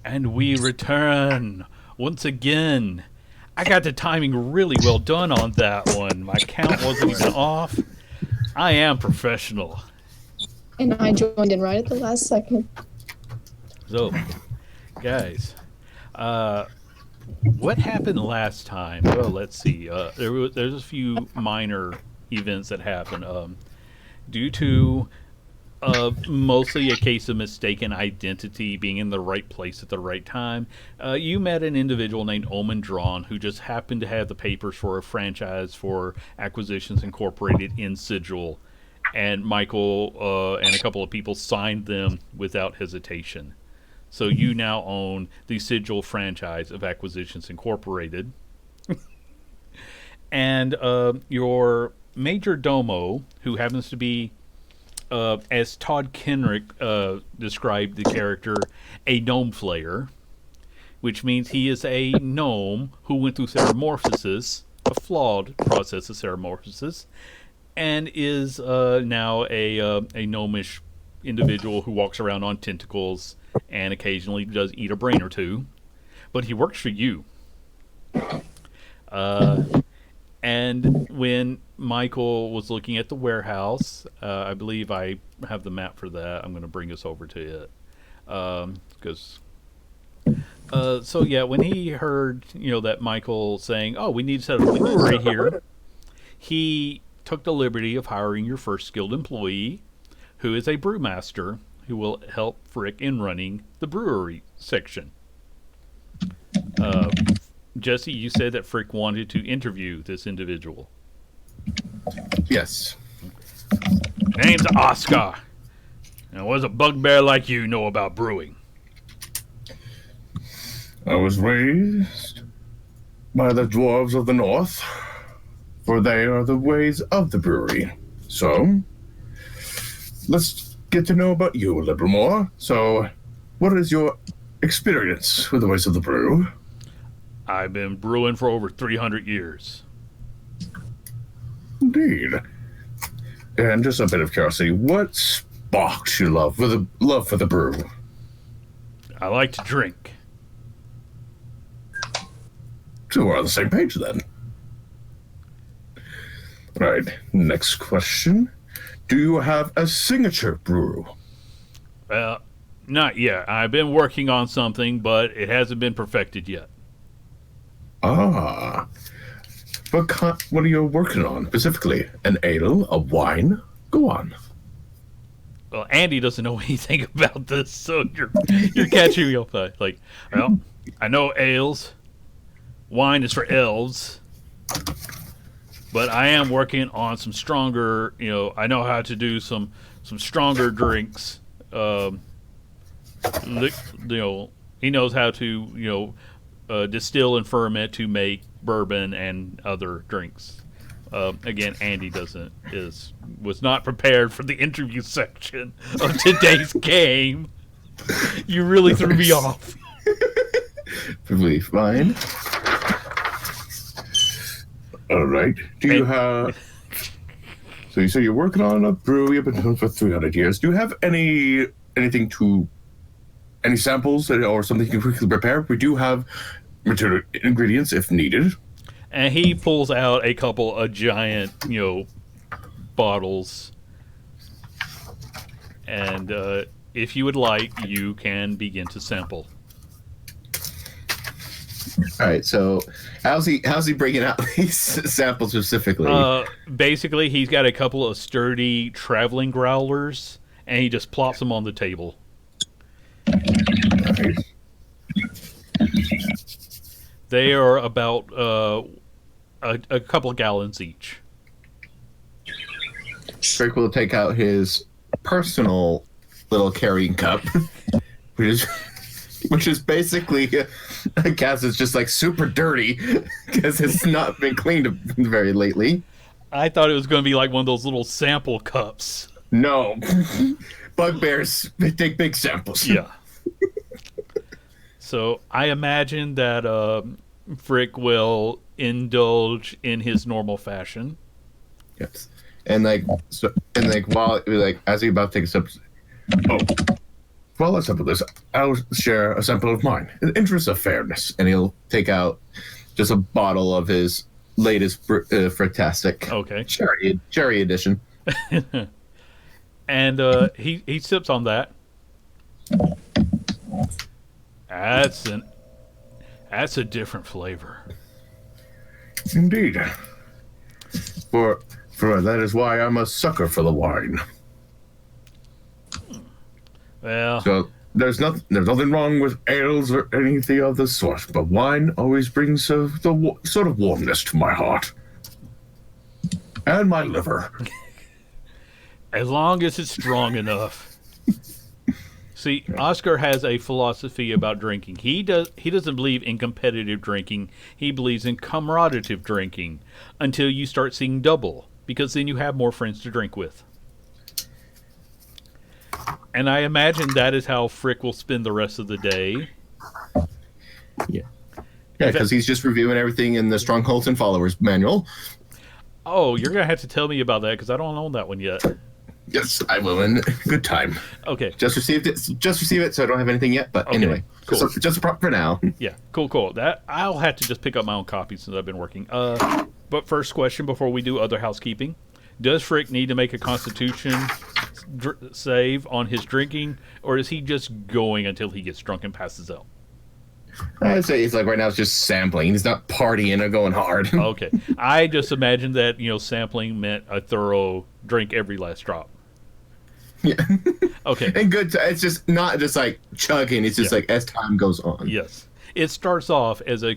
And we return once again. I got the timing really well done on that one. My count wasn't even off. I am professional. And I joined in right at the last second. So, guys, uh, what happened last time? Well, let's see. There's a few minor events that happened. Due to mostly a case of mistaken identity, being in the right place at the right time. You met an individual named Omen Drawn who just happened to have the papers for a franchise for Acquisitions Incorporated in Sigil, and Michael and a couple of people signed them without hesitation. So you now own the Sigil franchise of Acquisitions Incorporated, and your major domo, who happens to be as Todd Kenrick described the character, a gnome flayer, which means he is a gnome who went through metamorphosis, a flawed process of metamorphosis, and is now a gnomish individual who walks around on tentacles and occasionally does eat a brain or two. But he works for you. And when Michael was looking at the warehouse, I believe I have the map for that. I'm going to bring us over to it. Because, so yeah, when he heard, that Michael saying, "Oh, we need to set up a brewery here," he took the liberty of hiring your first skilled employee, who is a brewmaster, who will help Frick in running the brewery section. Jesse, you said that Frick wanted to interview this individual. Yes. Name's Oscar. Now, what does a bugbear like you know about brewing? I was raised by the dwarves of the north, for they are the ways of the brewery. So, let's get to know about you a little more. So, what is your experience with the ways of the brew? I've been brewing for over 300 years. Indeed. And just a bit of curiosity, what sparked your love for the brew? I like to drink. So we're on the same page then. Right, next question. Do you have a signature brew? Well, not yet. I've been working on something, but it hasn't been perfected yet. Ah. What are you working on specifically? An ale? A wine? Go on. Well, Andy doesn't know anything about this, so you're catching me off. Like, well, I know ales. Wine is for elves. But I am working on some stronger, I know how to do some stronger drinks. He knows how to, distill and ferment to make bourbon and other drinks. Again, Andy was not prepared for the interview section of today's game. You really threw me off. Perfectly fine. All right. Do you have? So you say you're working on a brewery. You've been doing it for 300 years. Do you have any samples or something you can quickly prepare? We do have material ingredients if needed. And he pulls out a couple of giant, bottles. And if you would like, you can begin to sample. All right, so how's he breaking out these samples specifically? Basically, he's got a couple of sturdy traveling growlers, and he just plops them on the table. Nice. They are about a couple of gallons each. Frick will take out his personal little carrying cup, which is basically, I guess it's just like super dirty because it's not been cleaned very lately. I thought it was going to be like one of those little sample cups. No. Bugbears, they take big samples. Yeah. So I imagine that Frick will indulge in his normal fashion. Yes. And while as he about to take a sip, oh, well, let's sample this. I'll share a sample of mine in the interest of fairness. And he'll take out just a bottle of his latest Frictastic. Okay. Cherry edition. And he sips on that. That's a different flavor. Indeed. For that is why I'm a sucker for the wine. Well, So there's nothing wrong with ales or anything of the sort, but wine always brings sort of warmness to my heart and my liver. as long as it's strong enough. See, Oscar has a philosophy about drinking. He doesn't believe in competitive drinking. He believes in camaraderie drinking until you start seeing double, because then you have more friends to drink with. And I imagine that is how Frick will spend the rest of the day. Yeah, because he's just reviewing everything in the Strongholds and Followers manual. Oh, you're going to have to tell me about that because I don't own that one yet. Yes, I will in good time. Okay. Just received it, so I don't have anything yet. But Okay, anyway, cool. just a prop for now. Yeah, cool. That I'll have to just pick up my own copy since I've been working. But first question before we do other housekeeping. Does Frick need to make a constitution save on his drinking, or is he just going until he gets drunk and passes out? I'd say it's like right now it's just sampling. He's not partying or going hard. Okay. I just imagined that, sampling meant a thorough drink every last drop. Yeah. Okay. And good. It's just not just like chugging. It's just like as time goes on. Yes. It starts off as a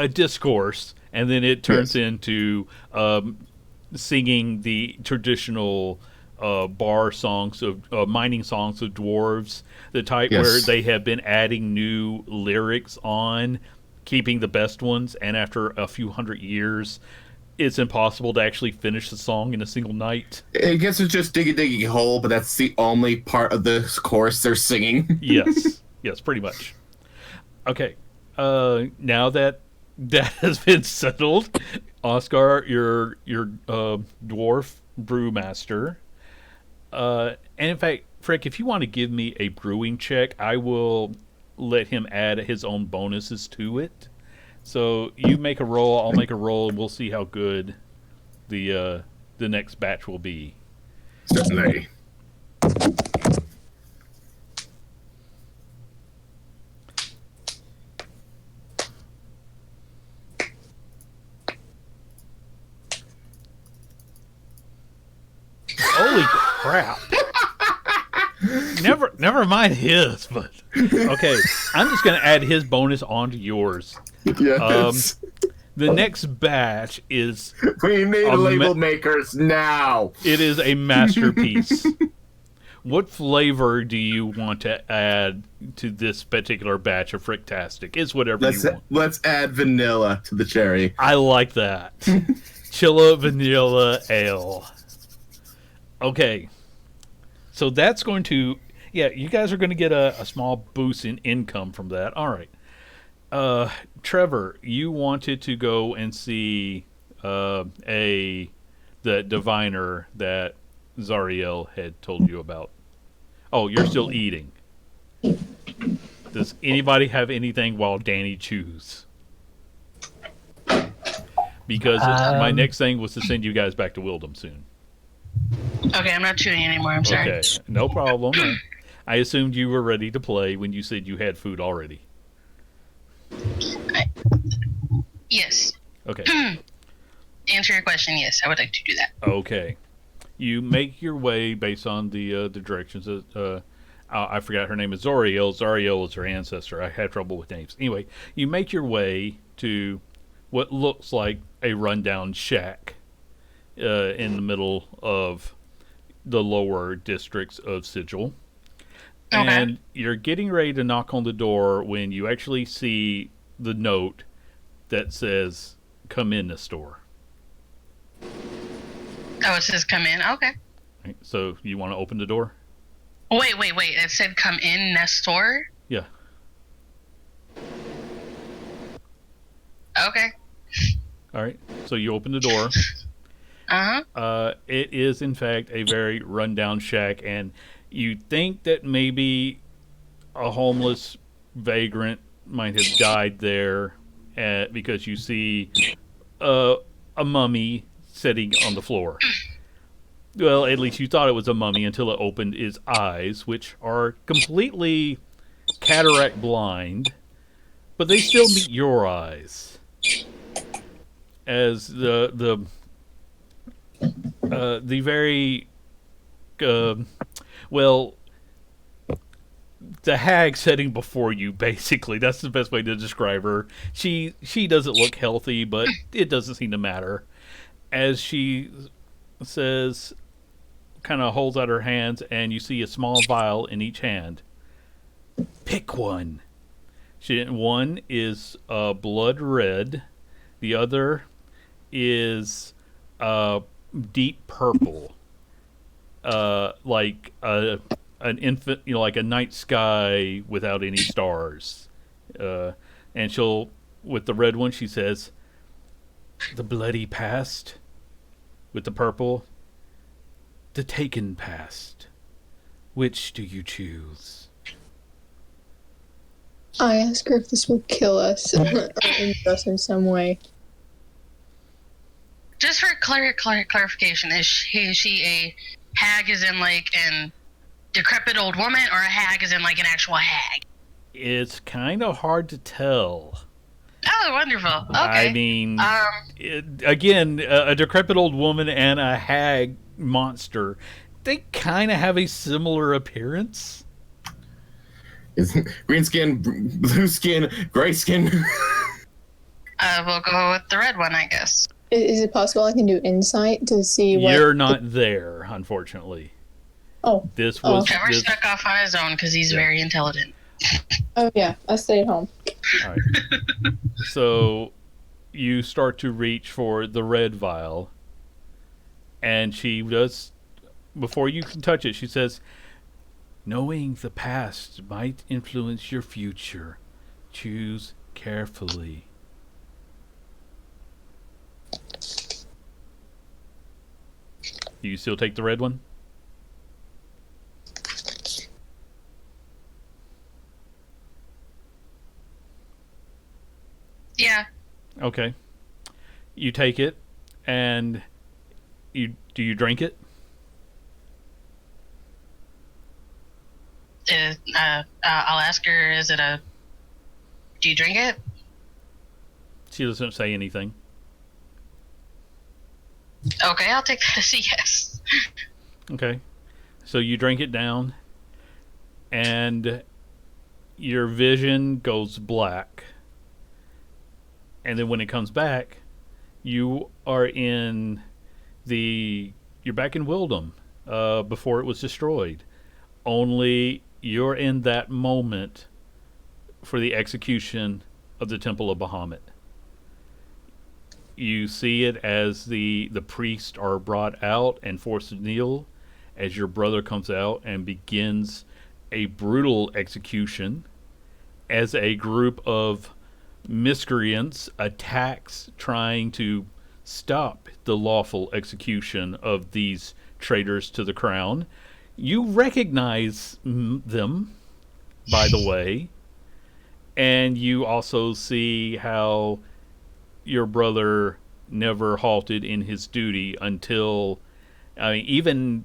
discourse, and then it turns into singing the traditional bar songs of mining songs of dwarves, the type where they have been adding new lyrics on, keeping the best ones, and after a few hundred years, it's impossible to actually finish the song in a single night. I guess it's just digging a hole, but that's the only part of the chorus they're singing. Yes, pretty much. Okay, now that has been settled, Oscar, your dwarf brewmaster. And in fact, Frick, if you want to give me a brewing check, I will let him add his own bonuses to it. So you make a roll, I'll make a roll, and we'll see how good the next batch will be. Certainly. Holy crap! Never mind his, but okay. I'm just gonna add his bonus onto yours. Yes. The next batch is We need label makers now. it is a masterpiece. What flavor do you want to add to this particular batch of Fricktastic? It's whatever you want. Let's add vanilla to the cherry. I like that. Chilla Vanilla Ale. Okay. So that's going to... Yeah, you guys are going to get a small boost in income from that. All right. Trevor, you wanted to go and see the diviner that Zariel had told you about. Oh, you're still eating. Does anybody have anything while Danny chews? Because my next thing was to send you guys back to Wildem soon. Okay, I'm not chewing anymore. I'm sorry. Okay, no problem. I assumed you were ready to play when you said you had food already. Yes. Okay. Answer your question. Yes, I would like to do that. Okay. You make your way based on the directions that I forgot her name is Zoriel. Zoriel is her ancestor. I had trouble with names. Anyway, you make your way to what looks like a rundown shack in the middle of the lower districts of Sigil. Okay. And you're getting ready to knock on the door when you actually see the note that says, "Come in the store." Oh, it says come in. Okay. Right, so you want to open the door? Wait. It said come in Nestor? Yeah. Okay. All right. So you open the door. Uh-huh. It is, in fact, a very rundown shack, and You think that maybe a homeless vagrant might have died there because you see uh, a mummy sitting on the floor. Well, at least you thought it was a mummy until it opened its eyes, which are completely cataract blind, but they still meet your eyes. As the very uh, well, the hag sitting before you, basically, that's the best way to describe her. She doesn't look healthy, but it doesn't seem to matter. As she says, kind of holds out her hands, and you see a small vial in each hand. Pick one. One is blood red. The other is deep purple, like an infant, like a night sky without any stars. And she'll, with the red one, she says, "The bloody past." With the purple, "The taken past. Which do you choose?" I ask her if this will kill us or injure us in some way. Just for clarification, is she a hag as in like an decrepit old woman, or a hag as in like an actual hag? It's kind of hard to tell. Oh, wonderful. Okay. I mean, again, a decrepit old woman and a hag monster, they kind of have a similar appearance. Green skin, blue skin, gray skin. We'll go with the red one, I guess. Is it possible I can do insight to see what? You're not there, unfortunately. Oh. This was. Trevor snuck off on his own because he's very intelligent. Oh yeah, I stayed home. All right. So you start to reach for the red vial, and she does. Before you can touch it, she says, "Knowing the past might influence your future. Choose carefully." Do you still take the red one? Yeah. Okay. You take it, and do you drink it? I'll ask her, do you drink it? She doesn't say anything. Okay, I'll take that as a yes. Okay. So you drink it down, and your vision goes black. And then when it comes back, you're back in Wildom, before it was destroyed. Only you're in that moment for the execution of the Temple of Bahamut. You see it as the priests are brought out and forced to kneel, as your brother comes out and begins a brutal execution, as a group of miscreants attacks trying to stop the lawful execution of these traitors to the crown. You recognize them, by the way, and you also see how your brother never halted in his duty until, I mean, even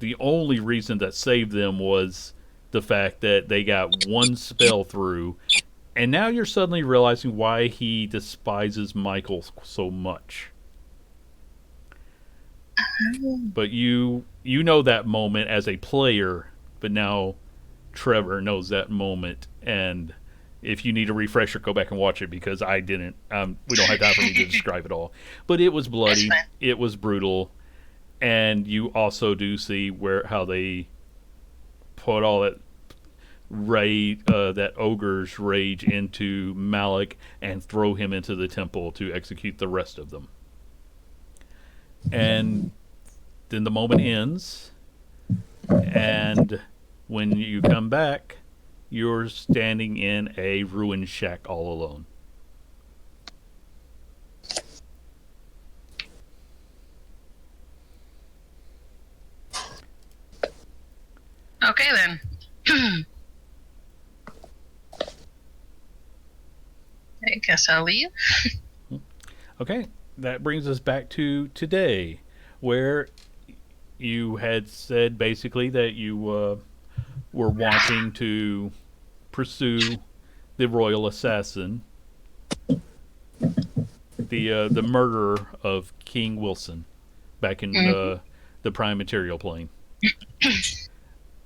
the only reason that saved them was the fact that they got one spell through. And now you're suddenly realizing why he despises Michael so much. But you know that moment as a player, but now Trevor knows that moment. And if you need a refresher, go back and watch it, because I didn't. We don't have time for me to describe it all. But it was bloody. It was brutal. And you also do see how they put all that that ogre's rage into Malik and throw him into the temple to execute the rest of them. And then the moment ends, and when you come back, you're standing in a ruined shack all alone. I guess I'll leave. Okay, that brings us back to today, where you had said basically that you were wanting to pursue the royal assassin, the murderer of King Wilson, back in Mhm. the Prime Material plane.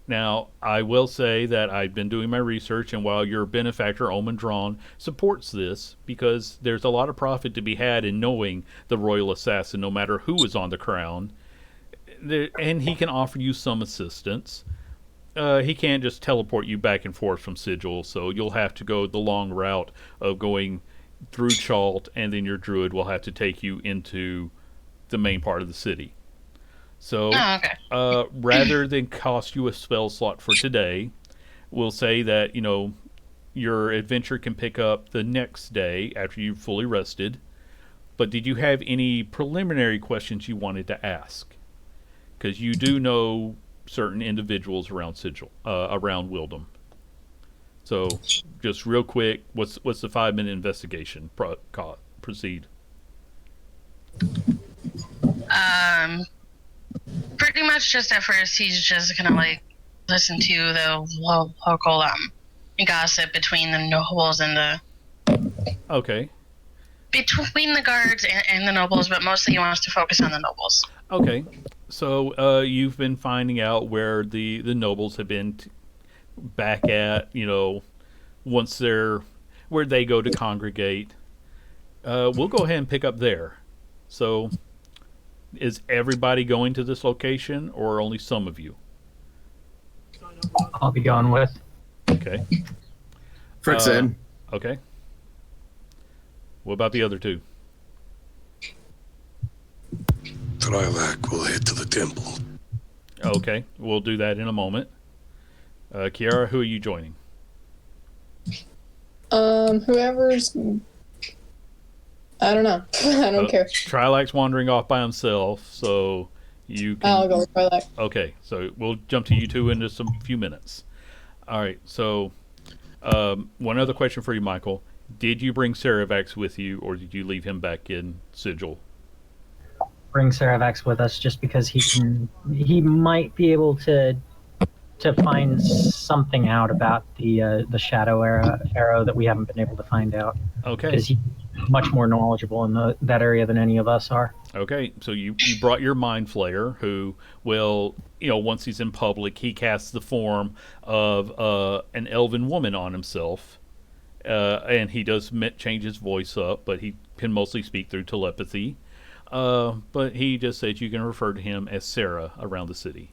Now, I will say that I've been doing my research, and while your benefactor, Omen Drawn, supports this, because there's a lot of profit to be had in knowing the royal assassin, no matter who is on the crown, and he can offer you some assistance. He can't just teleport you back and forth from Sigil, so you'll have to go the long route of going through Chalt, and then your druid will have to take you into the main part of the city. So, Oh, okay. rather than cost you a spell slot for today, we'll say that, your adventure can pick up the next day after you've fully rested. But did you have any preliminary questions you wanted to ask? Because you do know certain individuals around Sigil, around Wildom. So, just real quick, what's the 5 minute investigation? Proceed. Um, Pretty much just at first, he's just gonna like listen to the local gossip between the nobles and the Okay. between the guards and the nobles, but mostly he wants to focus on the nobles. Okay. So, you've been finding out where the nobles have been back at, once they're where they go to congregate. We'll go ahead and pick up there. So, is everybody going to this location, or only some of you? I'll be going with. Okay. Fritz in. Okay. What about the other two? Trilak will head to the temple. Okay, we'll do that in a moment. Kiara, who are you joining? Whoever's. I don't know. I don't care. Trilak's wandering off by himself, so you can. I'll go with Trilak. Okay, so we'll jump to you two in just a few minutes. All right, so one other question for you, Michael. Did you bring Saravax with you, or did you leave him back in Sigil? Bring Saravax with us just because he might be able to find something out about the shadow arrow that we haven't been able to find out. Okay. Because he's much more knowledgeable in that area than any of us are. Okay, so you brought your Mind Flayer, who will, once he's in public, he casts the form of an elven woman on himself. And he does change his voice up, but he can mostly speak through telepathy. But he just says you can refer to him as Sarah around the city.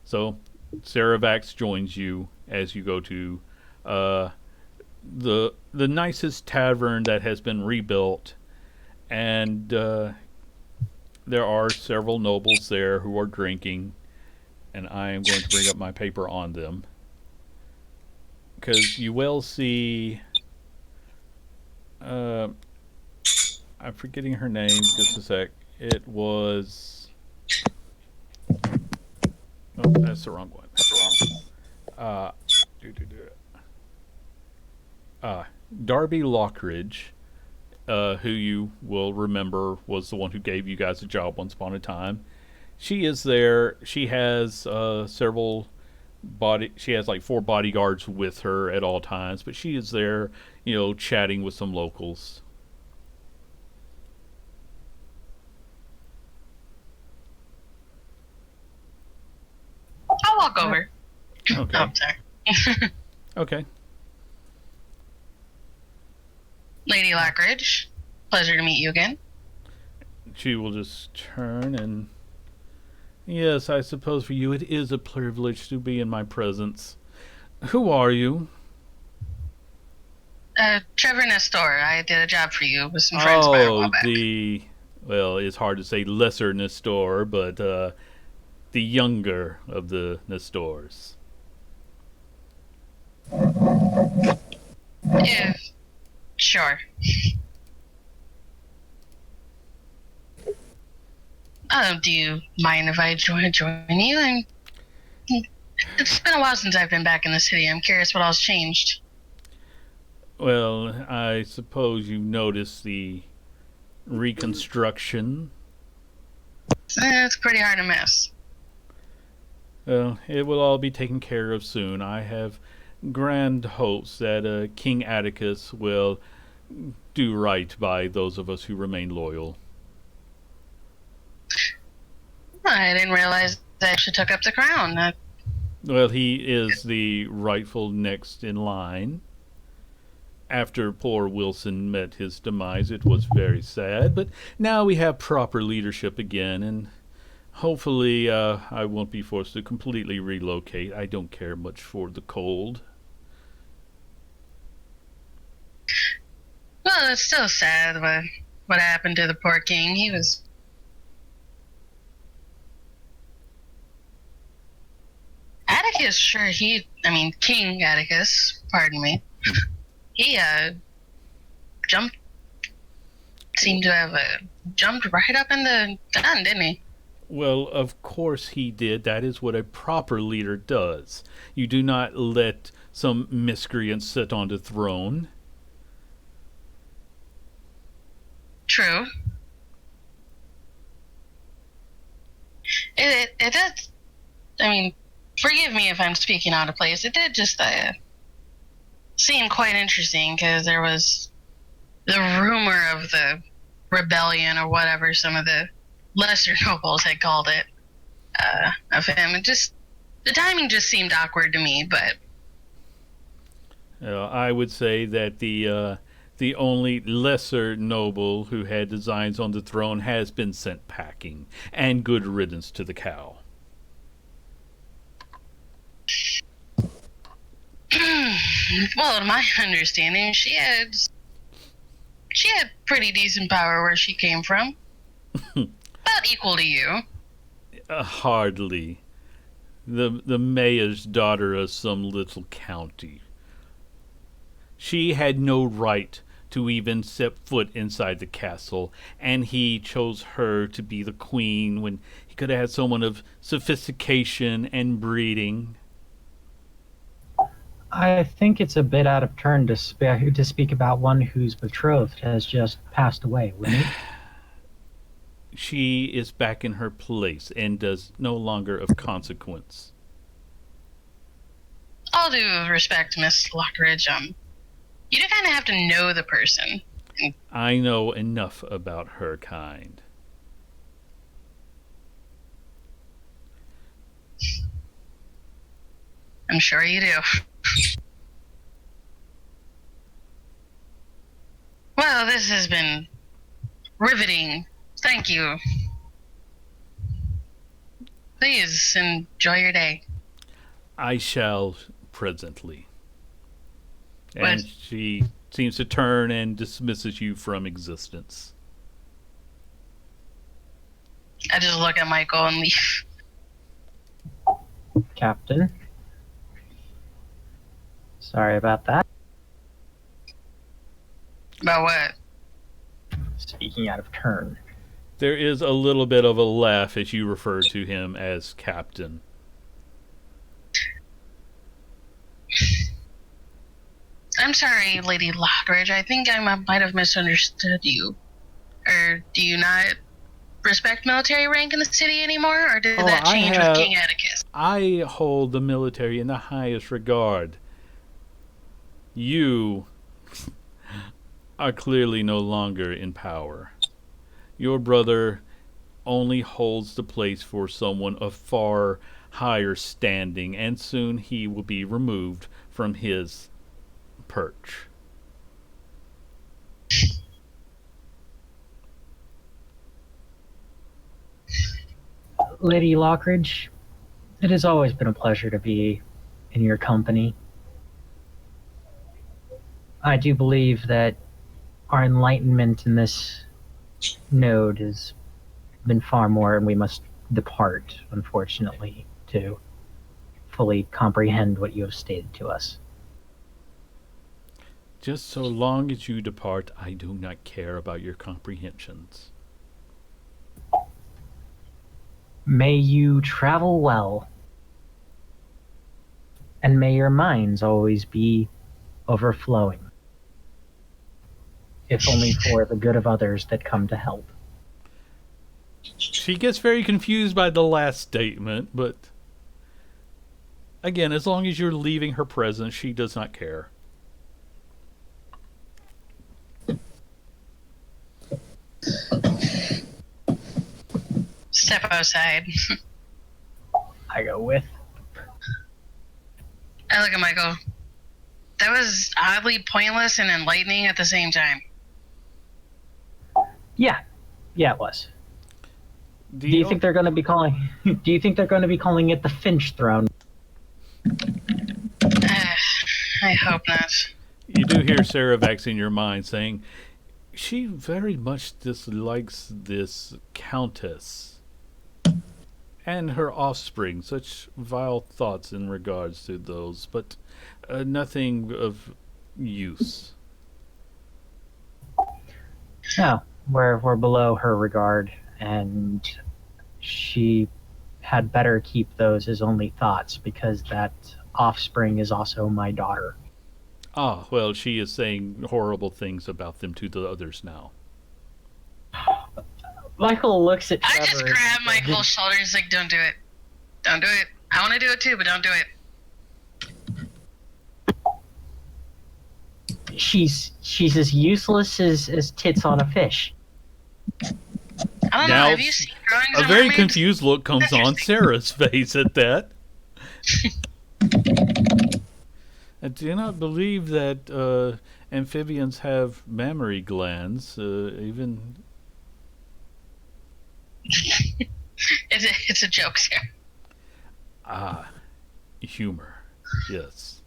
So Saravax joins you as you go to the nicest tavern that has been rebuilt, and there are several nobles there who are drinking, and I am going to bring up my paper on them. Because you will see, I'm forgetting her name, just a sec. It was, oh, that's the wrong one. Darby Lockridge, who you will remember was the one who gave you guys a job once upon a time. She is there. She has she has like 4 bodyguards with her at all times, but she is there, chatting with some locals. I'll walk over. Okay. Oh, sorry. Okay. Lady Lockridge, pleasure to meet you again. She will just turn and, yes, I suppose for you it is a privilege to be in my presence. Who are you? Trevor Nestor, I did a job for you with some friends of mine a while back. Well, it's hard to say lesser Nestor, but the younger of the Nestors. Yeah, sure. Do you mind if I join you? It's been a while since I've been back in the city. I'm curious what else changed. Well, I suppose you've noticed the reconstruction. It's pretty hard to miss. Well, it will all be taken care of soon. I have grand hopes that King Atticus will do right by those of us who remain loyal. I didn't realize I actually took up the crown. Well, he is the rightful next in line. After poor Wilson met his demise, it was very sad, but now we have proper leadership again, and hopefully I won't be forced to completely relocate. I don't care much for the cold. Well, it's still sad what happened to the poor king. He was. Atticus, sure, King Atticus, pardon me. He, jumped, seemed to have jumped right up in the gun, didn't he? Well, of course he did. That is what a proper leader does. You do not let some miscreant sit on the throne. True. It did. Forgive me if I'm speaking out of place. It did just seem quite interesting because there was the rumor of the rebellion or whatever some of the lesser nobles had called it of him. The timing just seemed awkward to me, but I would say that the only lesser noble who had designs on the throne has been sent packing, and good riddance to the cow. well, to my understanding, she had pretty decent power where she came from. About equal to you. Hardly. The mayor's daughter of some little county. She had no right to even set foot inside the castle, and he chose her to be the queen when he could have had someone of sophistication and breeding. I think it's a bit out of turn to speak about one whose betrothed has just passed away, wouldn't it? She is back in her place and does no longer of consequence. All due respect, Miss Lockridge, you do kind of have to know the person. I know enough about her kind. I'm sure you do. Well, this has been riveting. Thank you. Please enjoy your day. I shall presently. What? And she seems to turn and dismisses you from existence. I just look at Michael and leave. Captain. Sorry about that. About what? Speaking out of turn. There is a little bit of a laugh as you refer to him as Captain. I'm sorry, Lady Lockridge. I think I might have misunderstood you. Or do you not respect military rank in the city anymore? Or did that change with King Atticus? I hold the military in the highest regard. You are clearly no longer in power. Your brother only holds the place for someone of far higher standing, and soon he will be removed from his perch. Lady Lockridge, it has always been a pleasure to be in your company. I do believe that our enlightenment in this node has been far more, and we must depart, unfortunately, to fully comprehend what you have stated to us. Just so long as you depart, I do not care about your comprehensions. May you travel well. And may your minds always be overflowing, if only for the good of others that come to help. She gets very confused by the last statement, but again, as long as you're leaving her presence, she does not care. Step outside. I go with. I look at Michael. That was oddly pointless and enlightening at the same time. Yeah, it was. Do Do you think they're going to be calling? Do you think they're going to be calling it the Finch Throne? I hope not. You do hear Saravax in your mind saying, she very much dislikes this countess and her offspring. Such vile thoughts in regards to those, but nothing of use. No, we're below her regard, and she had better keep those as only thoughts, because that offspring is also my daughter. Ah, well, she is saying horrible things about them to the others now. Michael looks at Trevor. I just grab Michael's shoulder and like, don't do it. Don't do it. I want to do it too, but don't do it. She's as useless as tits on a fish. I don't Now, know. Have you seen drawings A of very mermaids? confused look comes on Sarah's face at that. I do not believe that amphibians have mammary glands, even... It's a joke, Sarah. Ah, humor. Yes.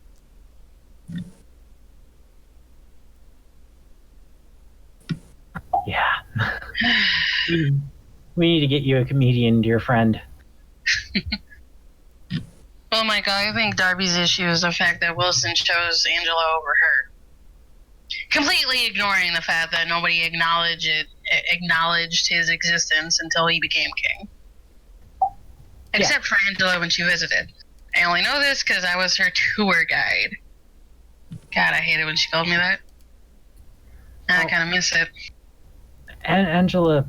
Yeah. We need to get you a comedian, dear friend. Well, Michael, I think Darby's issue is the fact that Wilson chose Angela over her. Completely ignoring the fact that nobody acknowledged his existence until he became king. Except for Angela when she visited. I only know this because I was her tour guide. God, I hate it when she called me that. I kind of miss it. And Angela,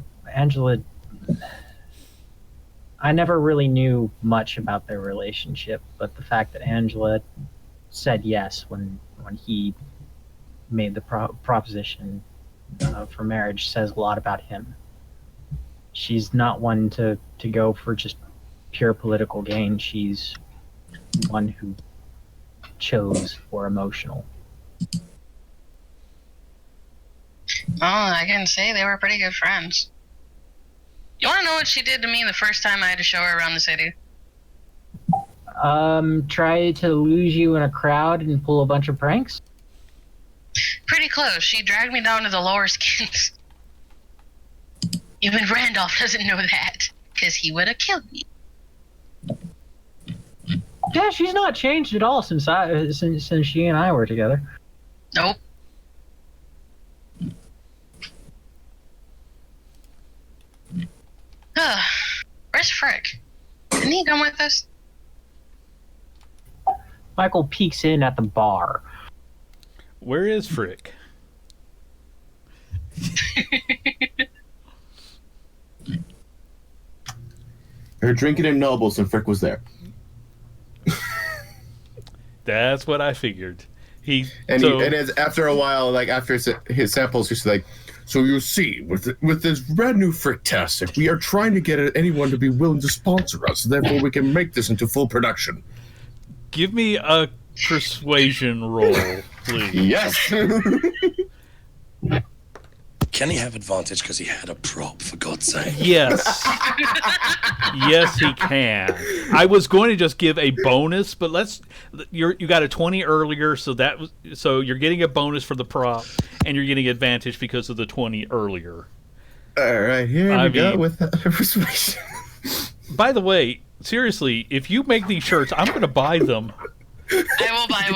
I never really knew much about their relationship, but the fact that Angela said yes when he made the proposition for marriage says a lot about him. She's not one to go for just pure political gain. She's one who chose for emotional. Oh, I can say they were pretty good friends. You want to know what she did to me the first time I had to show her around the city? Try to lose you in a crowd and pull a bunch of pranks? Pretty close. She dragged me down to the lower skins. Even Randolph doesn't know that, because he would have killed me. Yeah, she's not changed at all since she and I were together. Nope. Where's Frick? Didn't he come with us? Michael peeks in at the bar. Where is Frick? They're drinking in Nobles and Frick was there. That's what I figured. After a while, like after his samples, he's like, so you see, with this brand new Fricktastic, we are trying to get anyone to be willing to sponsor us. Therefore, we can make this into full production. Give me a persuasion roll, please. Yes. Can he have advantage because he had a prop, for God's sake? Yes. Yes, he can. I was going to just give a bonus, but you got a 20 earlier, so you're getting a bonus for the prop, and you're getting advantage because of the 20 earlier. All right, here we go with persuasion. By the way, seriously, if you make these shirts, I'm going to buy them. I will buy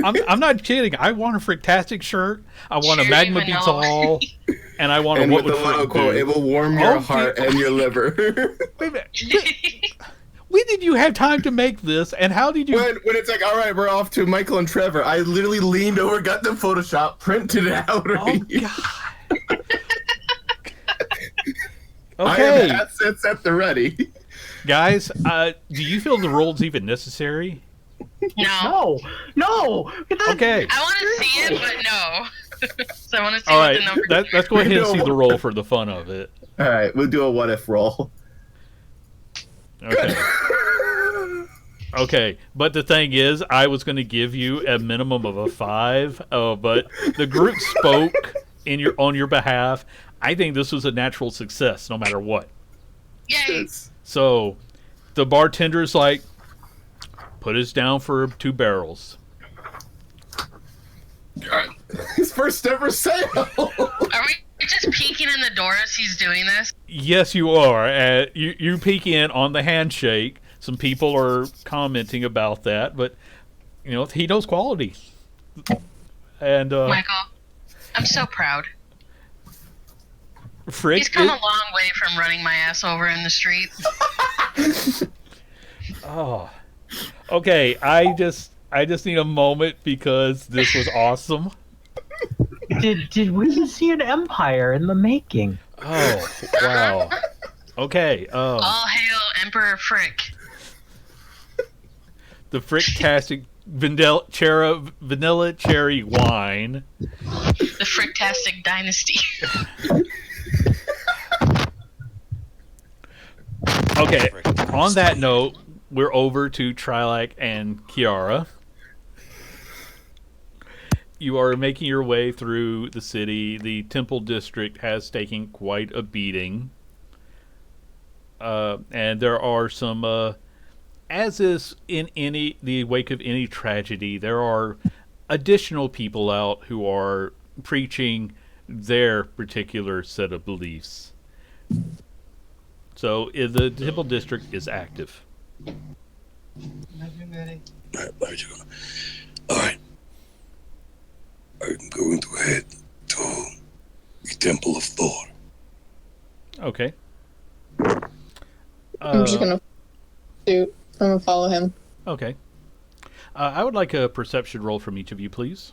one. I'm not kidding. I want a Fricktastic shirt. I want a Magma Beats All, and I want a What with Would the logo Frick Do? quote, it will warm your heart and your liver. Wait a minute. When did you have time to make this? And how did you? When it's like, all right, we're off to Michael and Trevor, I literally leaned over, got the Photoshop, printed it out. Oh God. I Okay, have assets at the ready. guys. Do you feel the role's even necessary? No. No. Okay. I want to see it, but no. So I want to see All what right. the number. Let's go ahead and see the roll for the fun of it. All right, we'll do a what if roll. Okay. Okay, but the thing is, I was going to give you a minimum of a 5, but the group spoke on your behalf. I think this was a natural success, no matter what. Yay! So, the bartender's like, put us down for 2 barrels. His first ever sale. Are we just peeking in the door as he's doing this? Yes, you are. You peek in on the handshake. Some people are commenting about that, but he knows quality. And Michael, I'm so proud. Frick, He's come a long way from running my ass over in the street. Oh, okay. I just need a moment because this was awesome. Did we see an empire in the making? Oh, wow. Okay. All hail Emperor Frick. The Fricktastic vanilla cherry wine. The Fricktastic Dynasty. Okay. On that note, we're over to Trilak and Kiara. You are making your way through the city. The Temple District has taken quite a beating. And there are some, as is in the wake of any tragedy, there are additional people out who are preaching their particular set of beliefs. So the Temple District is active. All right. I'm going to head to the Temple of Thor. Okay. I'm just gonna I'm gonna follow him. Okay. I would like a perception roll from each of you, please.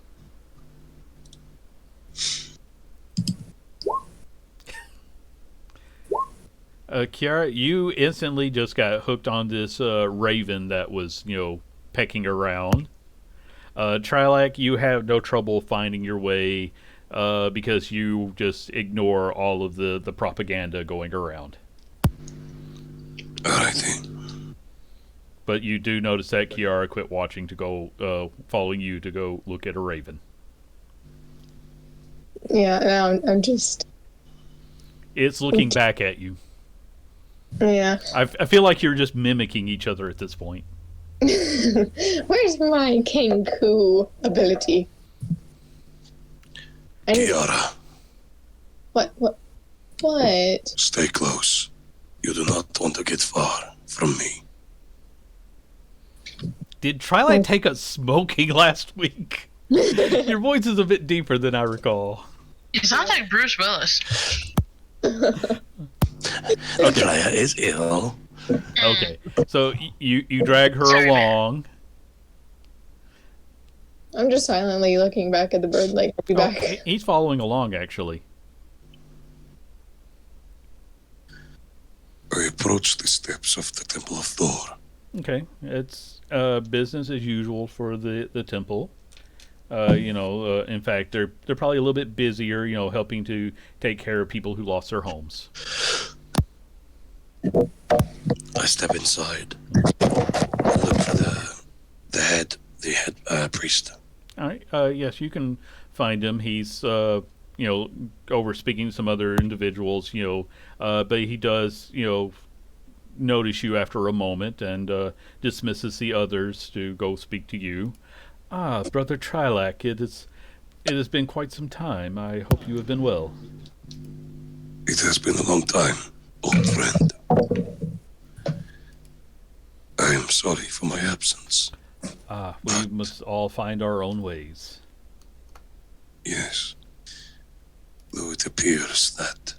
Kiara, you instantly just got hooked on this raven that was, pecking around. Trilak, you have no trouble finding your way because you just ignore all of the propaganda going around. All right, then. But you do notice that Kiara quit watching to go, following you to go look at a raven. Yeah, now I'm just. It's looking back at you. Yeah. I feel like you're just mimicking each other at this point. Where's my Kenku ability? Kiara, What? stay close. You do not want to get far from me. Did Trilak take a smoking last week? Your voice is a bit deeper than I recall. It sounds like Bruce Willis. Andrea is ill. Okay, so you drag her Sorry, along. I'm just silently looking back at the bird like, I'll be back. He's following along, actually. I approach the steps of the Temple of Thor. Okay, it's business as usual for the temple. In fact, they're probably a little bit busier, helping to take care of people who lost their homes. I step inside and look for the head priest. All right. Yes, you can find him. He's over speaking to some other individuals. But he does notice you after a moment and dismisses the others to go speak to you. Ah, Brother Trilak, it has been quite some time. I hope you have been well. It has been a long time, old friend. I am sorry for my absence. We must all find our own ways. Yes. Though it appears that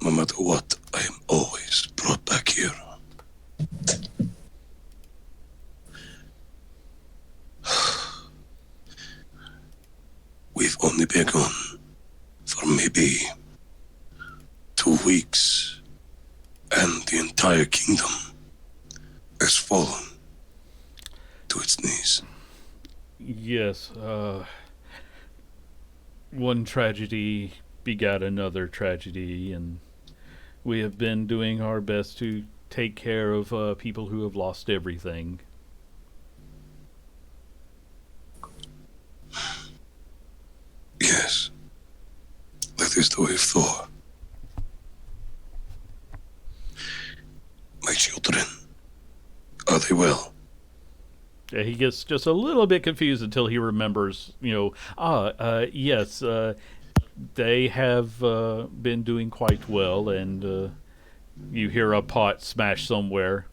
no matter what, I am always brought back here. we've only begun for maybe 2 weeks, and the entire kingdom has fallen to its knees. Yes, one tragedy begat another tragedy, and we have been doing our best to take care of people who have lost everything. Yes, that is the way of Thor. My children, are they well? Yeah, he gets just a little bit confused until he remembers, yes, they have been doing quite well, and you hear a pot smash somewhere.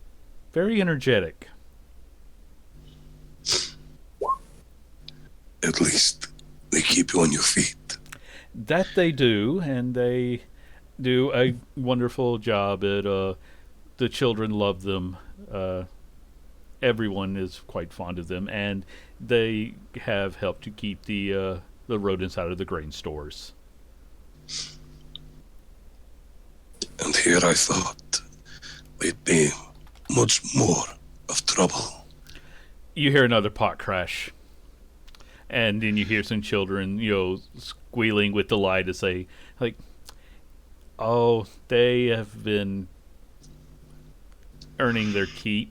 Very energetic. At least they keep you on your feet. That they do, and they do a wonderful job at. The children love them. Everyone is quite fond of them, and they have helped to keep the rodents out of the grain stores. And here I thought we'd be much more of trouble. You hear another pot crash, and then you hear some children, squealing with delight to say, like, "Oh, they have been earning their keep."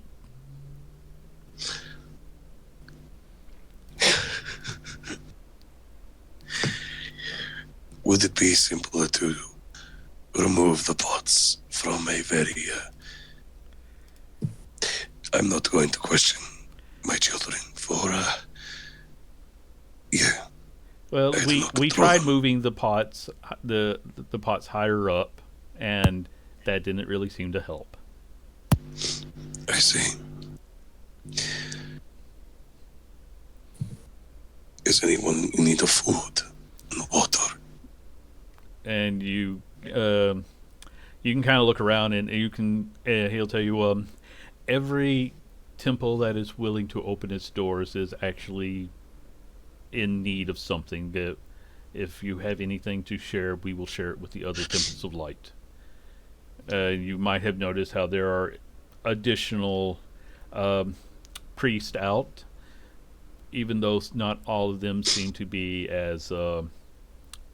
Would it be simpler to remove the pots from a very... I'm not going to question my children for... yeah. Well, I do we not we control tried them. moving the pots higher up, and that didn't really seem to help. I see. Is anyone in need of food and water? And you can kind of look around, and you can he'll tell you every temple that is willing to open its doors is actually in need of something. That if you have anything to share, we will share it with the other temples of light. You might have noticed how there are additional priests out, even though not all of them seem to be as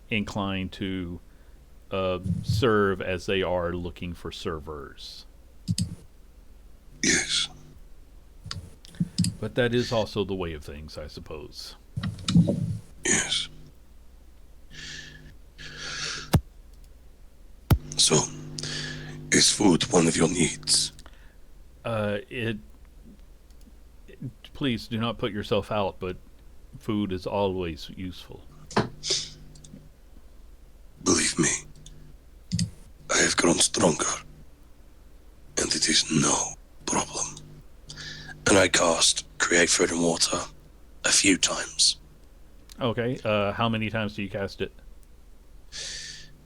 inclined to serve as they are looking for servers. Yes. But that is also the way of things, I suppose. Yes. So, is food one of your needs? It. Please do not put yourself out, but food is always useful. Believe me, I have grown stronger, and it is no problem. And I cast Create Food and Water a few times. Okay. How many times do you cast it?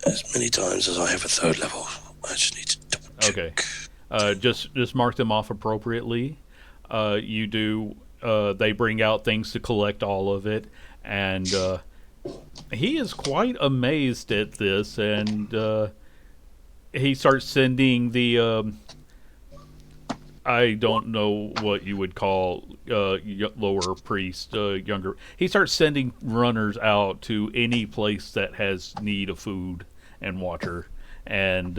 As many times as I have a third level. I just need to double check. Okay. Just mark them off appropriately. You do. They bring out things to collect all of it, and he is quite amazed at this, and he starts sending the. I don't know what you would call lower priest, younger. He starts sending runners out to any place that has need of food and water, and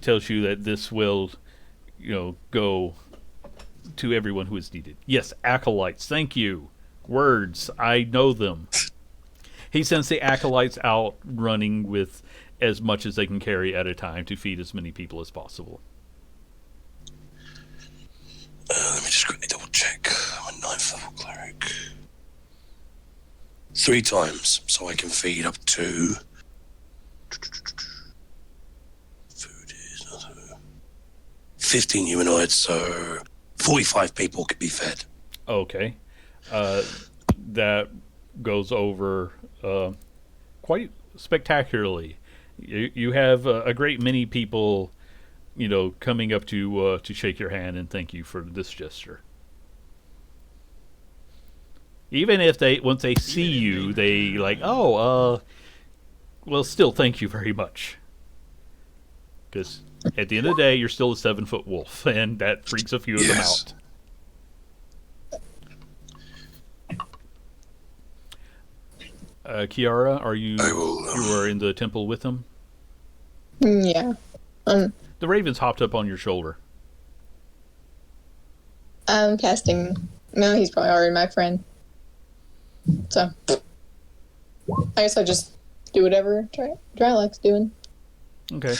tells you that this will, go to everyone who is needed. Yes, acolytes. Thank you. Words. I know them. He sends the acolytes out running with as much as they can carry at a time to feed as many people as possible. Let me just quickly double check. I'm a 9th level cleric. 3 times, so I can feed up to... Food is... 15 humanoids, so 45 people could be fed. Okay. That goes over quite spectacularly. You have a great many people, coming up to shake your hand and thank you for this gesture. Even if they once they see you, they like, oh, well, still, thank you very much. Because at the end of the day, you're still a 7-foot wolf, and that freaks a few of them Yes. out. Kiara, are you I will. you are in the temple with them? Yeah. The ravens hopped up on your shoulder. I'm casting. No, he's probably already my friend. So, I guess I just do whatever Drylax's doing. Okay.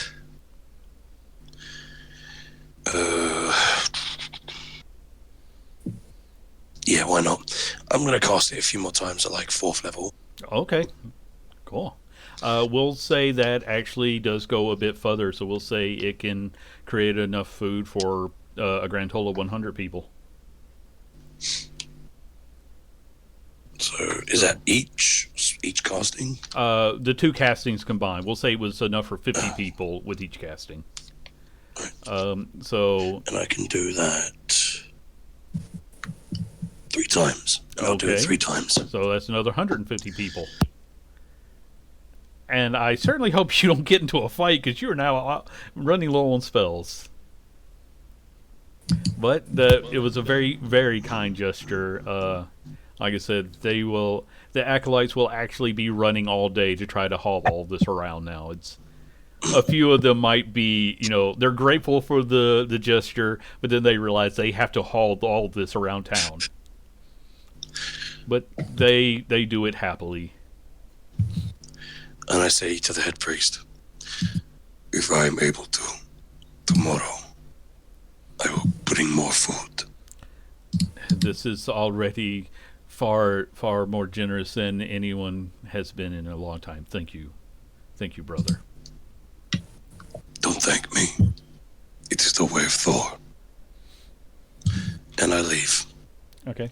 Yeah, why not? I'm gonna cast it a few more times at like 4th level. Okay. Cool. We'll say that actually does go a bit further, so we'll say it can create enough food for a grand total of 100 people. So is that each casting? The 2 castings combined, we'll say it was enough for 50 people with each casting. So And I can do that 3 times. And I'll do it Okay. 3 times. So that's another 150 people. And I certainly hope you don't get into a fight because you are now running low on spells. But it was a very, very kind gesture. Like I said, the acolytes will actually be running all day to try to haul all this around now. It's a few of them might be, they're grateful for the gesture, but then they realize they have to haul all this around town. But they do it happily. And I say to the head priest, if I am able to, tomorrow, I will bring more food. This is already far, far more generous than anyone has been in a long time. Thank you. Thank you, brother. Don't thank me. It is the way of Thor. And I leave. Okay.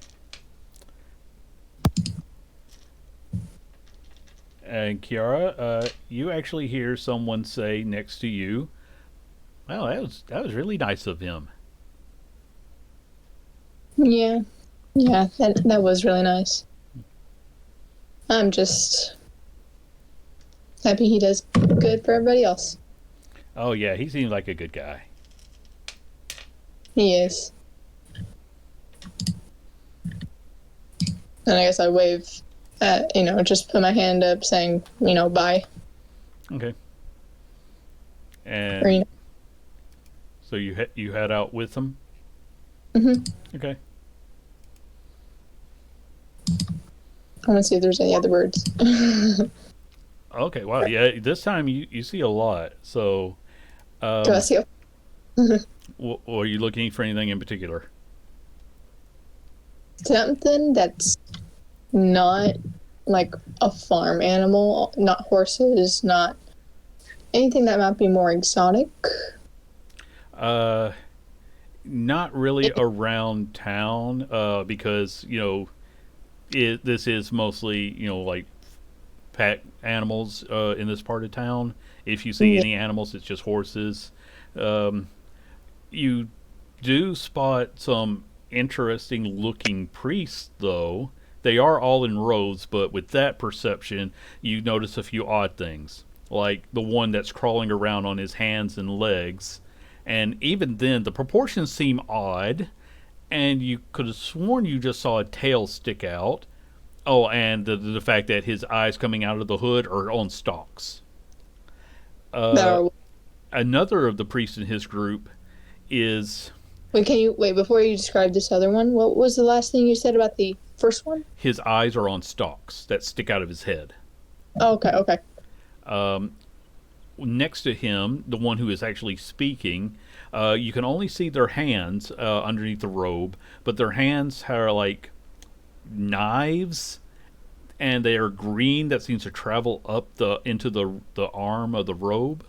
And Kiara, you actually hear someone say next to you, "Well, that was really nice of him." Yeah. Yeah, that was really nice. I'm just happy he does good for everybody else. Oh yeah, he seems like a good guy. He is. And I guess I wave at, just put my hand up saying, bye. Okay. And Or, so you head out with him. Mhm. Okay. I want to see if there's any other birds. Okay. Wow. Yeah. This time you see a lot. So, Do I see are you looking for anything in particular? something that's not like a farm animal, not horses, not anything that might be more exotic? Not really around town, because this is mostly like pet animals in this part of town. If you see any animals, it's just horses. You do spot some interesting looking priests, though. They are all in rows, but with that perception, you notice a few odd things, like the one that's crawling around on his hands and legs. And even then, the proportions seem odd, and you could have sworn you just saw a tail stick out. Oh, and the fact that his eyes coming out of the hood are on stalks. Another of the priests in his group is Wait, before you describe this other one, what was the last thing you said about the first one? his eyes are on stalks that stick out of his head. Oh, okay. Next to him, the one who is actually speaking, you can only see their hands underneath the robe, but their hands are like knives, and they are green. That seems to travel up into the arm of the robe.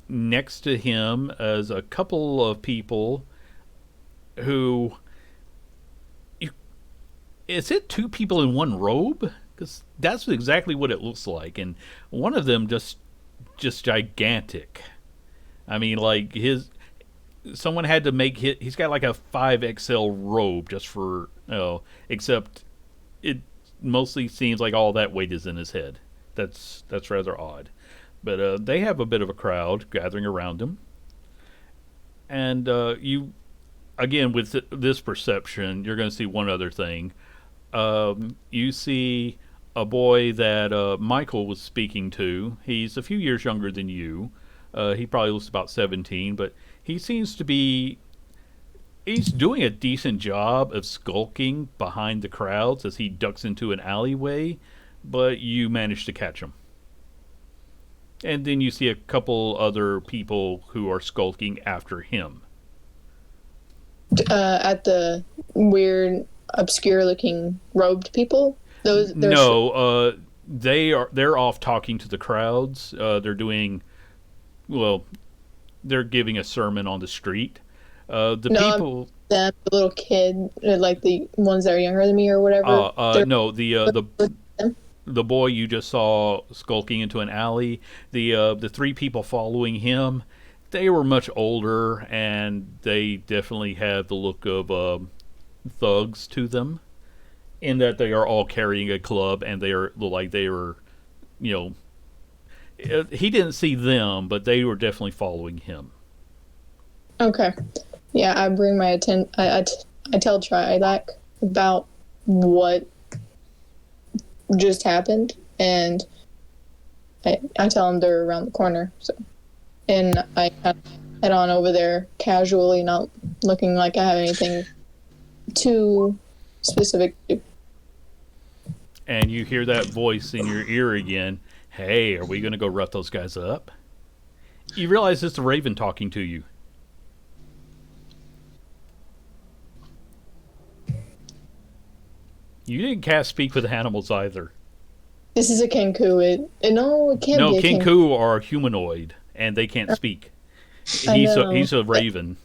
Next to him is a couple of people who. Is it 2 people in one robe? Because that's exactly what it looks like, and one of them just gigantic. I mean, someone had to make he's got like a 5XL robe just for except it mostly seems like all that weight is in his head. That's rather odd. But they have a bit of a crowd gathering around him, and you again with this perception, you're going to see one other thing. You see a boy that Michael was speaking to. He's a few years younger than you. He probably looks about 17, but he seems to be. He's doing a decent job of skulking behind the crowds as he ducks into an alleyway, but you manage to catch him. And then you see a couple other people who are skulking after him. At the weird, obscure-looking robed people. No, they're off talking to the crowds. They're doing, well, they're giving a sermon on the street. The No, people. the little kid, like the ones that are younger than me or whatever. No, the boy you just saw skulking into an alley. The three people following him, they were much older, and they definitely have the look of thugs to them, in that they are all carrying a club, and they are like they were, you know, he didn't see them, but they were definitely following him. Okay. Yeah, I bring my I tell Trilak about what just happened, and I tell him they're around the corner. So, and I kind of head on over there casually, not looking like I have anything too specific to. And you hear that voice in your ear again. Hey, are we going to go rough those guys up? You realize it's the Raven talking to you. You didn't cast Speak with Animals either. This is a Kenku. It can't No, be a Kenku. Kenku are humanoid, and they can't speak. He's a Raven.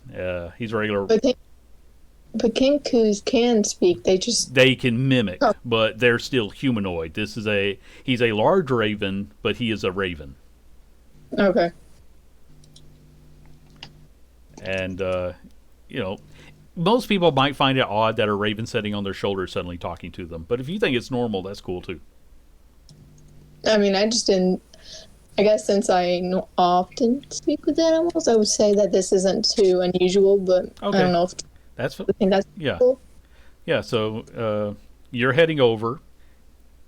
He's a regular. But Kenkus can speak. They can mimic, but they're still humanoid. He's a large Raven, but he is a Raven. Okay. And most people might find it odd that a Raven sitting on their shoulder is suddenly talking to them. But if you think it's normal, that's cool too. I mean, I just didn't. I guess since I often speak with animals, I would say that this isn't too unusual. But Okay. I don't know if I think that's yeah. cool. Yeah, so you're heading over.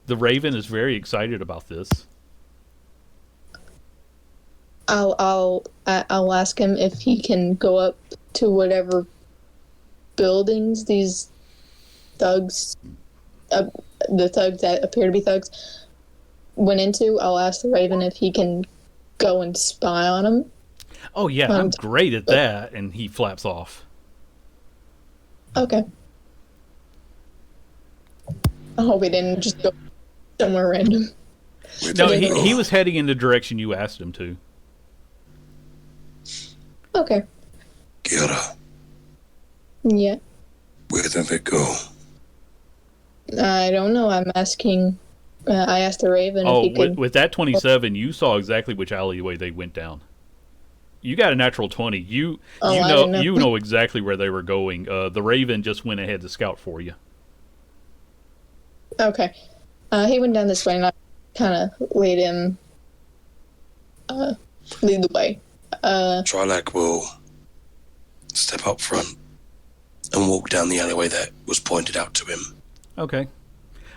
The Raven is very excited about this. I'll ask him if he can go up to whatever buildings these thugs, the thugs that appear to be thugs, went into. I'll ask the Raven if he can go and spy on them. Oh yeah, I'm great at that, and he flaps off. Okay. I hope he didn't just go somewhere random. No, he was heading in the direction you asked him to. Okay. Kiara, Yeah. where did they go? I don't know. I'm asking. I asked the Raven if he could. With that 27, you saw exactly which alleyway they went down. You got a natural 20. You know exactly where they were going. The Raven just went ahead to scout for you. Okay. He went down this way, and I kind of lead him. Lead the way. Trilak will step up front and walk down the alleyway that was pointed out to him. Okay.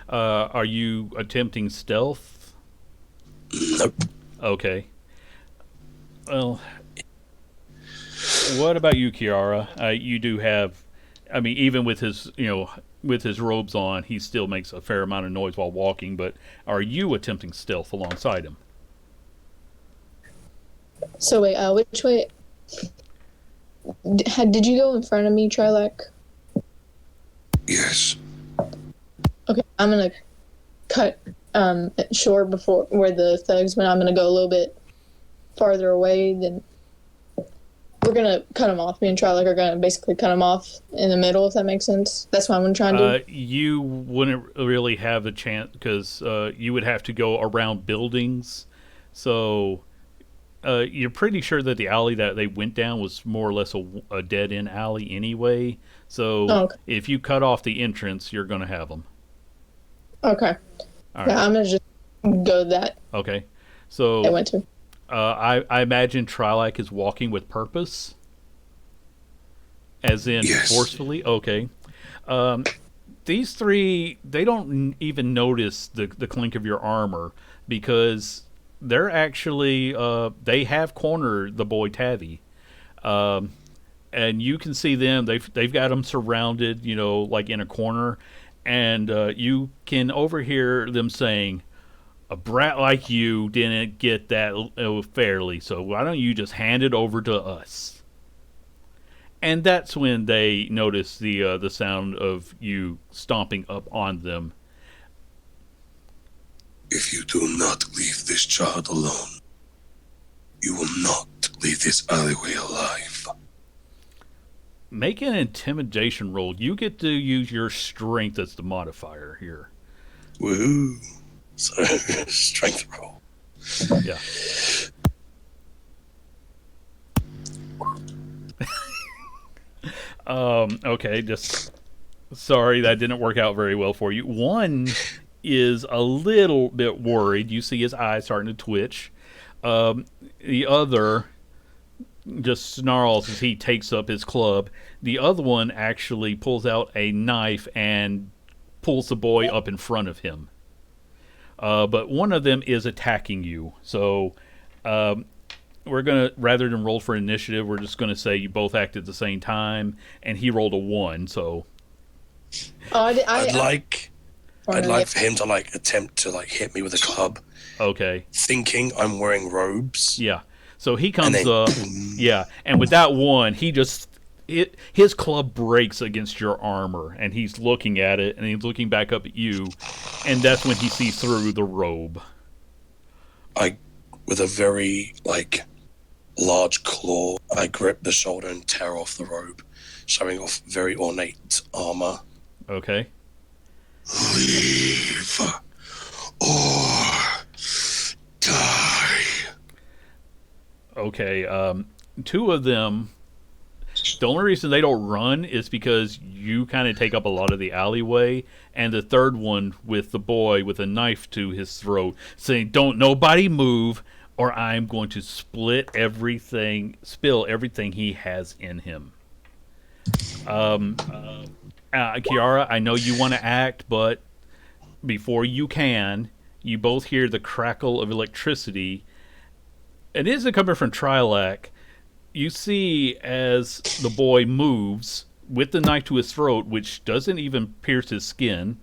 Are you attempting stealth? Nope. Okay. Well, what about you, Kiara? You do have, I mean, even with his, with his robes on, he still makes a fair amount of noise while walking. But are you attempting stealth alongside him? So wait, which way? Did you go in front of me, Trilak? Yes. Okay, I'm gonna cut short before where the thugs went. I'm gonna go a little bit farther away. Then we're gonna cut them off. Me and Trilak are gonna basically cut them off in the middle, if that makes sense. That's what I'm gonna try and do. You wouldn't really have a chance because you would have to go around buildings. So you're pretty sure that the alley that they went down was more or less a dead-end alley anyway. So Okay. if you cut off the entrance, you're going to have them. Okay. All Yeah, right. I'm gonna just go that Okay. I So went to. I imagine Trilak is walking with purpose, as in Yes. forcefully. Okay. Um, these three, they don't even notice the clink of your armor because they're actually they have cornered the boy Tavi. Um, and you can see them. They've got them surrounded, like in a corner, and you can overhear them saying, "A brat like you didn't get that fairly, so why don't you just hand it over to us?" And that's when they notice the sound of you stomping up on them. If you do not leave this child alone, you will not leave this alleyway alive. Make an intimidation roll. You get to use your strength as the modifier here. Woohoo. So, strength roll. Yeah. Okay, just sorry that didn't work out very well for you. One is a little bit worried. You see his eyes starting to twitch. The other just snarls as he takes up his club. The other one actually pulls out a knife and pulls the boy up in front of him. But one of them is attacking you. So we're going to, rather than roll for initiative, we're just going to say you both act at the same time, and he rolled a 1, so... I'd like for him to attempt to hit me with a club, Okay. thinking I'm wearing robes. Yeah. So he comes then, up, yeah, and with that one, his club breaks against your armor, and he's looking at it, and he's looking back up at you, and that's when he sees through the robe. With a very large claw, I grip the shoulder and tear off the robe, showing off very ornate armor. Okay. Leave or die. Okay. Two of them. The only reason they don't run is because you kind of take up a lot of the alleyway, and the third one with the boy with a knife to his throat, saying, "Don't nobody move, or I'm going to spill everything he has in him." Kiara, I know you want to act, but before you can, you both hear the crackle of electricity. It isn't coming from Trilak. You see as the boy moves with the knife to his throat, which doesn't even pierce his skin,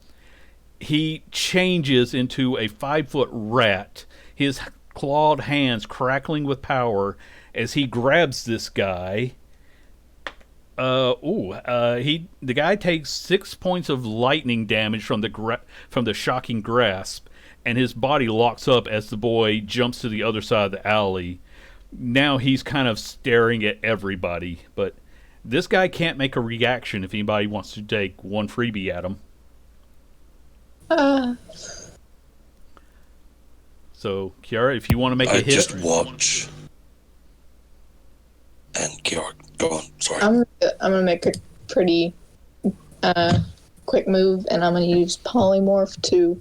he changes into a 5-foot rat, his clawed hands crackling with power as he grabs this guy. The guy takes 6 points of lightning damage from the shocking grasp, and his body locks up as the boy jumps to the other side of the alley. Now he's kind of staring at everybody, but this guy can't make a reaction if anybody wants to take one freebie at him. So, Kiara, if you want to make a hit... just watch. And Kiara, go on, sorry. I'm gonna make a pretty quick move, and I'm gonna use polymorph to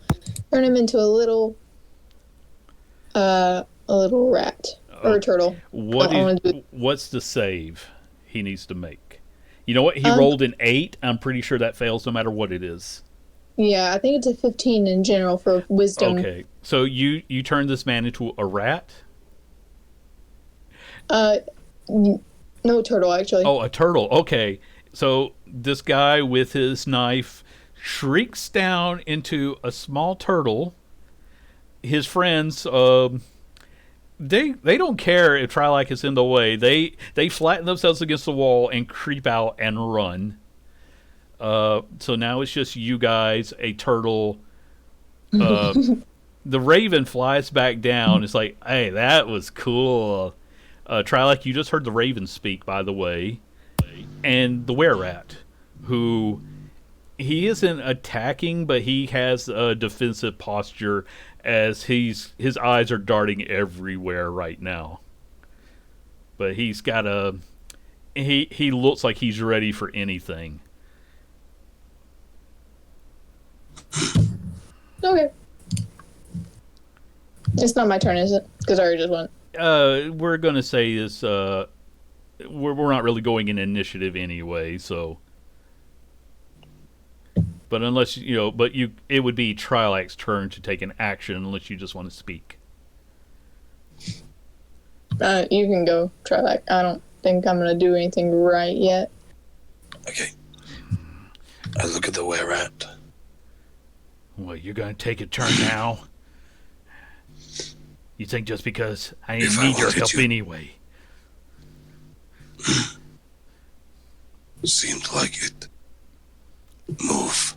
turn him into a little rat or a turtle. What's the save he needs to make? You know what? He rolled an 8. I'm pretty sure that fails no matter what it is. Yeah, I think it's a 15 in general for wisdom. Okay, so you turn this man into a rat? No, turtle, actually. Oh, a turtle. Okay. So this guy with his knife shrieks down into a small turtle. His friends, they don't care if Trilak is in the way. They flatten themselves against the wall and creep out and run. So now it's just you guys, a turtle. The raven flies back down. It's like, hey, that was cool. Trilak, you just heard the raven speak, by the way. And the were-rat, who he isn't attacking, but he has a defensive posture as his eyes are darting everywhere right now. But he's got he looks like he's ready for anything. It's not my turn, is it? Because I already just went. We're gonna say this. We're not really going in initiative anyway, so. But unless it would be Trilac's turn to take an action unless you just want to speak. You can go, try that. I don't think I'm gonna do anything right yet. Okay. I look at the where at. Well, you're gonna take a turn now. You think just because I If I need your wanted help to. anyway? Seemed like it. Move.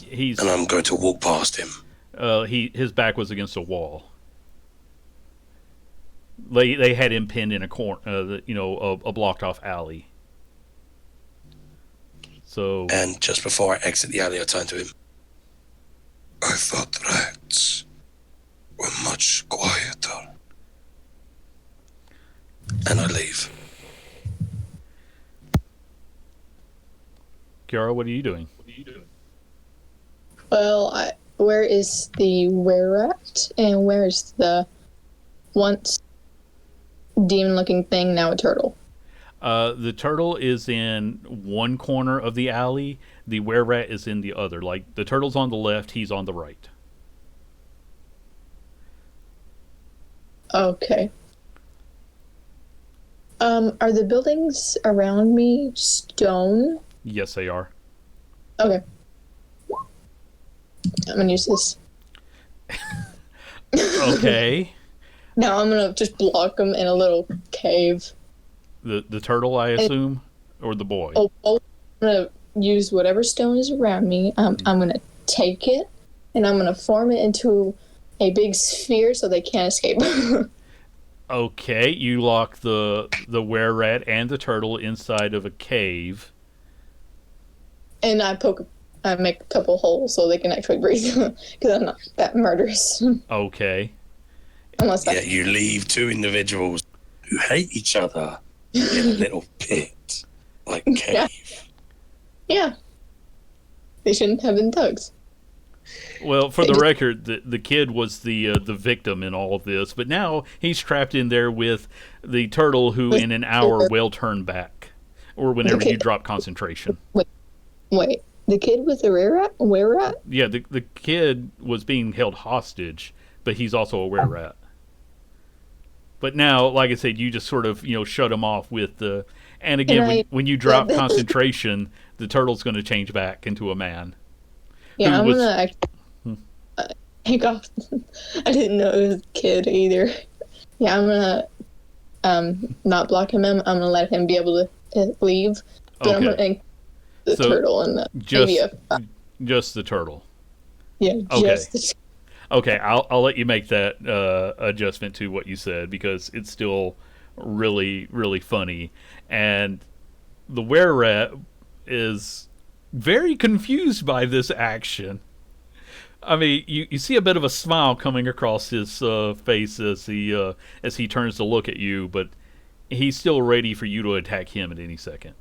He's And I'm going to walk past him. his back was against a wall. They had him pinned in a corner, a blocked off alley. So And just before I exit the alley, I turn to him. I thought rats were much quieter. And I leave. Kiara, what are you doing? Well, where is the were-at, and where is the once demon-looking thing, now a turtle? The turtle is in one corner of the alley. The were-rat is in the other. Like, the turtle's on the left, he's on the right. Okay. Are the buildings around me stone? Yes, they are. Okay. I'm gonna use this. Okay. No, I'm gonna just block them in a little cave. The turtle, I assume? Or the boy? Oh, I'm gonna use whatever stone is around me. I'm gonna take it, and I'm gonna form it into a big sphere so they can't escape. Okay, you lock the were-rat and the turtle inside of a cave. And I make a couple holes so they can actually breathe, because I'm not that murderous. Okay. Unless Yet you leave two individuals who hate each other in a little pit, like cave. Yeah. They shouldn't have been thugs. Well, for the record, the kid was the victim in all of this, but now he's trapped in there with the turtle who in an hour will turn back, or whenever you drop concentration. Wait, the kid with the were-rat? Yeah, the kid was being held hostage, but he's also a were-rat. But now, like I said, you just sort of shut him off with the. And again, when you drop concentration, the turtle's going to change back into a man. Yeah, I'm gonna take off. I didn't know it was a kid either. Yeah, I'm gonna not block him. I'm gonna let him be able to leave. But I'm gonna the turtle and just the turtle. Yeah, okay. Just the Okay, I'll let you make that adjustment to what you said because it's still really, really funny. And the were-rat is very confused by this action. I mean, you see a bit of a smile coming across his face as he turns to look at you, but he's still ready for you to attack him at any second.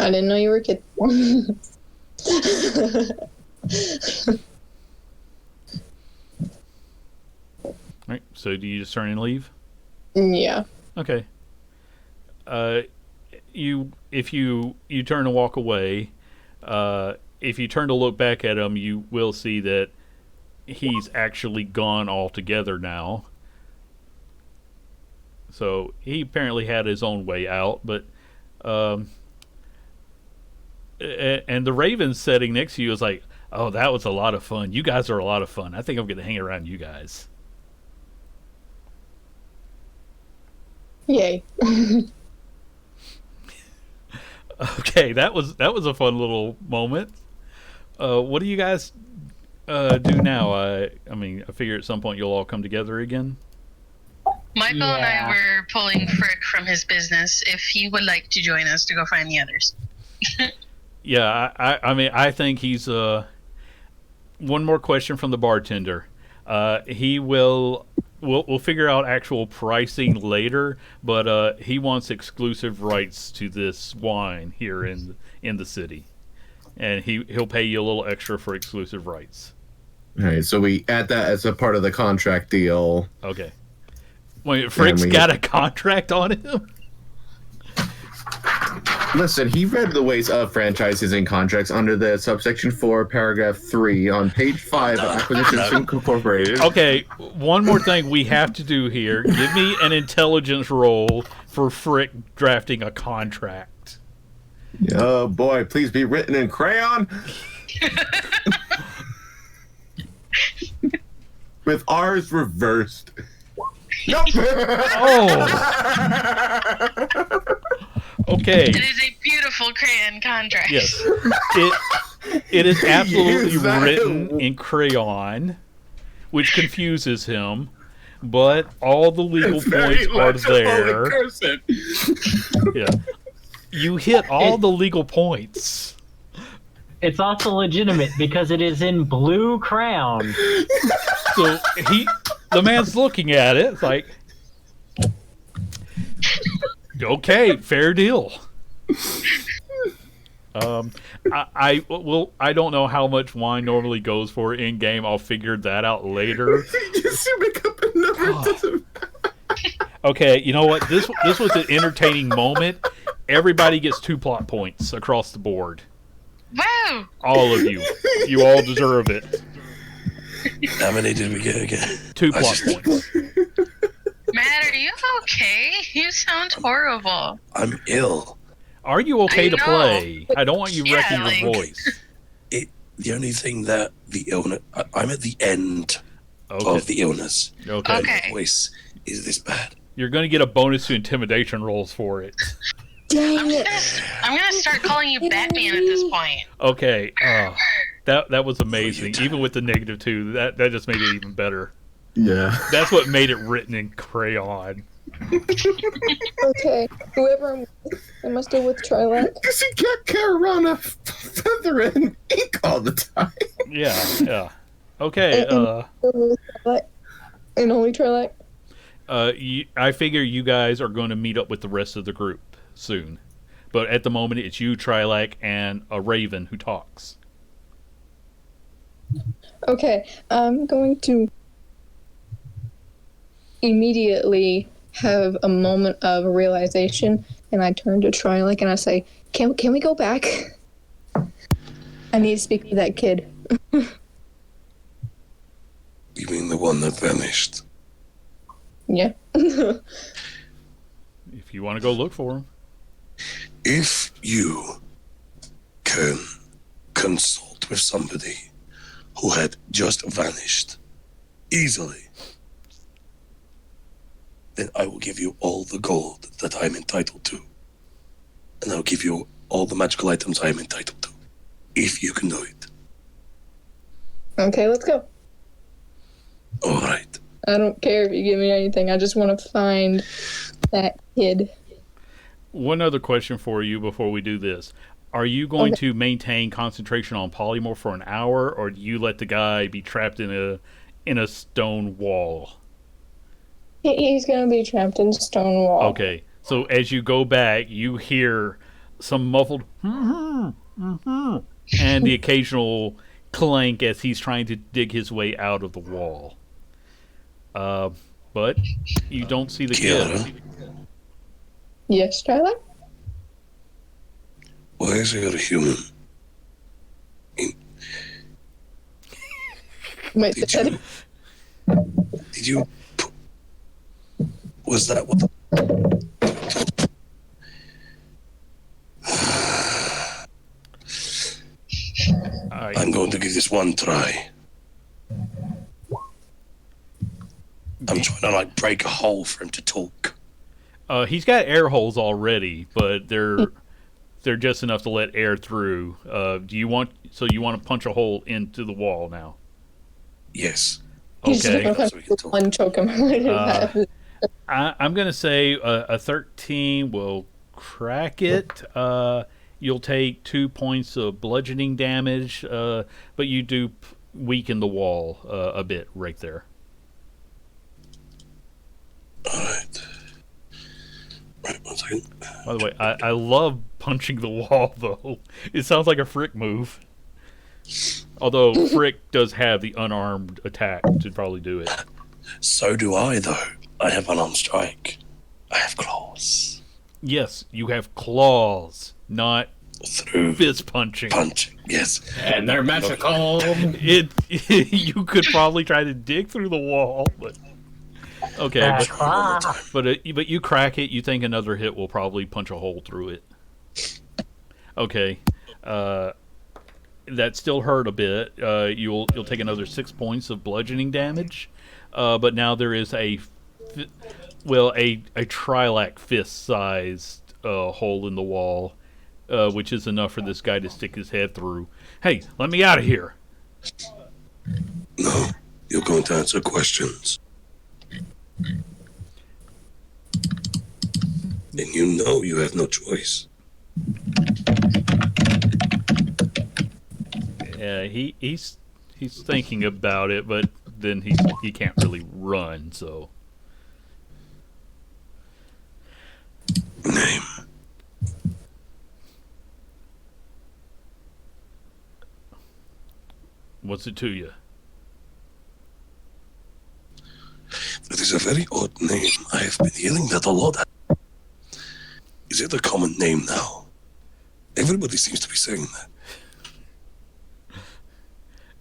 I didn't know you were a kid. Right. So do you just turn and leave? Yeah. Okay. If you turn to walk away, if you turn to look back at him, you will see that he's actually gone altogether now. So he apparently had his own way out, but and the Raven sitting next to you is like, oh, that was a lot of fun. You guys are a lot of fun. I think I'm going to hang around you guys. Yay. Okay, that was a fun little moment. What do you guys do now? I mean, I figure at some point you'll all come together again. Michael and I were pulling Frick from his business if he would like to join us to go find the others. Yeah, I mean, I think he's one more question from the bartender. He will we'll figure out actual pricing later, but he wants exclusive rights to this wine here in the city. and he'll pay you a little extra for exclusive rights. All right, so we add that as a part of the contract deal. Okay. Wait, Frick's got a contract on him? Listen, he read the ways of franchises and contracts under the subsection 4, paragraph 3 on page 5 of Acquisitions Incorporated. Okay, one more thing we have to do here. Give me an intelligence roll for Frick drafting a contract. Oh boy, please be written in crayon. With R's reversed. Nope. Oh. Okay. It is a beautiful crayon contract. Yes. It is absolutely written in crayon, which confuses him, but all the legal points are there. Yeah. You hit all the legal points. It's also legitimate because it is in blue crayon. So the man's looking at it, it's like, okay, fair deal. I don't know how much wine normally goes for in game. I'll figure that out later. Just make up a number. Okay, you know what? This was an entertaining moment. Everybody gets 2 plot points across the board. Woo! All of you. You all deserve it. How many did we get again? 2 plot points. Matt, are you okay? You sound horrible. I'm ill. Are you okay I to know. play? I don't want you Yeah, wrecking like- your voice. The only thing that the illness... I'm at the end Okay. of the illness. Okay. Okay. My voice is this bad. You're going to get a bonus to intimidation rolls for it. Dang it. I'm gonna start calling you Batman at this point. Okay. That was amazing. Even with the -2, that just made it even better. Yeah. That's what made it written in crayon. Okay, whoever I'm with, am I still with Trilak? Because you can't carry around a feather and ink all the time. Yeah. Okay. Still with Trilak? And only Trilak? I figure you guys are going to meet up with the rest of the group soon. But at the moment, it's you, Trilak, and a raven who talks. Okay, I'm going to immediately have a moment of realization, and I turn to Trilak and I say, Can we go back? I need to speak to that kid. You mean the one that vanished? Yeah. If you want to go look for him. If you can consult with somebody who had just vanished easily, then I will give you all the gold that I'm entitled to. And I'll give you all the magical items I am entitled to. If you can do it. Okay, let's go. All right. I don't care if you give me anything. I just want to find that kid. One other question for you before we do this. Are you going to maintain concentration on polymorph for an hour, or do you let the guy be trapped in a stone wall? He's going to be trapped in a stone wall. Okay. So as you go back, you hear some muffled and the occasional clank as he's trying to dig his way out of the wall. But you don't see the Kiara, kid. Yes, Trilak? why is there a human? Wait, Did you? Did you? Was that what the? I'm going to give this one try. I'm trying to like break a hole for him to talk. He's got air holes already, but they're just enough to let air through. Do you want to punch a hole into the wall now? Yes. He's Okay. just going So we can to talk. unchoke him. I'm going to say a 13 will crack it. You'll take 2 points of bludgeoning damage, but you do weaken the wall a bit right there. All right. Right, one second. something. By the way, I love punching the wall, though. It sounds like a Frick move. Although Frick does have the unarmed attack to probably do it. So do I, though. I have unarmed strike. I have claws. Yes, you have claws, not Through fist punching. punching, yes. And they're magical. You could probably try to dig through the wall, but okay. But you crack it. You think another hit will probably punch a hole through it. Okay, that still hurt a bit. You'll take another 6 points of bludgeoning damage, but now there is a Trilak fist-sized hole in the wall, which is enough for this guy to stick his head through. Hey, let me out of here! No, you're going to answer questions. And you know you have no choice. Yeah, he's thinking about it, but then he can't really run, so. Name. What's it to you? It is a very odd name. I have been hearing that a lot. Is it a common name now? Everybody seems to be saying that.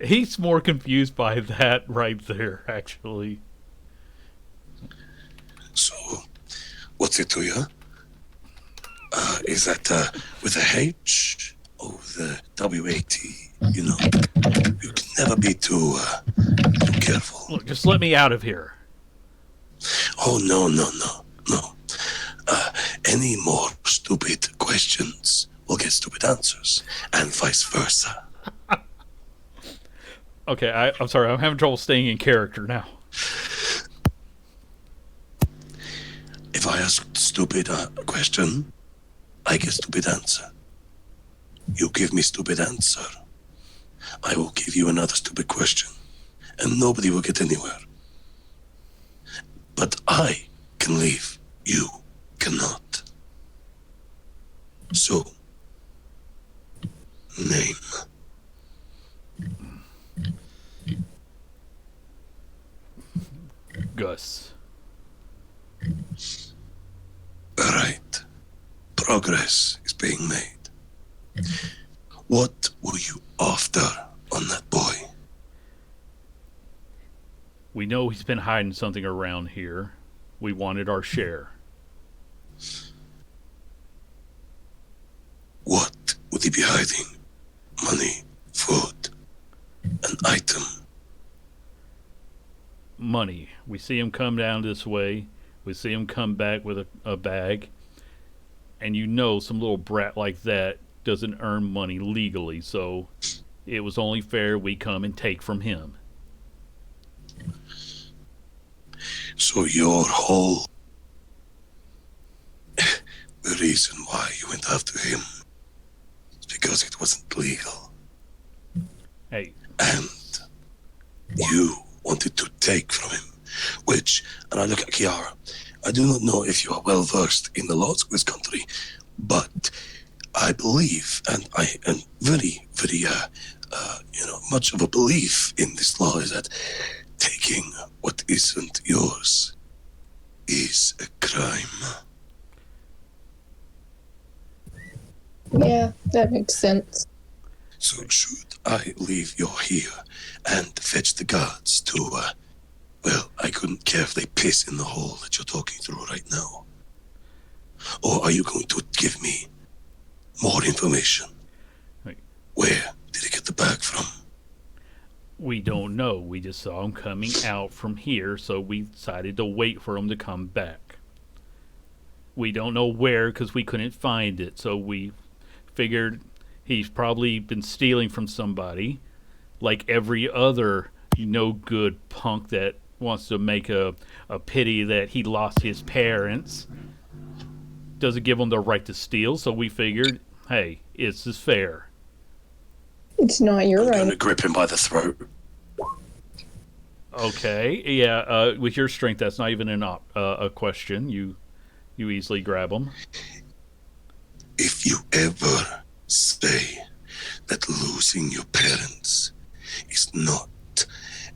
He's more confused by that right there, actually. So, what's it to you? Is that with a H? Oh, the W-A-T, you know. You can never be too careful. Look, just let me out of here. Oh, no. Any more stupid questions will get stupid answers, and vice versa. Okay, I'm sorry, I'm having trouble staying in character now. If I ask stupid question, I get stupid answer. You give me stupid answer, I will give you another stupid question, and nobody will get anywhere. But I can leave, you cannot. So, name. Gus. Alright. Progress is being made. What were you after on that boy? We know he's been hiding something around here. We wanted our share. What would he be hiding? Money, food, an item. Money. We see him come down this way. We see him come back with a bag. And you know some little brat like that doesn't earn money legally, so it was only fair we come and take from him. So your whole the reason why you went after him is because it wasn't legal. Hey. And you wanted to take from him, which, and I look at Kiara, I do not know if you are well versed in the laws of this country, but I believe, and I am very, very, much of a belief in this law is that taking what isn't yours is a crime. Yeah, that makes sense. So should I leave you here and fetch the guards to, well, I couldn't care if they piss in the hole that you're talking through right now. Or are you going to give me more information? Right. Where did he get the bag from? We don't know. We just saw him coming out from here, so we decided to wait for him to come back. We don't know where because we couldn't find it, so we figured he's probably been stealing from somebody, like every other no-good punk that wants to make a pity that he lost his parents. Doesn't give him the right to steal, so we figured, hey, it's as fair. It's not your I'm going right. to grip him by the throat. Okay, yeah, with your strength, that's not even a question. You You easily grab them. If you ever say that losing your parents is not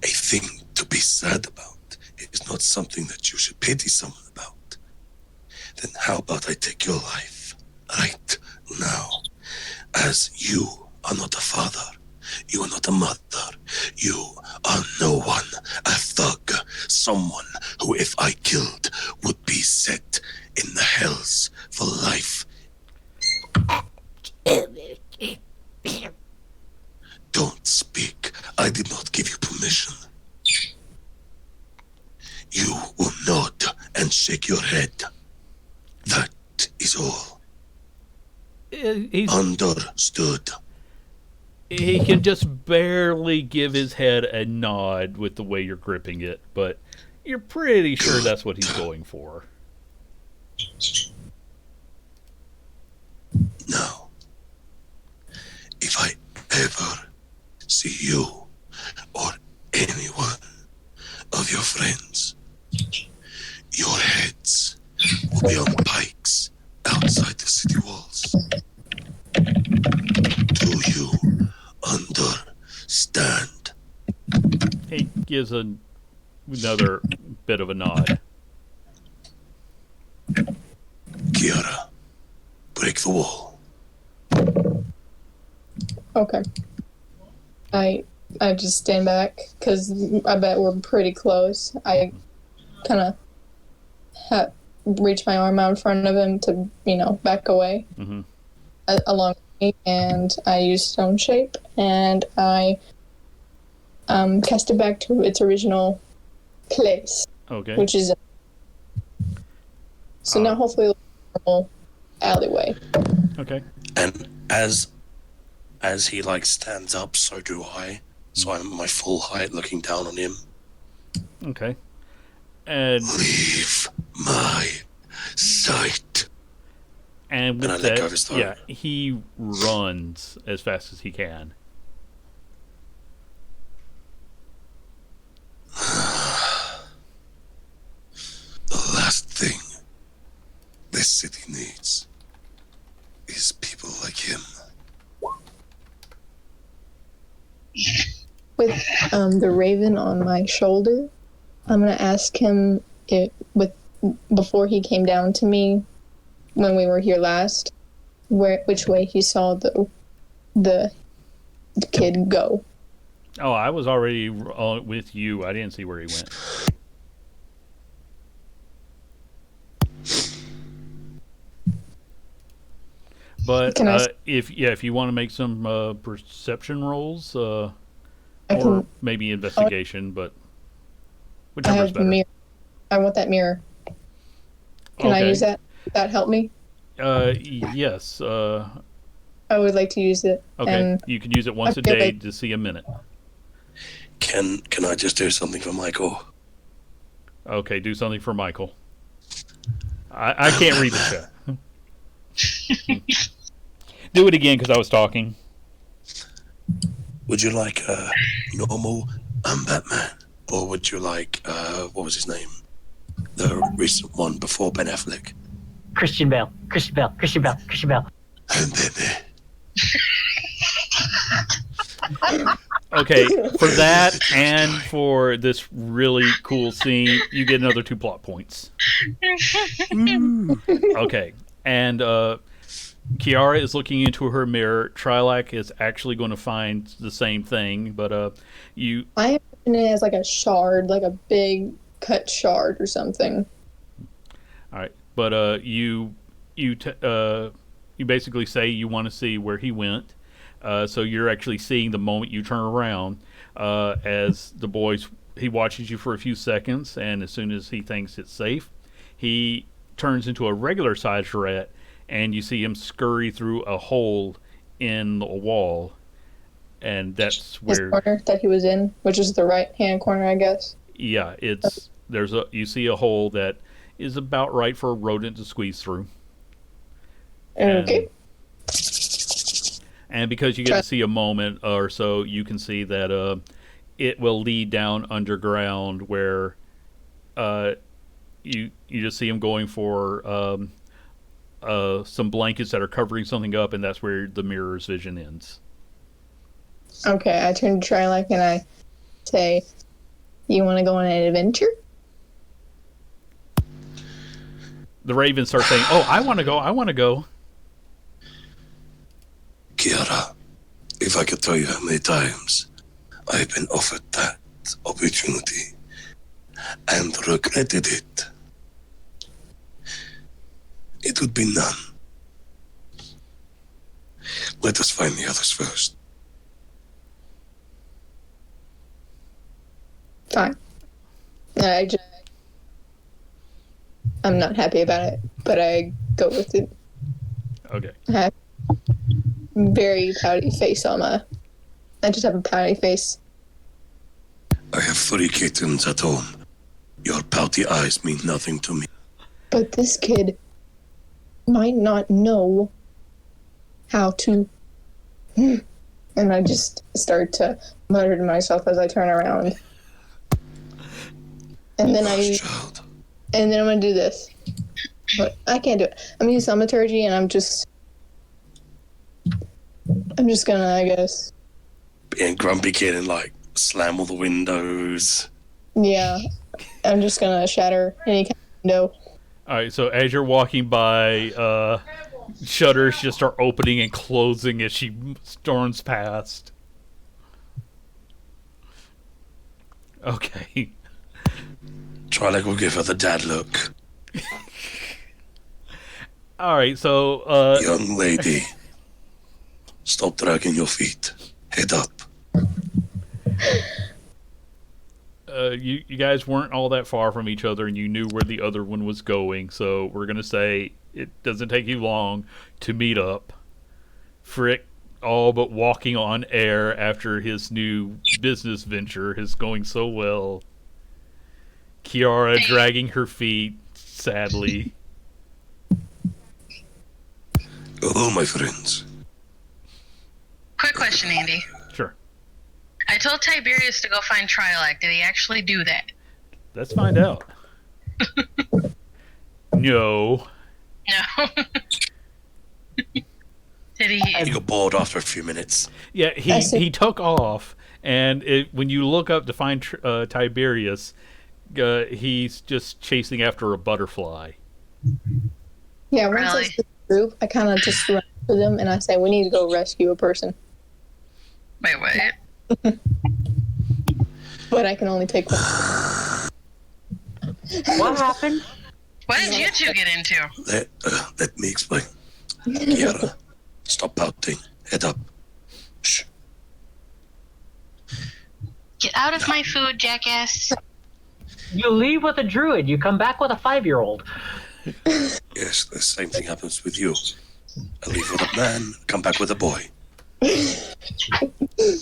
a thing to be sad about, it is not something that you should pity someone about, then how about I take your life right now? As you are not a father, you are not a mother, you are no one, a thug, someone who, if I killed, would be set in the hells for life. Don't speak. I did not give you permission. You will nod and shake your head. That is all. He's Understood. he can just barely give his head a nod with the way you're gripping it, but you're pretty sure that's what he's going for. Now, if I ever see you or anyone of your friends, your heads will be on pikes outside the city walls. Do you understand? He gives another bit of a nod. Kiara, break the wall. Okay. I just stand back because I bet we're pretty close. I kind of reach my arm out in front of him to, back away Mm-hmm. Along with me, and I use stone shape, and I cast it back to its original place, Okay. which is so now hopefully a normal alleyway. Okay. And as he stands up, so do I. So I'm at my full height looking down on him. Okay. And Leave my sight. with And I let go of that, his throat. yeah, he runs as fast as he can. The last thing this city needs is people like him. With the raven on my shoulder, I'm gonna ask him before he came down to me when we were here last, which way he saw the kid go. Oh, I was already with you. I didn't see where he went. But if you want to make some perception rolls, or maybe investigation, but I whichever's have better. mirror. I want that mirror. Can I use that? Would that help me? Yes. I would like to use it. Okay. And you can use it once a feel day like- to see a minute. Can I just do something for Michael? Okay, do something for Michael. I can't read the chat. Do it again because I was talking. Would you like normal Batman? Or would you like, what was his name? The recent one before Ben Affleck. Christian Bale. Christian Bale. Christian Bale. Christian Bale. And Batman. Okay, for that and for this really cool scene, you get another 2 plot points. Okay, and Kiara is looking into her mirror. Trilak is actually going to find the same thing, but you... I imagine it as like a shard, like a big cut shard or something. All right, but you basically say you want to see where he went. So you're actually seeing the moment you turn around as the boys. He watches you for a few seconds, and as soon as he thinks it's safe, he turns into a regular sized rat, and you see him scurry through a hole in the wall, and that's His where corner that he was in, which is the right hand corner, I guess. yeah, you see a hole that is about right for a rodent to squeeze through. Okay. And because you get to see a moment or so, you can see that it will lead down underground where you just see him going for some blankets that are covering something up, and that's where the mirror's vision ends. Okay, I turn to Trilak and I say, "You want to go on an adventure?" The Raven starts saying, "Oh, I want to go. I want to go." Kiara, if I could tell you how many times I've been offered that opportunity and regretted it, it would be none. Let us find the others first. Fine. I'm not happy about it, but I go with it. Okay. I have very pouty face on my. I just have a pouty face. I have 3 kittens at home. Your pouty eyes mean nothing to me. But this kid might not know how to. And I just start to mutter to myself as I turn around. And then Child. and then I'm gonna do this. But I can't do it. I'm gonna use thaumaturgy, and I'm just gonna, I guess. Being grumpy kid and like slam all the windows. Yeah, I'm just gonna shatter any kind of window. All right. So as you're walking by, shutters just start opening and closing as she storms past. Okay. Trilek will give her the dad look. All right. So Young lady, stop dragging your feet. Head up. you guys weren't all that far from each other, and you knew where the other one was going. So we're gonna say it doesn't take you long to meet up. Frick, all but walking on air after his new business venture is going so well. Kiara dragging her feet sadly. Hello, my friends. Quick question, Andy. Sure. I told Tiberius to go find Trilak. Did he actually do that? Let's find out. No. No. Did he? He got bored after a few minutes. Yeah, he took off, and when you look up to find Tiberius, he's just chasing after a butterfly. Yeah, once I Really? see the group, I kind of just run to them and I say, "We need to go rescue a person." Wait, what? But I can only take one. What happened? What did you two get into? Let me explain. Kiara, stop pouting. Head up. Shh. Get out of my food, jackass. You leave with a druid, you come back with a 5-year-old. Yes, the same thing happens with you. I leave with a man, come back with a boy.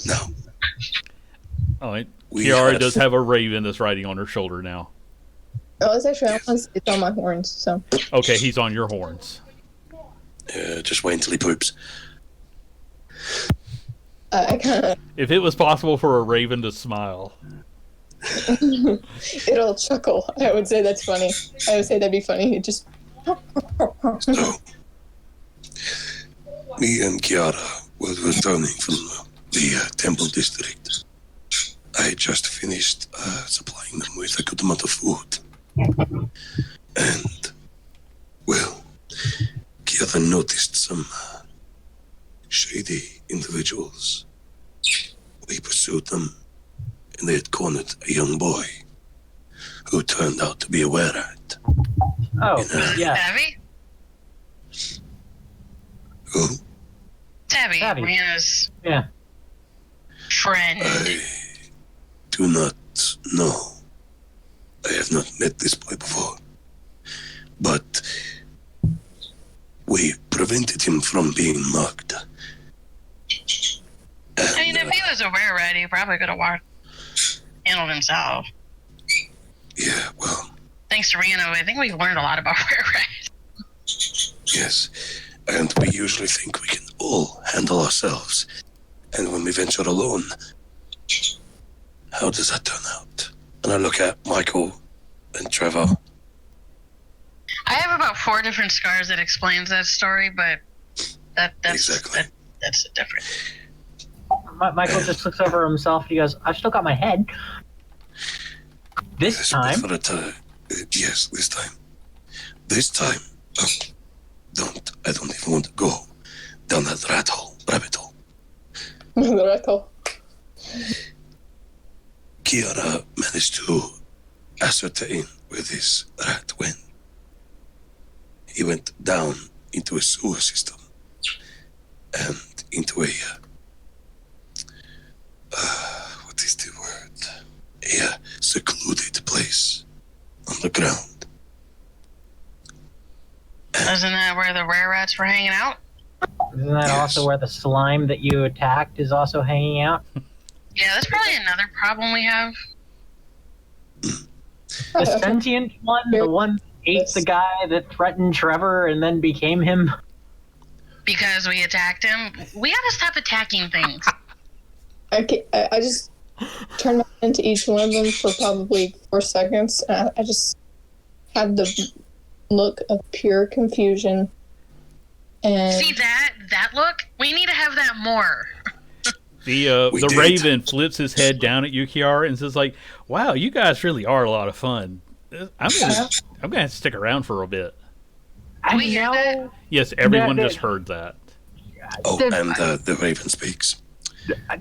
Now, All right. We Kiara had does have a raven that's riding on her shoulder now. Oh, it's actually it's on my horns. So Okay, he's on your horns. just wait until he poops. I kind of If it was possible for a raven to smile. it'll chuckle. I would say that's funny. I would say that'd be funny. It just So, me and Kiara were returning from the temple district. I just finished supplying them with a good amount of food. And, well, Kiara noticed some shady individuals. We pursued them, and they had cornered a young boy who turned out to be a were-rat. Oh, yeah. Tabby? Who? Tabby, Tabby. Rihanna's Yeah. friend. I do not know. I have not met this boy before. But we prevented him from being mugged. I mean, And, if he was a were-rat, he probably could have handled himself. yeah, well, Thanks to Rihanna, I think we learned a lot about were-rats. yes. And we usually think we can all handle ourselves. And when we venture alone, how does that turn out? And I look at Michael and Trevor 4 different scars that explains that story, but that's Exactly. that's different. Michael just looks over himself. He goes, "I've still got my head." This Yes, time, but for a time, yes, this time. This time, I don't even want to go down that rabbit hole. The rattle. Kiara managed to ascertain where this rat went. He went down into a sewer system and into a what is the word? A secluded place on the ground. Isn't that where the rare rats were hanging out? isn't that Yes. also where the slime that you attacked is also hanging out? Yeah, that's probably another problem we have. The sentient one, the one that ate the guy that threatened Trevor and then became him. Because we attacked him. We gotta stop attacking things. I just turned my hand to each one of them for probably 4 seconds. And I just had the look of pure confusion. And See that look? We need to have that more. We The did. Raven flips his head down at you, Kiara, and says, like, "Wow, you guys really are a lot of fun. I'm gonna have to stick around for a bit." And we hear that? Yes, everyone That- just heard that. Oh, The- and the Raven speaks.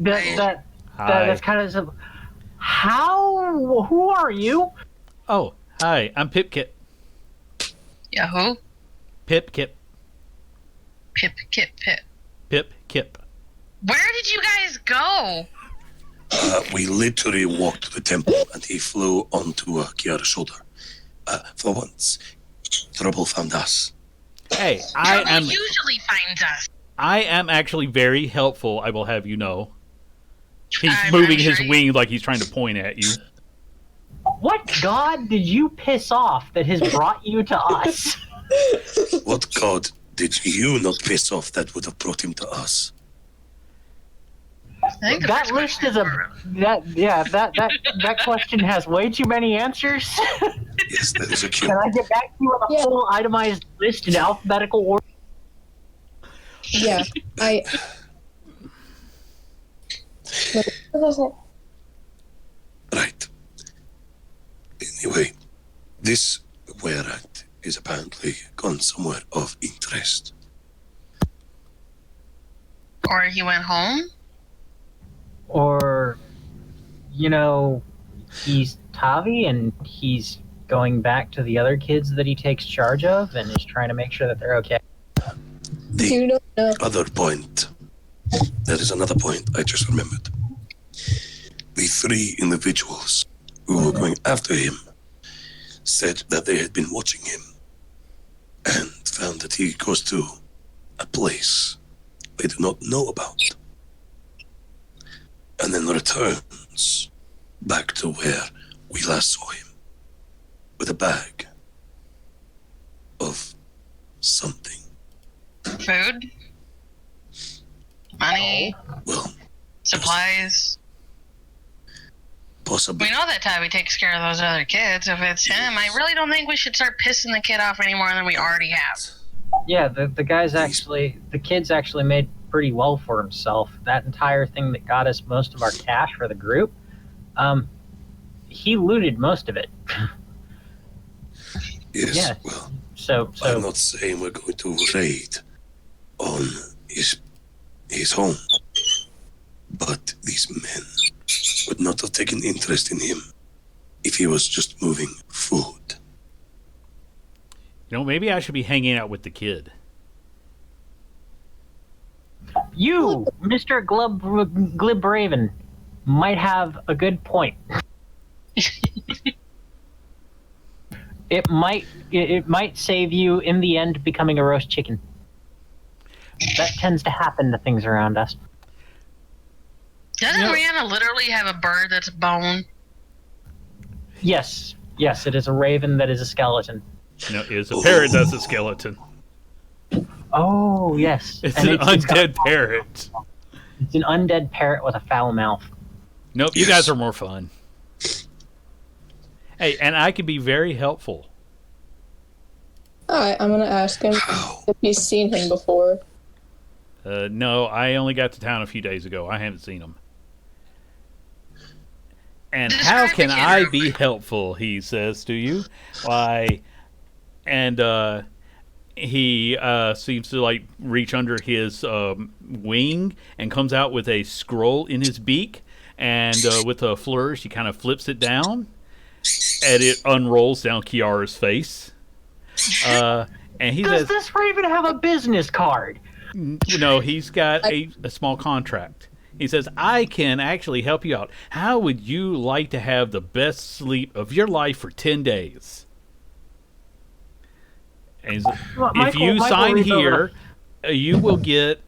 That's kind of. How? Who are you? Oh, hi, I'm Pip Kip. Yahoo? Pip Kip. Pip, kip, pip. Pip Kip. Where did you guys go? We literally walked to the temple, and he flew onto Kiara's shoulder. For once, trouble found us. Hey, Trouble usually finds us. I am actually very helpful, I will have you know. He's I'm moving sure his you- wing like he's trying to point at you. What god did you piss off that has brought you to us? What god did you not piss off that would have brought him to us? I think the That first list question is that question has way too many answers. Yes, that is a cue. Can I get back to you with a Yeah. full itemized list in alphabetical order? yeah, I. Right. Anyway, this were-rat is apparently gone somewhere of interest. Or he went home? Or, he's Tavi and he's going back to the other kids that he takes charge of and is trying to make sure that they're okay. The You don't know. other point, there is another point I just remembered. The 3 individuals who were going after him said that they had been watching him and found that he goes to a place they do not know about and then returns back to where we last saw him with a bag of something. Food? Money? Well, Supplies? possibly. We know that Tabby takes care of those other kids. If it's him, I really don't think we should start pissing the kid off any more than we already have. Yeah, the kid's actually made pretty well for himself. That entire thing that got us most of our cash for the group, he looted most of it. Yes, Yeah. well, So I'm not saying we're going to raid on his home, but these men would not have taken interest in him if he was just moving food. Maybe I should be hanging out with the kid. you, Mr. Glib Raven, might have a good point. It might save you in the end becoming a roast chicken. That tends to happen to things around us. Doesn't Yeah. Rihanna literally have a bird that's bone? Yes, it is a raven that is a skeleton. It's a parrot that's a skeleton. Oh, yes. It's And an it's got- undead parrot. It's an undead parrot with a foul mouth. Nope, you Yes. guys are more fun. Hey, and I can be very helpful. Alright, I'm gonna ask him How? if he's seen him before. No, I only got to town a few days ago. I haven't seen him. And how Describe the can kid I real be quick. helpful? He says to you. Why? And he seems to like reach under his wing and comes out with a scroll in his beak. And with a flourish, he kind of flips it down, and it unrolls down Kiara's face. And he Does says, this Raven have a business card? "No, he's got a small contract." He says, "I can actually help you out. How would you like to have the best sleep of your life for 10 days?" And he's like, Well, if you sign reads over here, you will get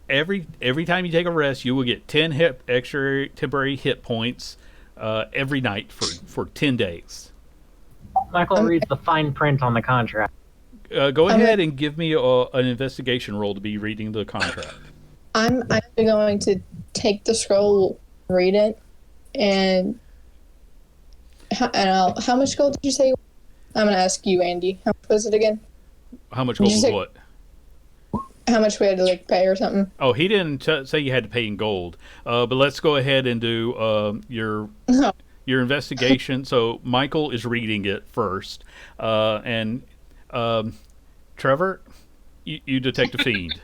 every time you take a rest, you will get 10 extra temporary hit points every night for 10 days. Michael reads the fine print on the contract. Go ahead and give me an investigation roll to be reading the contract. I'm actually going to take the scroll, read it, and how much gold did you say? I'm gonna ask you, Andy. How much was it again? How much gold Did you was say- what? How much we had to like pay or something? Oh, he didn't say you had to pay in gold. But let's go ahead and do your investigation. So Michael is reading it first, and Trevor, you detect a fiend.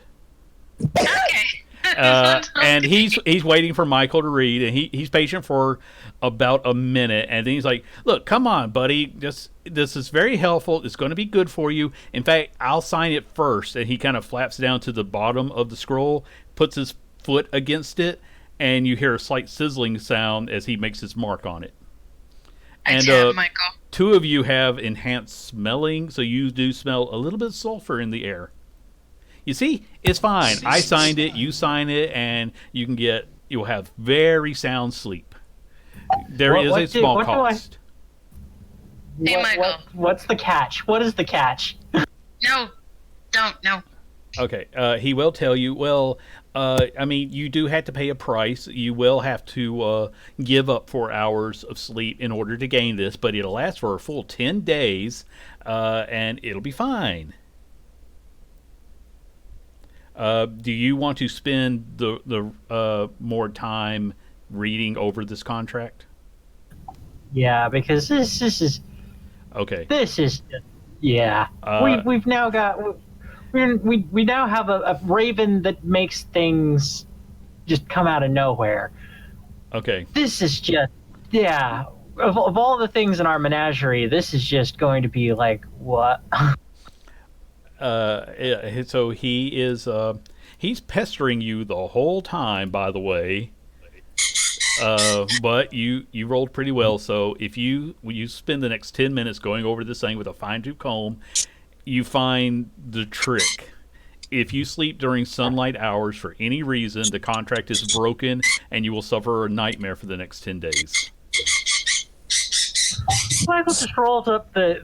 Okay. And he's waiting for Michael to read, and he's patient for about a minute, and then he's like, "Look, come on, buddy. This is very helpful. It's going to be good for you. In fact, I'll sign it first." And he kind of flaps down to the bottom of the scroll, puts his foot against it, and you hear a slight sizzling sound as he makes his mark on it. I And tap Michael. two of you have enhanced smelling, so you do smell a little bit of sulfur in the air. You see, it's fine. I signed it, you sign it, and you'll have very sound sleep. There is a small cost. Hey, Michael. What's the catch? What is the catch? No, don't. No. Okay, he will tell you. Well, I mean, you do have to pay a price. You will have to give up 4 hours of sleep in order to gain this, but it'll last for a full 10 days, and it'll be fine. Do you want to spend the more time reading over this contract? Yeah, because this is Okay. yeah. We've now got we now have a raven that makes things just come out of nowhere. Okay. This is just of all the things in our menagerie, this is just going to be like what? So he is he's pestering you the whole time, by the way. But you rolled pretty well. So if you spend the next 10 minutes going over this thing with a fine-tooth comb, you find the trick. If you sleep during sunlight hours for any reason, the contract is broken, and you will suffer a nightmare for the next 10 days. Michael just rolls up the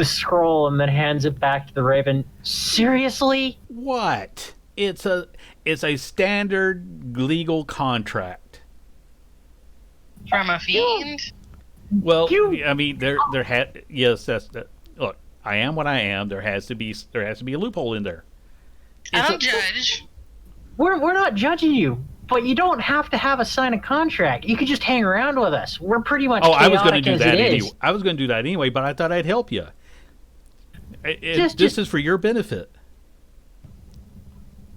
scroll and then hands it back to the raven. Seriously? What? It's a standard legal contract. From a fiend? Well, I mean, yes, that's that. Look, I am what I am. There has to be a loophole in there. I don't judge. We're not judging you, but you don't have to have a sign a contract. You could just hang around with us. We're pretty much I was going to do that anyway. I was going to do that anyway, but I thought I'd help you. This is for your benefit.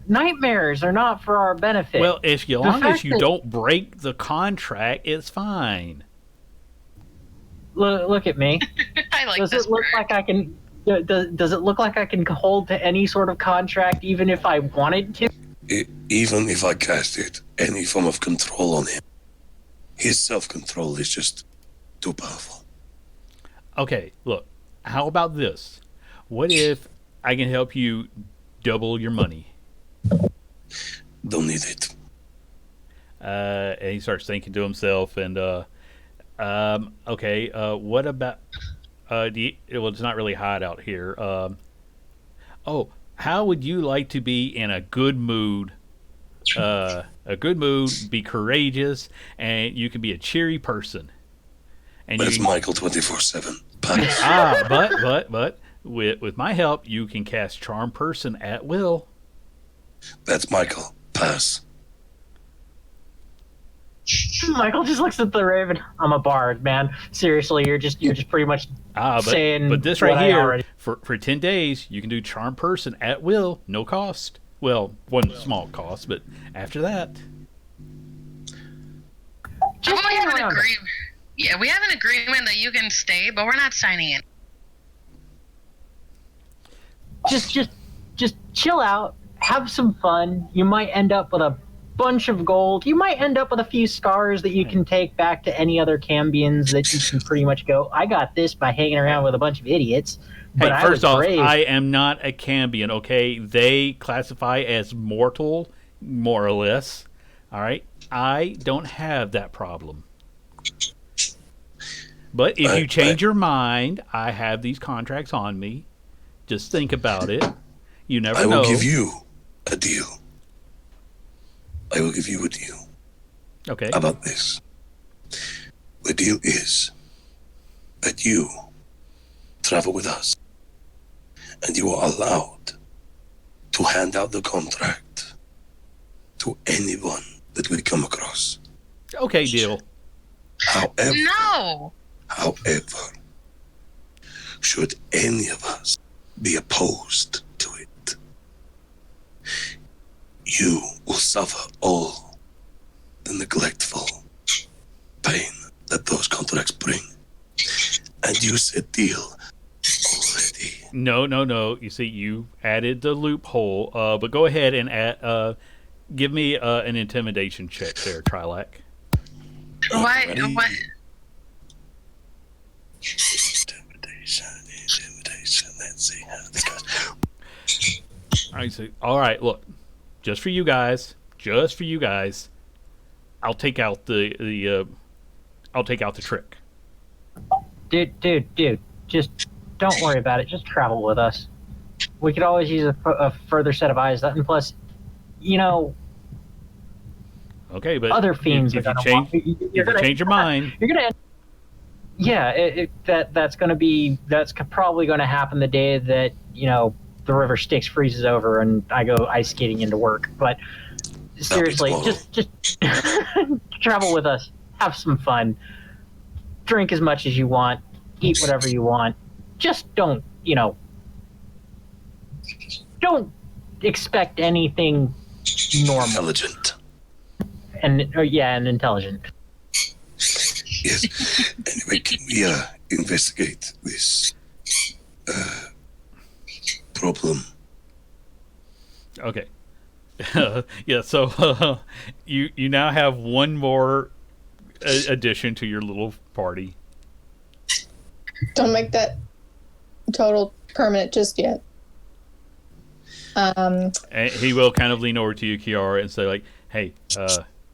Nightmares are not for our benefit. Well, as long as you don't break the contract, it's fine. Look at me. I like Does this it look bird. like I can? Does it look like I can hold to any sort of contract, even if I wanted to? Even if I casted any form of control on him, his self-control is just too powerful. Okay, look. How about this? What if I can help you double your money? Don't need it. And he starts thinking to himself, and okay, what about? Well, it's not really hot out here. How would you like to be in a good mood? Be courageous, and you can be a cheery person. And Where's Michael 24/7? pass. But with my help, you can cast Charm Person at will. That's Michael. Pass. Michael just looks at the raven. I'm a bard, man. Seriously, you're just pretty much saying. But this what right I here, already- for 10 days, you can do Charm Person at will, no cost. Well, one small cost, but after that, Just we hang have an around. agreement. Yeah, we have an agreement that you can stay, but we're not signing it. Just chill out, have some fun. You might end up with a bunch of gold. You might end up with a few scars that you can take back to any other Cambians that you can pretty much go, I got this by hanging around with a bunch of idiots. But hey, I first was off, brave. I am not a Cambion, okay? They classify as mortal, more or less. All right? I don't have that problem. But if you change your mind, I have these contracts on me. Just think about it. You never know. I will give you a deal. I will give you a deal. Okay. About this. The deal is that you travel with us and you are allowed to hand out the contract to anyone that we come across. Okay, deal. However, No! should any of us be opposed to it, you will suffer all the neglectful pain that those contracts bring. And you said deal already. No. You see, you added the loophole. But go ahead and give me an intimidation check there, Trilak. Why? Ready? What? Intimidation. Let's see how this goes. All right, look, just for you guys, I'll take out the trick. Dude, just don't worry about it. Just travel with us. We could always use a further set of eyes. And plus, Okay, but other fiends if are you gonna change, want, if you change your mind, You're gonna. Yeah, that's probably going to happen the day that the river Styx freezes over and I go ice skating into work. But seriously, just travel with us, have some fun, drink as much as you want, eat whatever you want. Just don't expect anything normal Intelligent. and intelligent. Yes. Anyway, can we investigate this problem? okay. Yeah, so you now have one more addition to your little party. Don't make that total permanent just yet. And he will kind of lean over to you, Kiara, and say like, "Hey,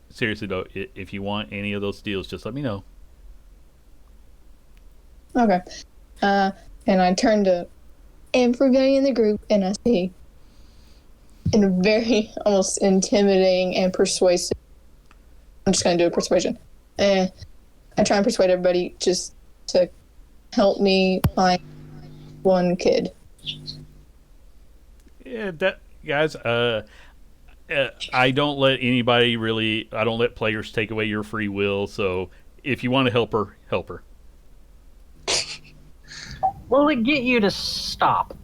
seriously though, if you want any of those deals, just let me know." Okay. And I turn to everybody in the group and I say, in a very almost intimidating and persuasive, I'm just going to do a persuasion. I try and persuade everybody just to help me find one kid. Yeah, that guys. I don't let anybody really. I don't let players take away your free will. So if you want to help her, help her. Will it get you to stop?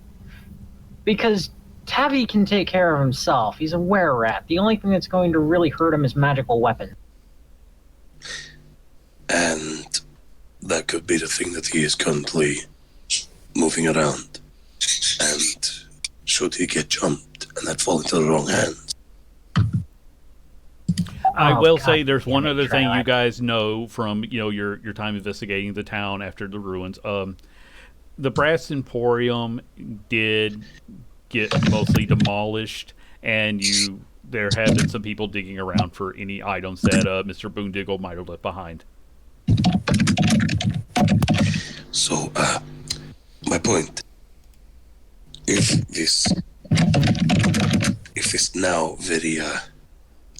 Because Tavi can take care of himself. He's a were-rat. The only thing that's going to really hurt him is magical weapons. And that could be the thing that he is currently moving around. And should he get jumped and that fall into the wrong hands? I Oh, will God say there's damn one it, other thing you Trailer. guys know from your time investigating the town after the ruins. The Brass Emporium did get mostly demolished, and there have been some people digging around for any items that Mr. Boondiggle might have left behind. So, my point, if this now very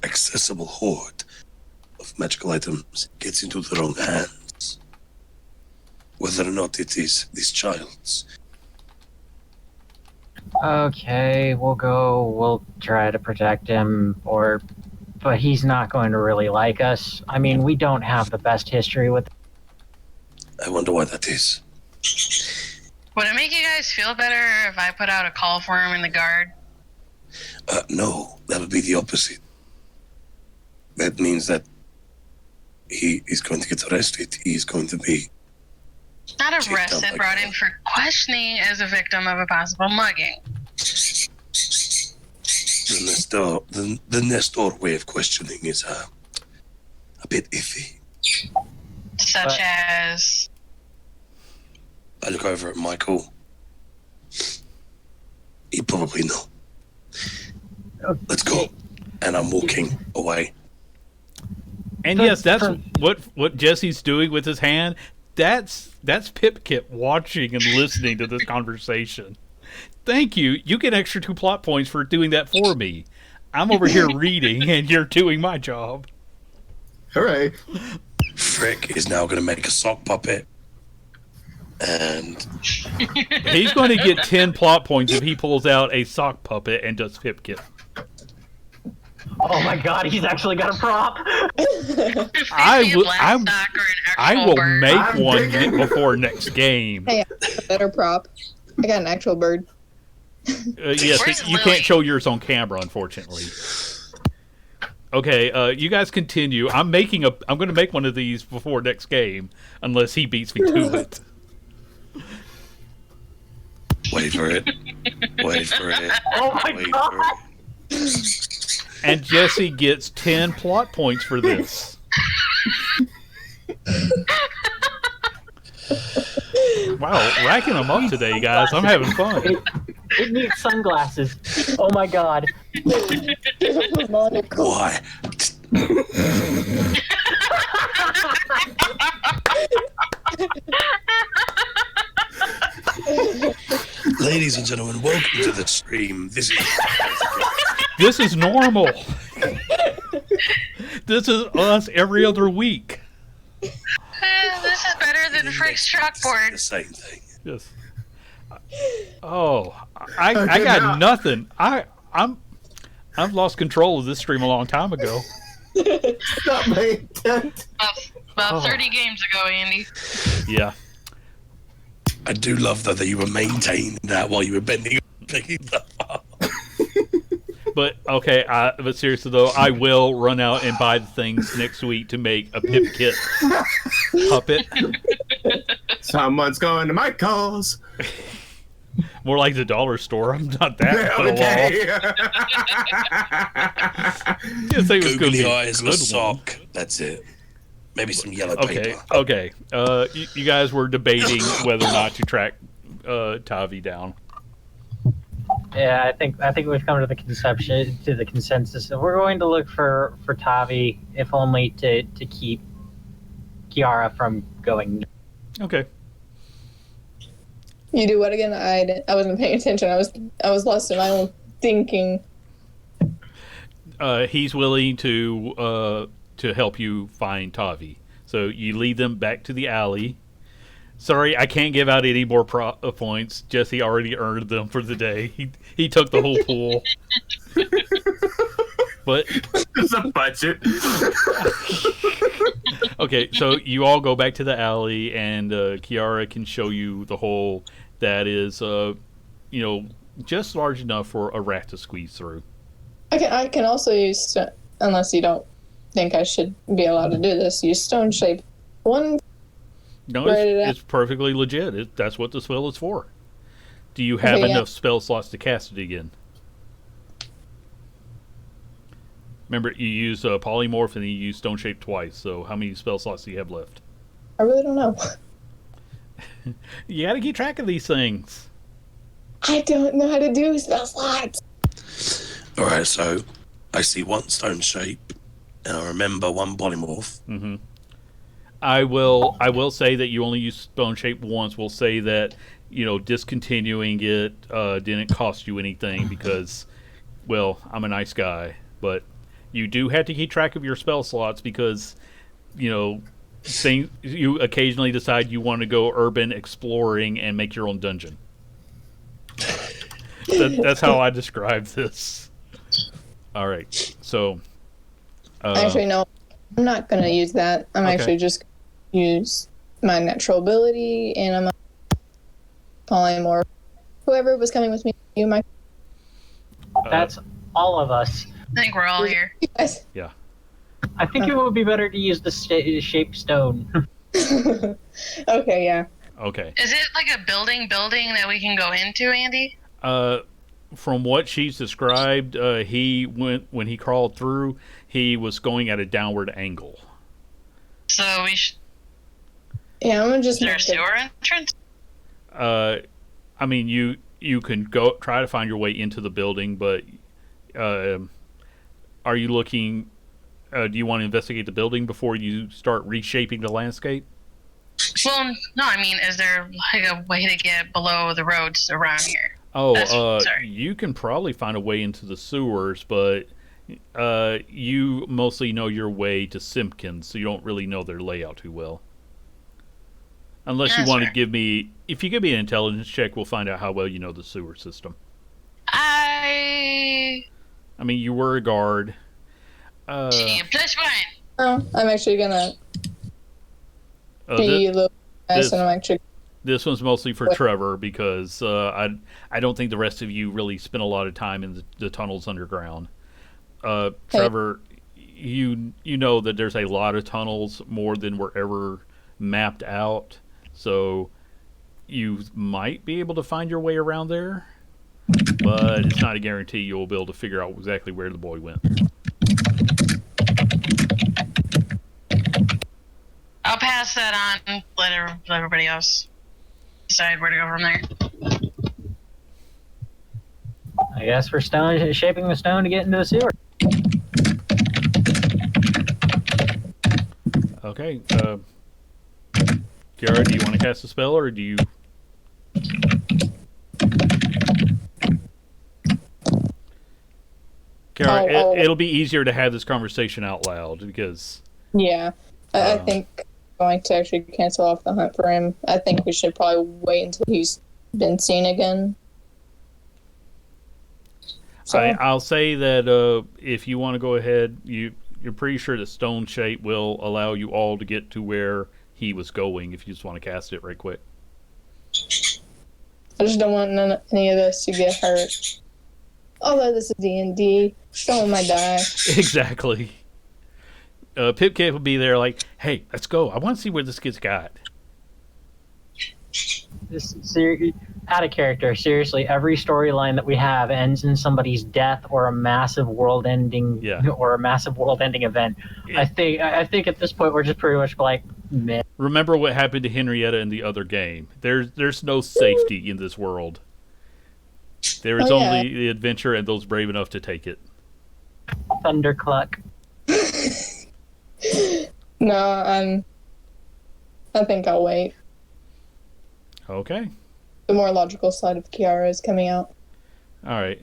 accessible hoard of magical items gets into the wrong hands, whether or not it is this child's. Okay, we'll go. We'll try to protect him, but he's not going to really like us. I mean, we don't have the best history with. I wonder why that is. Would it make you guys feel better if I put out a call for him in the guard? No, that would be the opposite. That means that he is going to get arrested. He is going to be Not Checked out arrested, like brought that. in for questioning as a victim of a possible mugging. the Nestor way of questioning is a bit iffy. Such But- as. I look over at Michael. He'd probably know. Let's go. And I'm walking away. And For- yes, that's for- what Jesse's doing with his hand. That's Pip Kip watching and listening to this conversation. Thank you. You get extra 2 plot points for doing that for me. I'm over here reading, and you're doing my job. Hooray. Frick is now going to make a sock puppet. And He's going to get 10 plot points if he pulls out a sock puppet and does Pip Kip. Oh my god, he's actually got a prop. I Maybe a will- black I'm- stock or an I actual will bird. make I'm one digging. before next game. Hey, I got a better prop. I got an actual bird. Yes, Where's you Lily? can't show yours on camera, unfortunately. Okay, you guys continue. I'm going to make one of these before next game, unless he beats me to it. wait for it. Wait for it. Oh my Wait god. for it. And Jesse gets 10 plot points for this. Wow, racking them up today, guys. I'm having fun. It needs sunglasses. Oh my god. Monocle. Why? Ladies and gentlemen, welcome to the stream. This is normal. This is us every other week. This is better than Frick's the chalkboard. same thing. Yes. Oh, I did got not. nothing. I've lost control of this stream a long time ago. Not my intent. About Oh. 30 games ago, Andy. Yeah. I do love that you were maintaining that while you were bending picking that up. But okay, but seriously though, I will run out and buy the things next week to make a Pip Kit puppet. Someone's going to my calls. More like the dollar store. I'm not that well off. Didn't say it was gonna be Googly a eyes, a good one. sock. That's it. Maybe some yellow Okay, paper. okay. You guys were debating whether or not to track Tavi down. Yeah, I think we've come to the consensus that we're going to look for Tavi, if only to keep Kiara from going. Okay. You do what again? I wasn't paying attention. I was lost in my own thinking. He's willing to help you find Tavi. So you lead them back to the alley. Sorry, I can't give out any more points. Jesse already earned them for the day. He took the whole pool. But It's a budget. okay, so you all go back to the alley, and Kiara can show you the hole that is, just large enough for a rat to squeeze through. I can also use, unless you don't think I should be allowed to do this, use stone shape. One. No, Write it out. it's perfectly legit. That's what the spell is for. Do you have Okay, yeah. enough spell slots to cast it again? Remember, you use polymorph and then you use stone shape twice. So how many spell slots do you have left? I really don't know. You got to keep track of these things. I don't know how to do spell slots. All right, so I see one stone shape, and I remember one polymorph. Mm-hmm. I will say that you only use stone shape once. We'll say that discontinuing it didn't cost you anything because, well, I'm a nice guy. But you do have to keep track of your spell slots because, you occasionally decide you want to go urban exploring and make your own dungeon. That's how I describe this. All right, so Actually, no, I'm not gonna use that. I'm Okay. actually just gonna use my natural ability, and I'm calling more whoever was coming with me. You, my That's all of us. I think we're all here. you guys. I think it would be better to use the shape stone. Okay, yeah. okay. Is it like a building that we can go into, Andy? From what she's described, he went when he crawled through. He was going at a downward angle. So we should. Yeah, I'm gonna Is just there a make it. sewer entrance? I mean, you can go try to find your way into the building, but are you looking? Do you want to investigate the building before you start reshaping the landscape? Well, no. I mean, is there like a way to get below the roads around here? Oh, Sorry. you can probably find a way into the sewers, but you mostly know your way to Simpkins, so you don't really know their layout too well. Unless you That's want to fair. give me, if you give me an intelligence check, we'll find out how well you know the sewer system. I. I mean, you were a guard. Gee, +1. Oh, I'm actually gonna be Thi- a little nice, this- and I'm actually. This one's mostly for What? Trevor because I don't think the rest of you really spent a lot of time in the tunnels underground. Trevor, you know that there's a lot of tunnels, more than were ever mapped out, so you might be able to find your way around there, but it's not a guarantee you'll be able to figure out exactly where the boy went. I'll pass that on. Let everybody else decide where to go from there. I guess we're shaping the stone to get into the sewer. Okay, Kiara, do you want to cast a spell, or do you? Kiara, it'll be easier to have this conversation out loud because. Yeah, I Uh. think I'm going to actually cancel off the hunt for him. I think we should probably wait until he's been seen again. So, I'll say that if you want to go ahead, you're pretty sure the stone shape will allow you all to get to where he was going. If you just want to cast it right quick. I just don't want any of us to get hurt. Although this is D&D, someone might die. Exactly. Pipkip will be there like, hey, let's go. I want to see where this kid's got. Out of character. Seriously, every storyline that we have ends in somebody's death or a massive world-ending event. I think at this point we're just pretty much like, meh. Remember what happened to Henrietta in the other game. There's no safety in this world. There is Oh, yeah. only the adventure and those brave enough to take it. Thundercluck. No, I think I'll wait. Okay. The more logical side of Kiara is coming out. All right.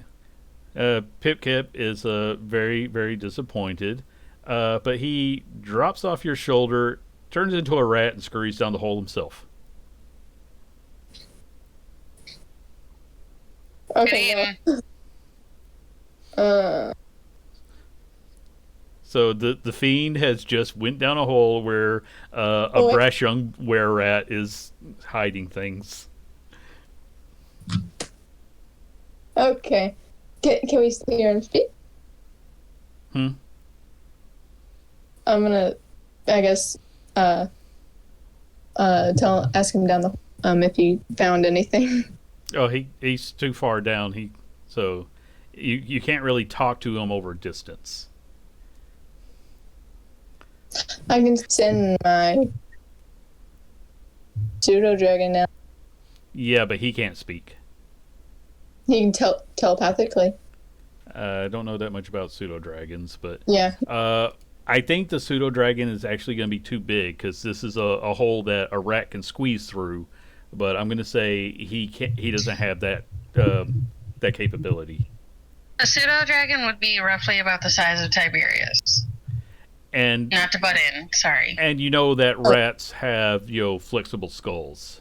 Pipkip is very, very disappointed, but he drops off your shoulder, turns into a rat, and scurries down the hole himself. Okay. Good No. So the fiend has just went down a hole where a Oh, wait. brash young were-rat is hiding things. Okay. Can we stay here and speak? Hmm? I'm gonna, I guess, ask him down the if he found anything. Oh, he's too far down. So you can't really talk to him over distance. I can send my pseudo dragon now. Yeah, but he can't speak. He can telepathically. I don't know that much about pseudo dragons, but Yeah. I think the pseudo dragon is actually going to be too big because this is a hole that a rat can squeeze through. But I'm going to say he doesn't have that capability. A pseudo dragon would be roughly about the size of Tiberius. And Not to butt in. Sorry. and you know that rats have flexible skulls.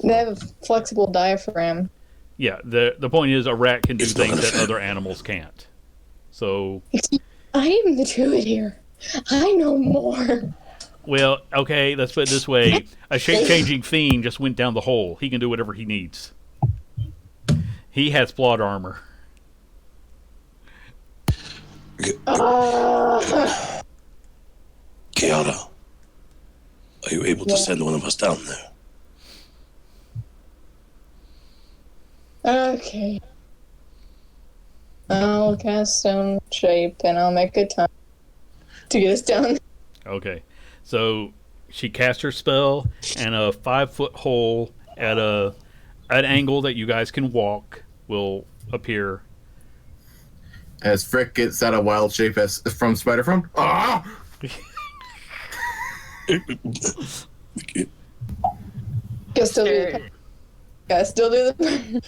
They have a flexible diaphragm. Yeah, the point is a rat can do It's not things gonna that fit. other animals can't. So, I am the druid here. I know more. well, okay, let's put it this way: a shape-changing fiend just went down the hole. He can do whatever he needs. He has plot armor. Kiara, are you able to Yeah. send one of us down there? Okay. I'll cast stone shape and I'll make a time to get us down. Okay, so she casts her spell, and a 5-foot hole at an angle that you guys can walk will appear. As Frick gets out of wild shape as from Spider from. Ah! Gotta still do the. Gotta still do the.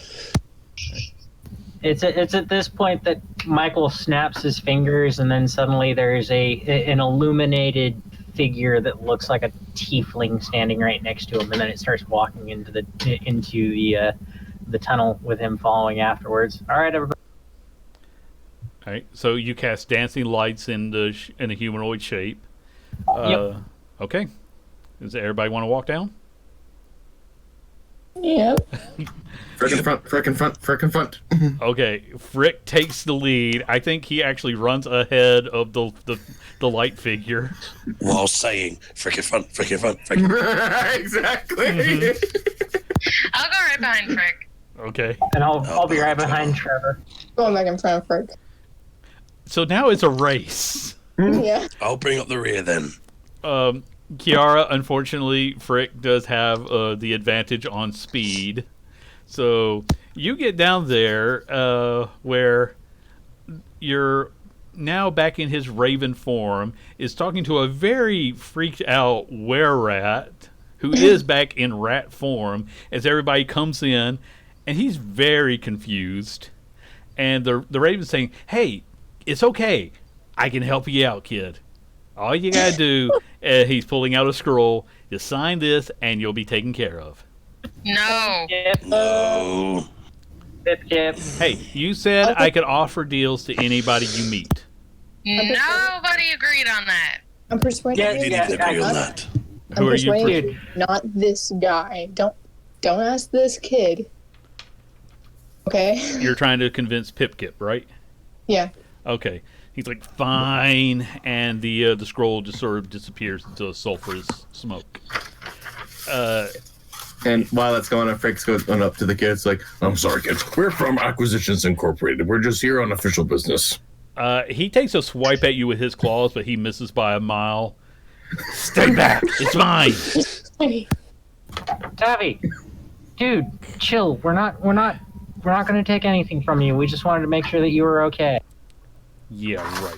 It's at this point that Michael snaps his fingers, and then suddenly there's an illuminated figure that looks like a tiefling standing right next to him, and then it starts walking into the tunnel with him following afterwards. All right, everybody. All right, so you cast dancing lights in a humanoid shape. Yep. Okay, does everybody want to walk down? Yep. Frick in front, Frick in front, Frick in front. Okay, Frick takes the lead. I think he actually runs ahead of the light figure. While saying, frick in front, frick in front, frick in front. Exactly. I'll go right behind Frick. Okay, And I'll be right behind Trevor. Going back in front of Frick. so now it's a race. Yeah. I'll bring up the rear then. Kiara, unfortunately, Frick does have the advantage on speed. So you get down there where you're now back in his raven form, is talking to a very freaked out were-rat who is back in rat form as everybody comes in, and he's very confused. And the raven's saying, "Hey, it's okay. I can help you out, kid. All you gotta do," he's pulling out a scroll, "just sign this and you'll be taken care of." No. Yep, No. yep. Hey, you said I could offer deals to anybody you meet. Nobody agreed on that. I'm persuaded. Yeah, You didn't yeah, even agree on I'm that. Who are you? persuaded. Dude, Not this guy. Don't ask this kid. Okay. You're trying to convince Pipkip, right? Yeah. Okay. He's like, "Fine," and the scroll just sort of disappears into sulfurous smoke. And while that's going on, Frick's going up to the kids like, "I'm sorry, kids. We're from Acquisitions Incorporated. We're just here on official business." He takes a swipe at you with his claws, but he misses by a mile. "Stay back! It's mine!" Hey, Tavi, dude, chill. We're not going to take anything from you. We just wanted to make sure that you were okay. Yeah, right.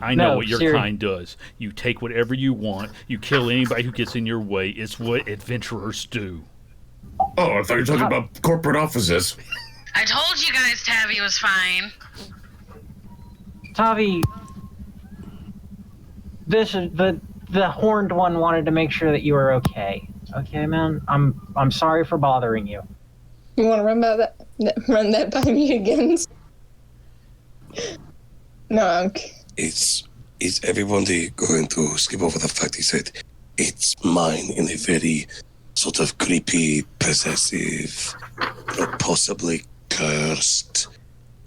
I know No, what your seri- kind does. You take whatever you want. You kill anybody who gets in your way. It's what adventurers do. Oh, I thought you were talking about corporate offices. I told you guys Tabby was fine. Tavi, this is the horned one wanted to make sure that you were okay. Okay, man. I'm sorry for bothering you. you want to run that by me again? No, Is everybody going to skip over the fact he said it's mine in a very sort of creepy, possessive, possibly cursed?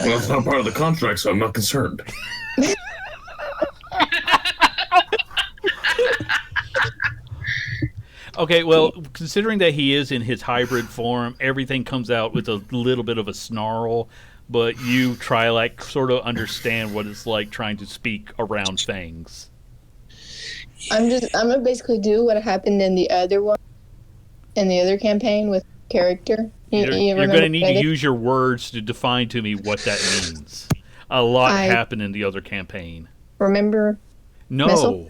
Well, it's not part of the contract, so I'm not concerned. Okay, well, considering that he is in his hybrid form, everything comes out with a little bit of a snarl, but you try, like, sort of understand what it's like trying to speak around things. I'm gonna basically do what happened in the other one, in the other campaign with character. You're remember going to need what I to did? use your words to define to me what that means. A lot I- happened in the other campaign. Remember, No, Missile?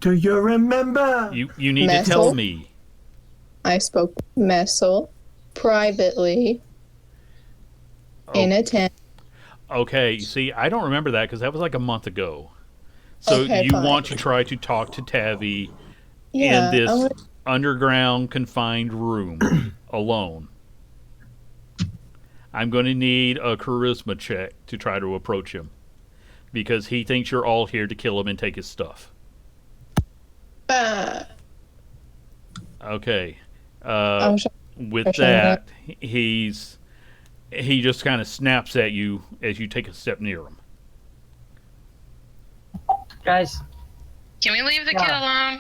Do you remember? you need to tell Missile? me. I spoke Messel privately in a tent. Okay, you see, I don't remember that because that was like a month ago. So Okay, you fine. want to try to talk to Tavi in Yeah, this I'm gonna, underground confined room alone. I'm going to need a charisma check to try to approach him because he thinks you're all here to kill him and take his stuff. Okay. I'm sure. With Sure. that, he just kind of snaps at you as you take a step near him. Guys, Can we leave the Yeah. kid alone?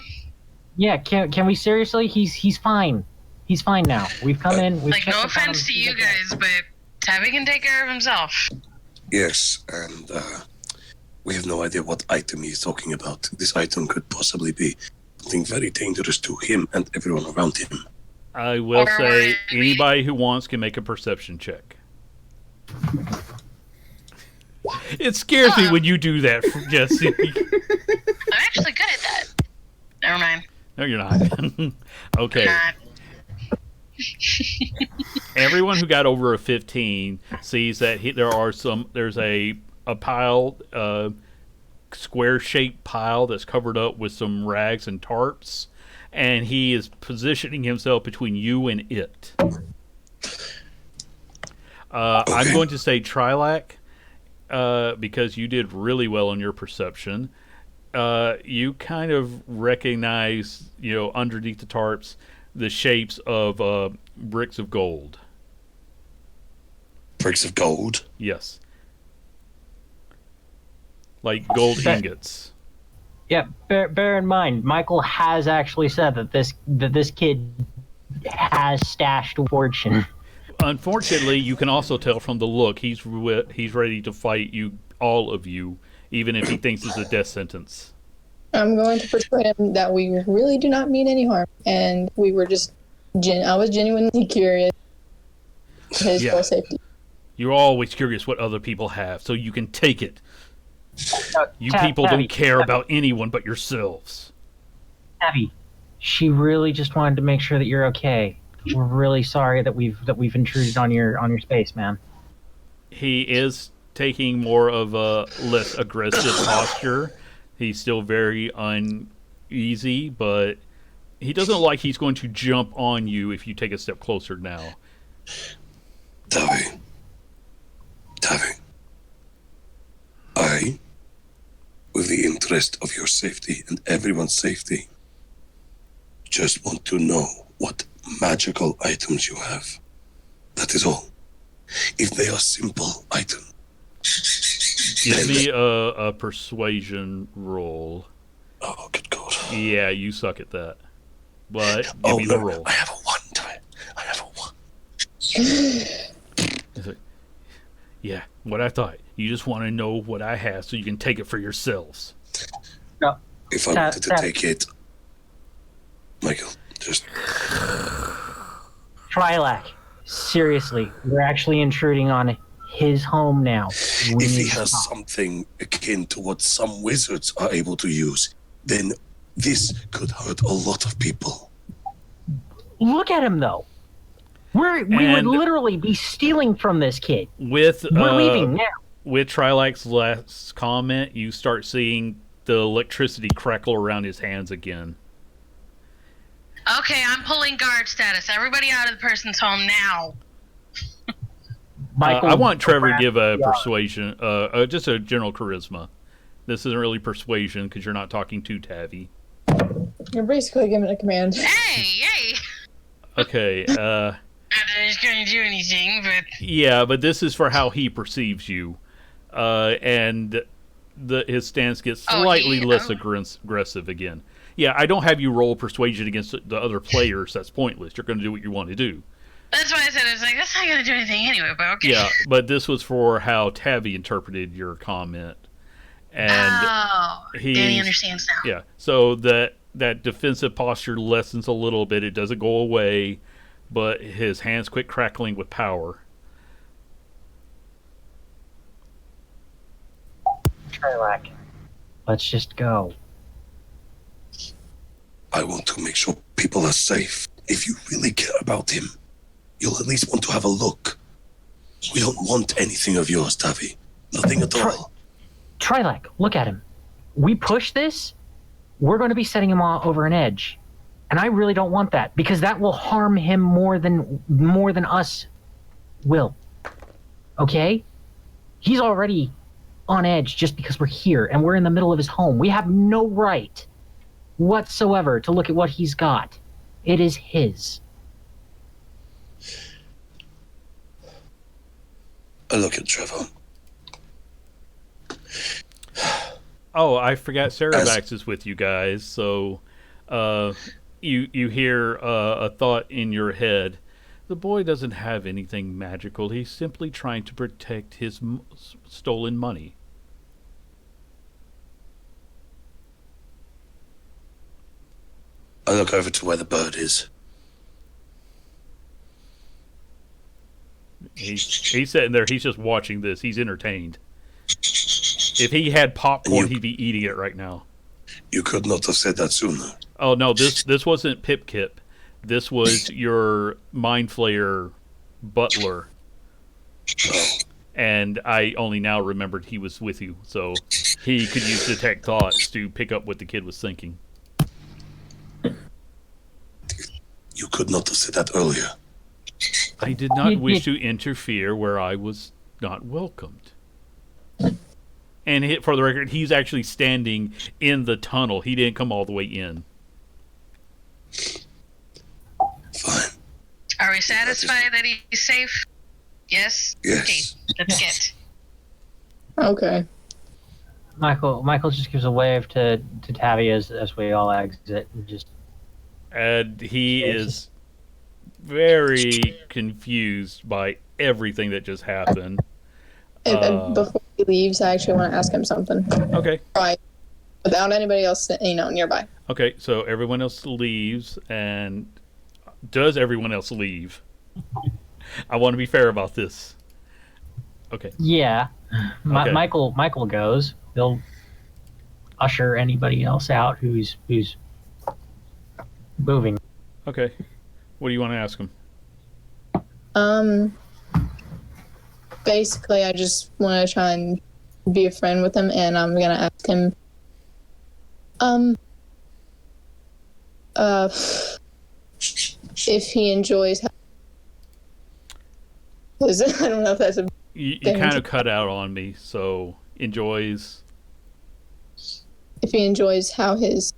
yeah, can we seriously? He's fine. He's fine now. We've come in. We've Like, checked no up on him. offense to He's you okay. guys, but Tabby can take care of himself. Yes, and we have no idea what item he's talking about. This item could possibly be something very dangerous to him and everyone around him. I will Or say would we- anybody who wants can make a perception check. It scares me when you do that, Jesse. I'm actually good at that. Never mind. No, you're not. Okay. Not. Everyone who got over a 15 sees that there's a pile, square-shaped pile that's covered up with some rags and tarps, and he is positioning himself between you and it. I'm going to say Trilak, because you did really well on your perception. You kind of recognize, underneath the tarps, the shapes of bricks of gold. Bricks of gold? Yes. Like gold ingots. Yeah, bear in mind, Michael has actually said that this kid has stashed fortune. Unfortunately, you can also tell from the look he's ready to fight you, all of you, even if he thinks it's a death sentence. I'm going to persuade him that we really do not mean any harm, and we were just. I was genuinely curious. His Yeah. full safety. You're always curious what other people have, so you can take it. You Tabby, people don't care about anyone but yourselves. Tabby, she really just wanted to make sure that you're okay. We're really sorry that we've intruded on your space, man. He is taking more of a less aggressive posture. He's still very uneasy, but he doesn't look like he's going to jump on you if you take a step closer now. Tavi. I, with the interest of your safety and everyone's safety, just want to know what magical items you have. That is all. If they are simple items. Give me a persuasion roll. Oh, good God. Yeah, you suck at that. But give me the roll. I have a 1 to it. I have a 1. Yeah, what I thought. You just want to know what I have so you can take it for yourselves. No, If I wanted to take it, Michael, just Trilak, seriously, we're actually intruding on his home now. We if he need to has talk. something akin to what some wizards are able to use, then this could hurt a lot of people. Look at him though. We would And- literally be stealing from this kid. With We're leaving now. with Trilak's last comment, you start seeing the electricity crackle around his hands again. Okay, I'm pulling guard status. Everybody out of the person's home now. Michael, I want Trevor to give a Yeah. persuasion, just a general charisma. This isn't really persuasion because you're not talking to Tavi. You're basically giving a command. Hey! Okay, Not that he's going to do anything, but yeah, but this is for how he perceives you, and his stance gets slightly less aggressive again. Yeah, I don't have you roll persuasion against the other players. That's pointless. You're going to do what you want to do. that's why I said it's like that's not going to do anything anyway. But okay. Yeah, but this was for how Tavi interpreted your comment, and Danny he's- understands now. yeah, so that defensive posture lessens a little bit. It doesn't go away, but his hands quit crackling with power. Trilak, let's just go. I want to make sure people are safe. If you really care about him, you'll at least want to have a look. We don't want anything of yours, Tavi. Nothing at all. Trilak, look at him. we push this, we're going to be setting him over an edge. And I really don't want that, because that will harm him more than us will. Okay? He's already on edge just because we're here and we're in the middle of his home. We have no right whatsoever to look at what he's got. It is his. I look at Trevor. Oh, I forgot Saravax is with you guys, so you hear a thought in your head. The boy doesn't have anything magical. He's simply trying to protect his stolen money. I look over to where the bird is. He's sitting there. He's just watching this. He's entertained. If he had popcorn, he'd be eating it right now. You could not have said that sooner. Oh no, this wasn't Pip Kip. This was your Mind Flayer butler. Oh, And I only now remembered he was with you, so he could use detect thoughts to pick up what the kid was thinking. you could not have said that earlier. I did not wish to interfere where I was not welcomed. And for the record, he's actually standing in the tunnel. He didn't come all the way in. Fine. Are we satisfied that he's safe? Yes? Yes. Okay, let's get. Okay. Michael just gives a wave to Tabby as we all exit and just. And he is very confused by everything that just happened. Before he leaves, I actually want to ask him something. Okay. Right. Without anybody else, nearby. Okay, so everyone else leaves, and does everyone else leave? I want to be fair about this. Okay. Yeah. Okay. Michael goes. He'll usher anybody else out who's moving. Okay. What do you want to ask him? Basically, I just want to try and be a friend with him, and I'm gonna ask him, if he enjoys. I don't know if that's a. You kind of cut out on me, so enjoys. If he enjoys how his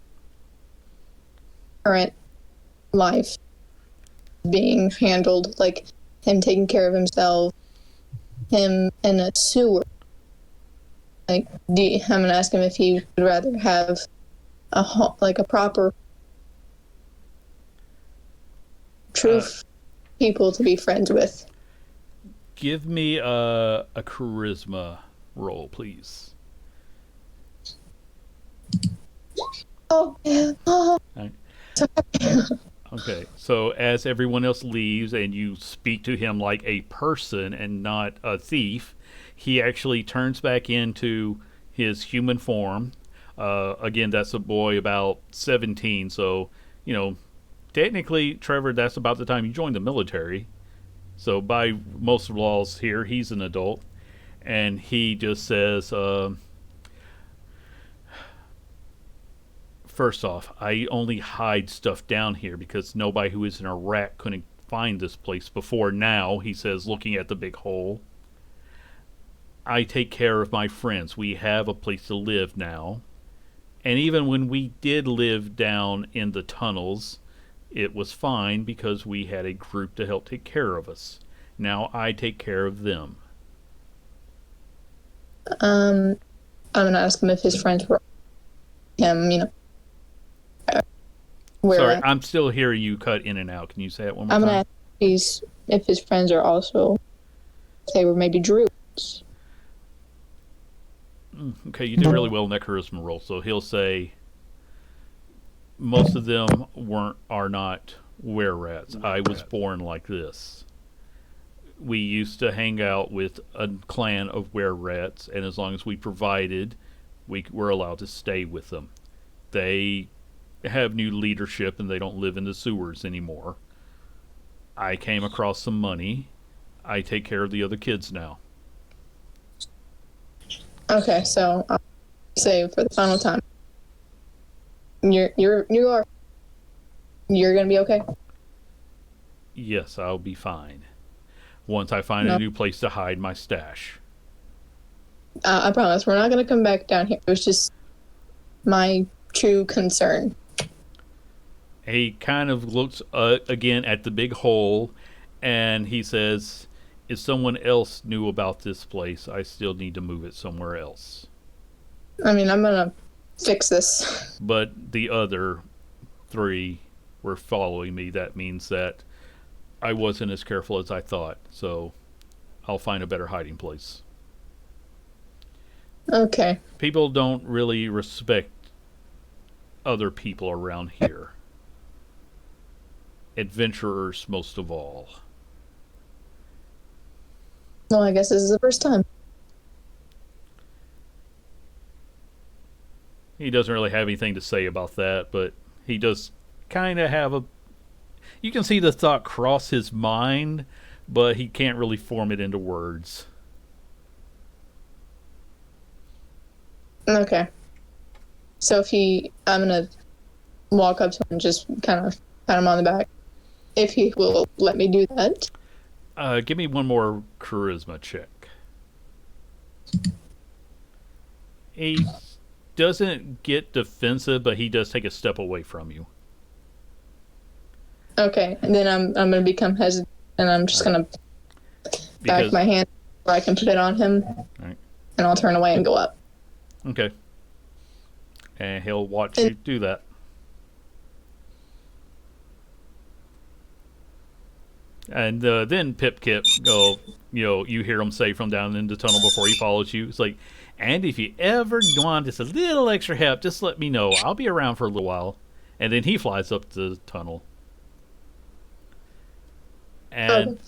current life is being handled, like him taking care of himself, him in a sewer. Like, I'm gonna ask him if he would rather have a proper truth people to be friends with. Give me a charisma roll, please. Oh, yeah. Oh. Right. Okay, so as everyone else leaves and you speak to him like a person and not a thief, he actually turns back into his human form. Again, that's a boy about 17, so, technically, Trevor, that's about the time you joined the military. So by most laws here, he's an adult. And he just says, first off, I only hide stuff down here because nobody who is in Iraq couldn't find this place before now, he says, looking at the big hole. I take care of my friends. We have a place to live now. And even when we did live down in the tunnels, it was fine because we had a group to help take care of us. Now I take care of them. I'm gonna ask him if his friends were him, Sorry, I'm still hearing you cut in and out. Can you say it one more I'm time? gonna ask if his friends are also, they were maybe druids. Okay, you did really well in that charisma roll. So he'll say, most of them are not were-rats. I was born like this. We used to hang out with a clan of were-rats, and as long as we provided, we were allowed to stay with them. They have new leadership, and they don't live in the sewers anymore. I came across some money. I take care of the other kids now. Okay, so say for the final time. You are you're gonna be okay. Yes, I'll be fine. Once I find No. a new place to hide my stash. I promise we're not gonna come back down here. It was just my true concern. He kind of looks again at the big hole, and he says, if someone else knew about this place, I still need to move it somewhere else. I mean, I'm gonna fix this. But the other 3 were following me. That means that I wasn't as careful as I thought. So I'll find a better hiding place. Okay. People don't really respect other people around here. Adventurers, most of all. Well, I guess this is the first time. He doesn't really have anything to say about that, but he does kind of have a... You can see the thought cross his mind, but he can't really form it into words. Okay. So I'm gonna walk up to him and just kind of pat him on the back, if he will let me do that. Give me one more charisma check. He doesn't get defensive, but he does take a step away from you. Okay, and then I'm gonna become hesitant, and I'm just gonna back my hand where I can put it on him, right. And I'll turn away and go up. Okay. And he'll watch you do that. And then Pip Kip, you hear him say from down in the tunnel before he follows you, it's like, and if you ever want just a little extra help, just let me know. I'll be around for a little while. And then he flies up the tunnel. And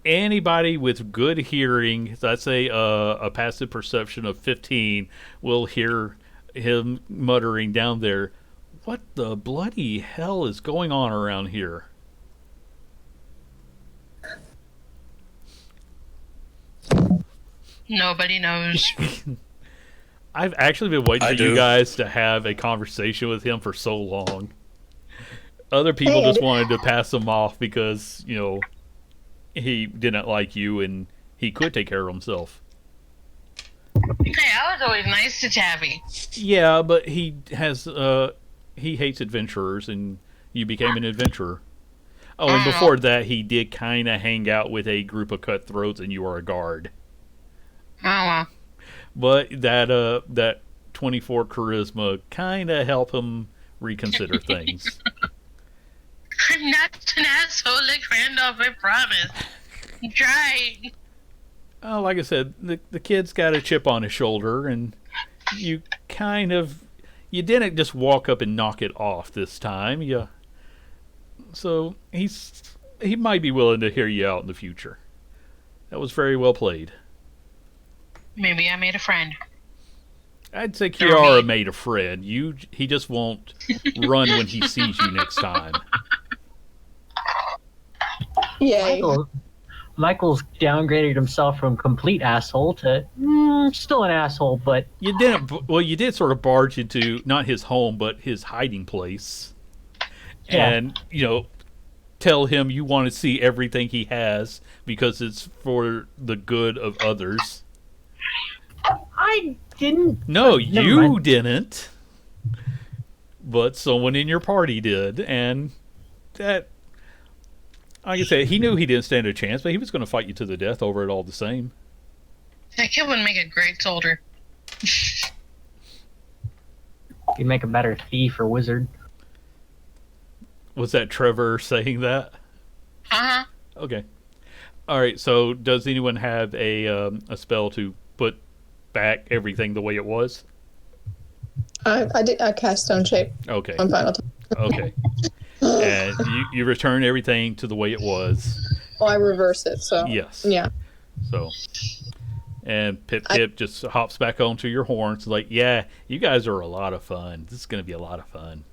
anybody with good hearing, let's say a passive perception of 15, will hear him muttering down there, what the bloody hell is going on around here? Nobody knows. I've actually been waiting I for you do. guys to have a conversation with him for so long. Other people just wanted to pass him off because, he didn't like you and he could take care of himself. Hey, I was always nice to Tabby. Yeah, but he hates adventurers, and you became an adventurer. Oh, and before that, he did kind of hang out with a group of cutthroats, and you were a guard. Oh, well. But that 24 charisma kind of helped him reconsider things. I'm not an asshole like Randolph, I promise. I'm trying. Oh, like I said, the kid's got a chip on his shoulder, and you didn't just walk up and knock it off this time. So he might be willing to hear you out in the future. That was very well played. Maybe I made a friend. I'd say Kiara made a friend. He just won't run when he sees you next time. Yay. Michael's downgraded himself from complete asshole to still an asshole, but You didn't. Well, you did sort of barge into not his home, but his hiding place, Yeah. and tell him you want to see everything he has because it's for the good of others. I didn't. No, Never you mind. didn't. But someone in your party did, and that, like I said, he knew he didn't stand a chance, but he was going to fight you to the death over it all the same. That kid would make a great soldier. You'd make a better thief or wizard. Was that Trevor saying that? Uh-huh. Okay. All right. So, does anyone have a spell to put back everything the way it was? I cast Stone Shape Okay. on final time. Okay. And you return everything to the way it was. Well, I reverse it, so Yes. yeah. So, and Pip just hops back onto your horns, like, yeah, you guys are a lot of fun. This is going to be a lot of fun.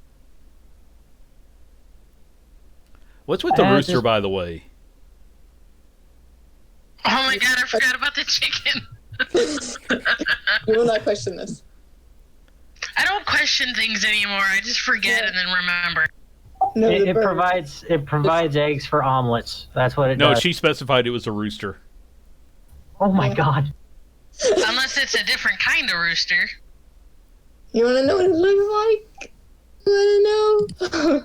What's with the rooster, by the way? Oh my god, I forgot about the chicken. You will not question this. question things anymore. I just forget and then remember. No, the It bird. provides eggs for omelets. That's what it No, does. she specified it was a rooster. Oh my god. Unless it's a different kind of rooster. You want to know what it looks like? You want to know?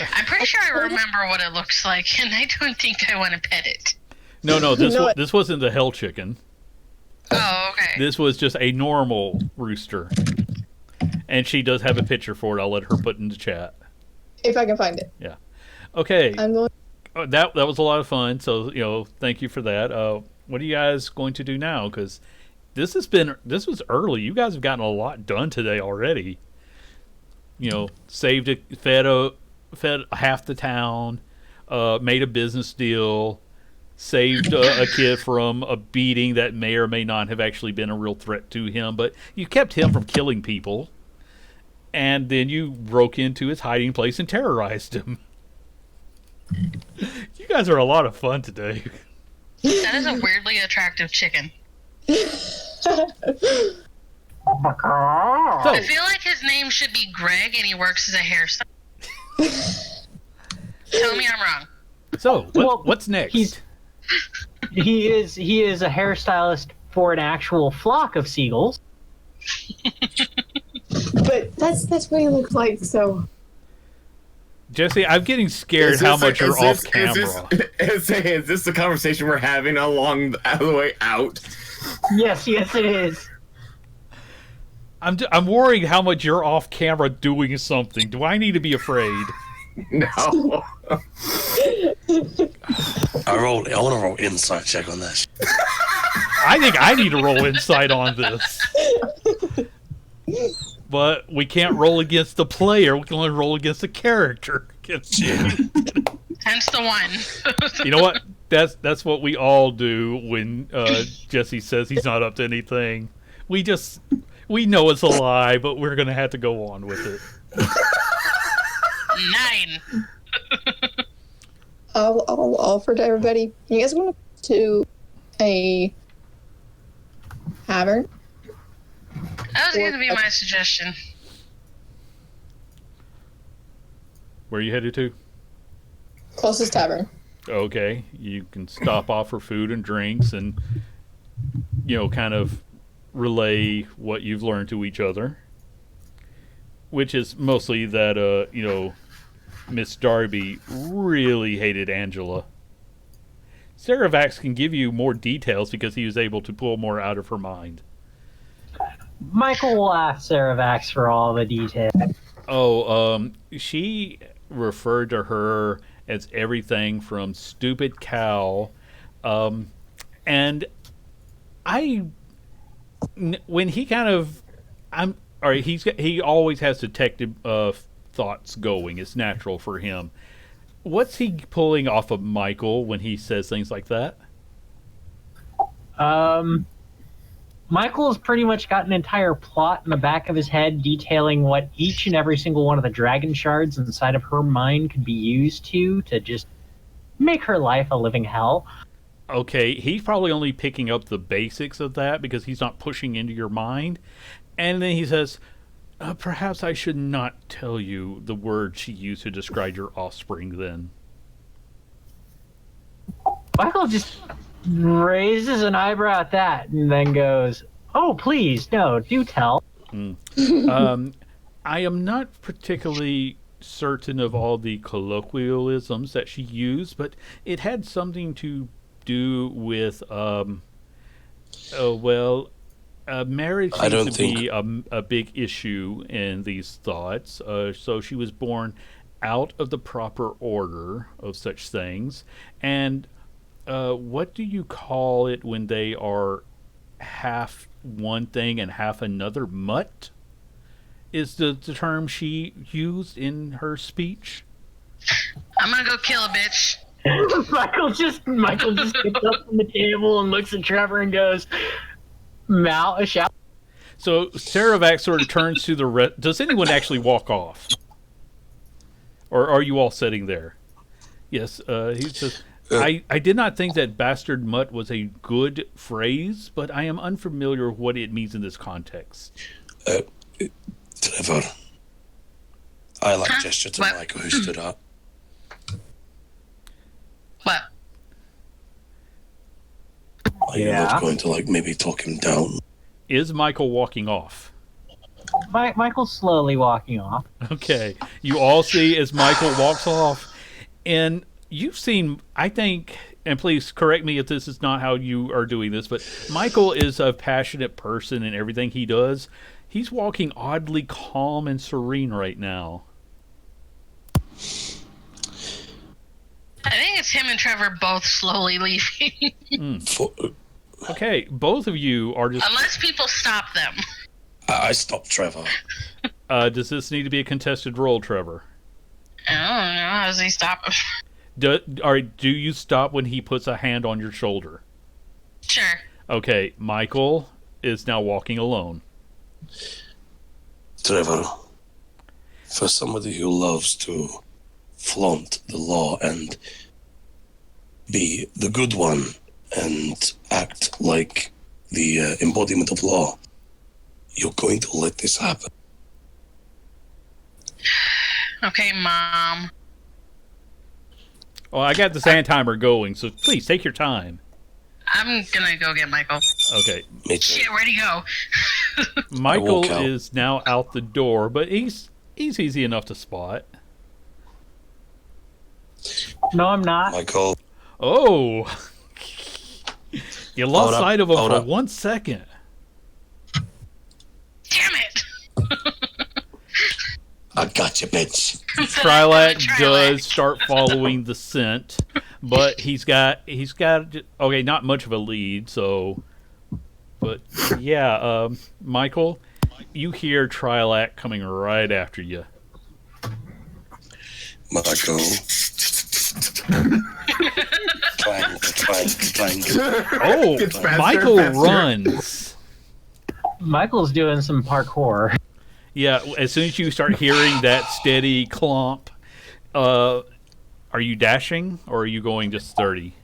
I'm pretty sure I remember what it looks like, and I don't think I want to pet it. No, this No, this wasn't the hell chicken. Oh, okay. This was just a normal rooster. And she does have a picture for it. I'll let her put in the chat. If I can find it. Okay. I'm going. That was a lot of fun. So, thank you for that. What are you guys going to do now? Because this was early. You guys have gotten a lot done today already. Fed half the town, made a business deal, saved a kid from a beating that may or may not have actually been a real threat to him, but you kept him from killing people, and then you broke into his hiding place and terrorized him. You guys are a lot of fun today. That is a weirdly attractive chicken. So, I feel like his name should be Greg, and he works as a hairstylist. Tell me I'm wrong. so Well, what's next? He is a hairstylist for an actual flock of seagulls. But that's what he looks like. So Jesse, I'm getting scared how much you're off camera. Is this the conversation we're having along the way out? Yes, it is. I'm worried how much you're off camera doing something. Do I need to be afraid? No. I want to roll insight check on this. I think I need to roll insight on this. But we can't roll against the player. We can only roll against the character. Hence the one. You know what? That's what we all do when Jesse says he's not up to anything. We know it's a lie, but we're gonna have to go on with it. 9. I'll offer to everybody. You guys want to a tavern? That was going to be my suggestion. Where are you headed to? Closest tavern. Okay, you can stop off for food and drinks, and kind of relay what you've learned to each other, which is mostly that Miss Darby really hated Angela. Saravax can give you more details because he was able to pull more out of her mind. Michael will ask Saravax for all the details. She referred to her as everything from stupid cow, and when he kind of, he always has detective thoughts going. It's natural for him. What's he pulling off of Michael when he says things like that? Michael's pretty much got an entire plot in the back of his head detailing what each and every single one of the dragon shards inside of her mind could be used to just make her life a living hell. Okay, he's probably only picking up the basics of that because he's not pushing into your mind. And then he says, perhaps I should not tell you the word she used to describe your offspring then. Michael just raises an eyebrow at that and then goes, "Oh, please, no, do tell." I am not particularly certain of all the colloquialisms that she used, but it had something to do with, marriage seems to be a big issue in these thoughts. So she was born out of the proper order of such things. And what do you call it when they are half one thing and half another? Mutt is the term she used in her speech. I'm gonna go kill a bitch. Michael just gets up from the table and looks at Trevor and goes, shout. So Saravac sort of turns to the rest. Does anyone actually walk off? Or are you all sitting there? Yes, he says, I did not think that bastard mutt was a good phrase, but I am unfamiliar with what it means in this context. Trevor, I like Huh? gesture to What? Michael, who stood up. What? Are you not going to, maybe talk him down? Is Michael walking off? Michael's slowly walking off. Okay. You all see as Michael walks off, and you've seen, I think, and please correct me if this is not how you are doing this, but Michael is a passionate person in everything he does. He's walking oddly calm and serene right now. I think it's him and Trevor both slowly leaving. Okay, both of you are just. Unless people stop them. I stopped Trevor. Does this need to be a contested roll, Trevor? I don't know. How does he stop him? Do you stop when he puts a hand on your shoulder? Sure. Okay, Michael is now walking alone. Trevor, for somebody who loves to flaunt the law and be the good one and act like the embodiment of law, you're going to let this happen. Okay, Mom. Oh, I got the sand timer going, so please take your time. I'm gonna go get Michael. Okay. Me too. Shit, where'd he go? Michael walk out. is now out the door, but he's easy enough to spot. No, I'm not. Michael, Oh! You lost Hold up, sight of him hold for up. 1 second. Damn it! I got you, bitch. Trilak does start following the scent, but he's got okay, not much of a lead, so but yeah, Michael, you hear Trilak coming right after you. Michael. Clang. Oh, Gets faster Michael and faster. runs. Michael's doing some parkour. Yeah, as soon as you start hearing that steady clomp, are you dashing or are you going just sturdy?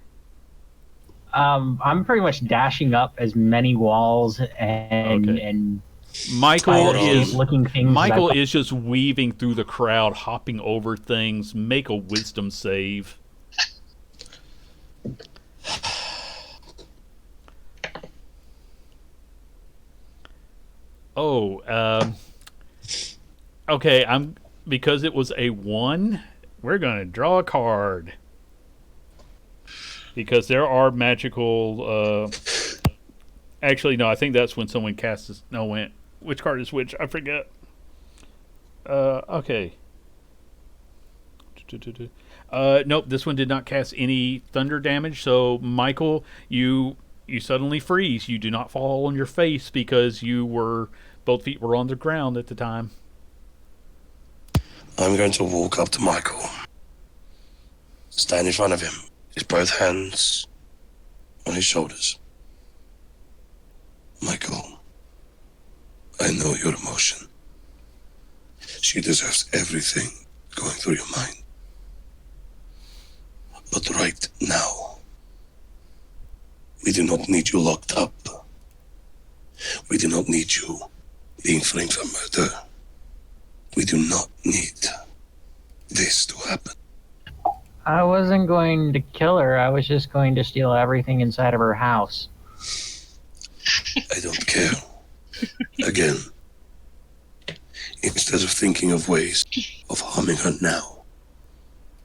I'm pretty much dashing up as many walls and Okay. and Michael spider is looking things. Michael is just weaving through the crowd, hopping over things. Make a wisdom save. Oh, okay. Because it was a 1. We're gonna draw a card because there are magical. Actually, no. I think that's when someone casts. Which card is which? I forget. Okay. Nope. This one did not cast any thunder damage. So, Michael, you suddenly freeze. You do not fall on your face because both feet were on the ground at the time. I'm going to walk up to Michael. Stand in front of him. His both hands on his shoulders. Michael, I know your emotion. She deserves everything going through your mind. But right now, we do not need you locked up. We do not need you being framed for murder. We do not need this to happen. I wasn't going to kill her. I was just going to steal everything inside of her house. I don't care. Again, instead of thinking of ways of harming her now,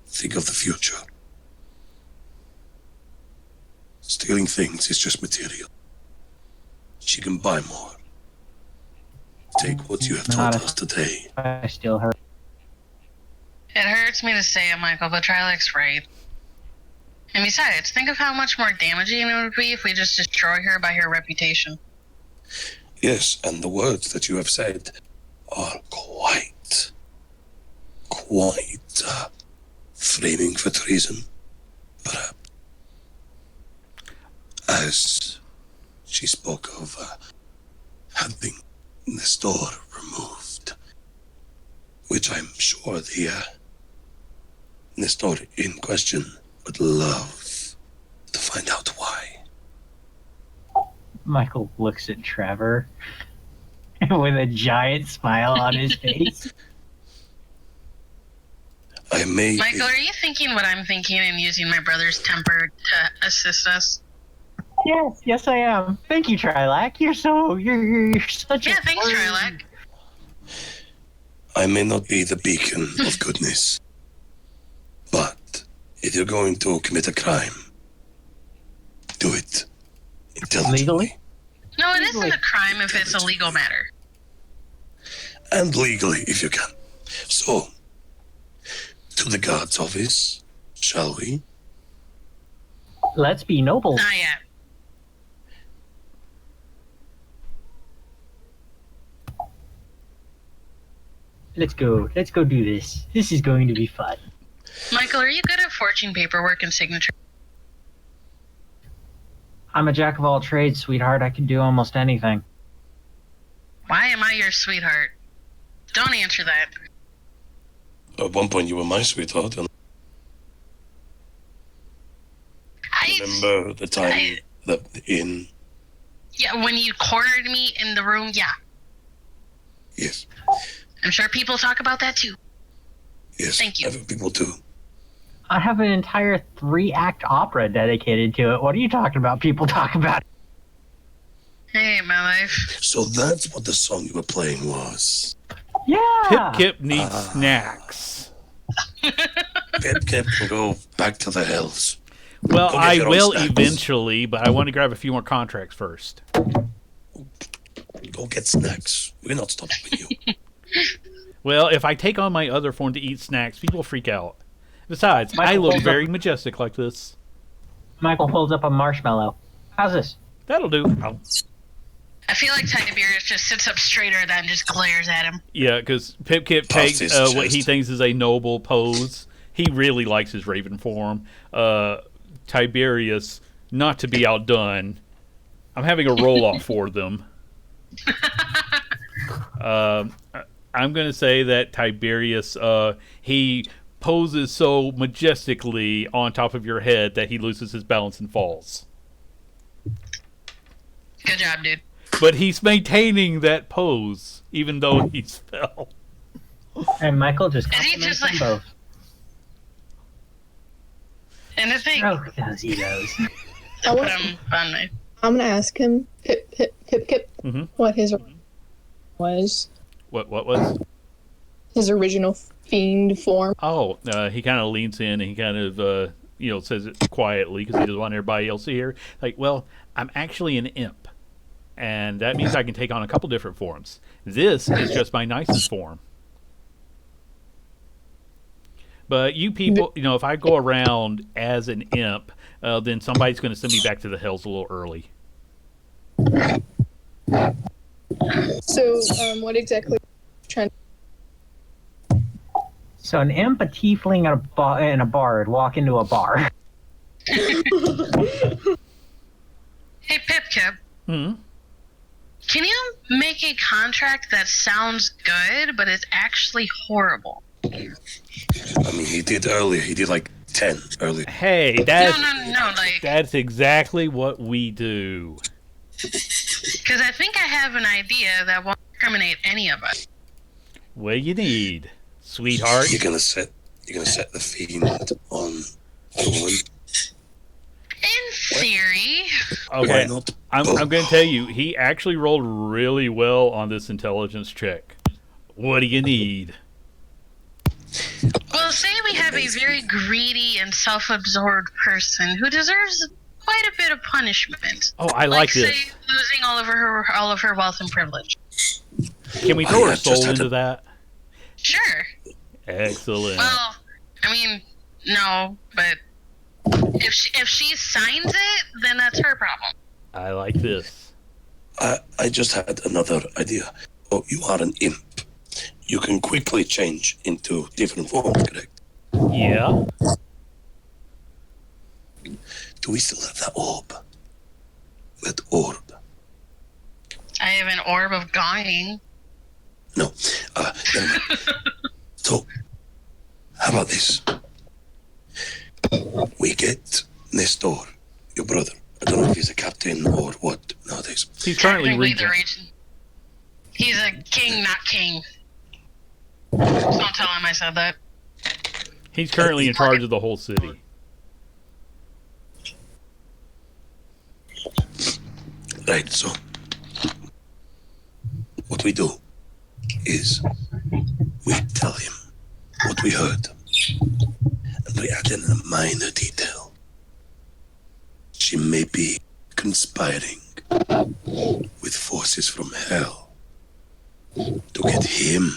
think of the future. Stealing things is just material. She can buy more. Take what you have taught us today. I steal her. It hurts me to say it, Michael, but Trilak's right. And besides, think of how much more damaging it would be if we just destroy her by her reputation. Yes, and the words that you have said are quite framing for treason, perhaps. As she spoke of having the store removed, which I'm sure the store in question would love to find out why. Michael looks at Trevor. with a giant smile on his face. I may Michael, be, are you thinking what I'm thinking and using my brother's temper to assist us? Yes, I am. Thank you, Trilak. You're such Yeah, a thanks, Trilak. I may not be the beacon of goodness, but if you're going to commit a crime, do it intelligently. Legally? No, it isn't a crime if it's a legal matter. And legally, if you can. So, to the guard's office, shall we? Let's be noble. Not yet. Let's go do this. This is going to be fun. Michael, are you good at forging paperwork and signature? I'm a jack of all trades, sweetheart. I can do almost anything. Why am I your sweetheart? Don't answer that. At one point, you were my sweetheart. And remember the time in? Yeah, when you cornered me in the room, yeah. Yes. I'm sure people talk about that too. Yes. Thank you. Other people do. I have an entire 3-act opera dedicated to it. What are you talking about? People talk about it. Hey, my life. So that's what the song you were playing was. Yeah. Kip needs snacks. Pip can go back to the hills. Well, Go get I your own will snacks. eventually, but I want to grab a few more contracts first. Go get snacks. We're not stopping you. Well, if I take on my other form to eat snacks, people freak out. Besides, I Michael look holds very up- majestic like this. Michael holds up a marshmallow. How's this? That'll do. Oh, I feel like Tiberius just sits up straighter than just glares at him. yeah, because Pip Puffs takes his what he chest. thinks is a noble pose. He really likes his raven form. Tiberius, not to be outdone, I'm having a roll-off for them. I'm going to say that Tiberius, he poses so majestically on top of your head that he loses his balance and falls. Good job, dude. But he's maintaining that pose, even though he's fell. And Michael just Is he compliments just them like- both. And the thing, Stroke those egos. I but want, I'm gonna ask him, Kip, Mhm. what his was. What was? His original fiend form. Oh, he kind of leans in and he kind of, says it quietly because he doesn't want everybody else to hear. Like, well, I'm actually an imp. And that means I can take on a couple different forms. This is just my nicest form. But you people, if I go around as an imp, then somebody's going to send me back to the hells a little early. So, what exactly are you trying So an imp, a tiefling, and a bard walk into a bar. Hey, Pip, Hmm. can you make a contract that sounds good, but is actually horrible? I mean, he did earlier. He did like 10 earlier. Hey, that's No, like, that's exactly what we do. because I think I have an idea that won't incriminate any of us. What you need, sweetheart? You're gonna set the fiend on the woman. In theory. Why Okay, not? I'm both? going to tell you, he actually rolled really well on this intelligence check. What do you need? Well, say we have a very greedy and self-absorbed person who deserves quite a bit of punishment. Oh, I like say, this. losing all of her wealth and privilege. Can we throw I her just soul had into to- that? Sure. Excellent. Well, I mean, no, but if she signs it, then that's her problem. I like this. I just had another idea. Oh, you are an imp. You can quickly change into different forms, correct? Yeah. Do we still have that orb? That orb? I have an orb of gonging. No. Never mind. So, how about this? We get Nestor, your brother. I don't know if he's a captain or what nowadays. He's currently Technically, the regent. regent. He's a king, not king. Just don't tell him I said that. He's currently in charge of the whole city. Right, so what we do is we tell him what we heard, and we add in a minor detail. She may be conspiring with forces from hell to get him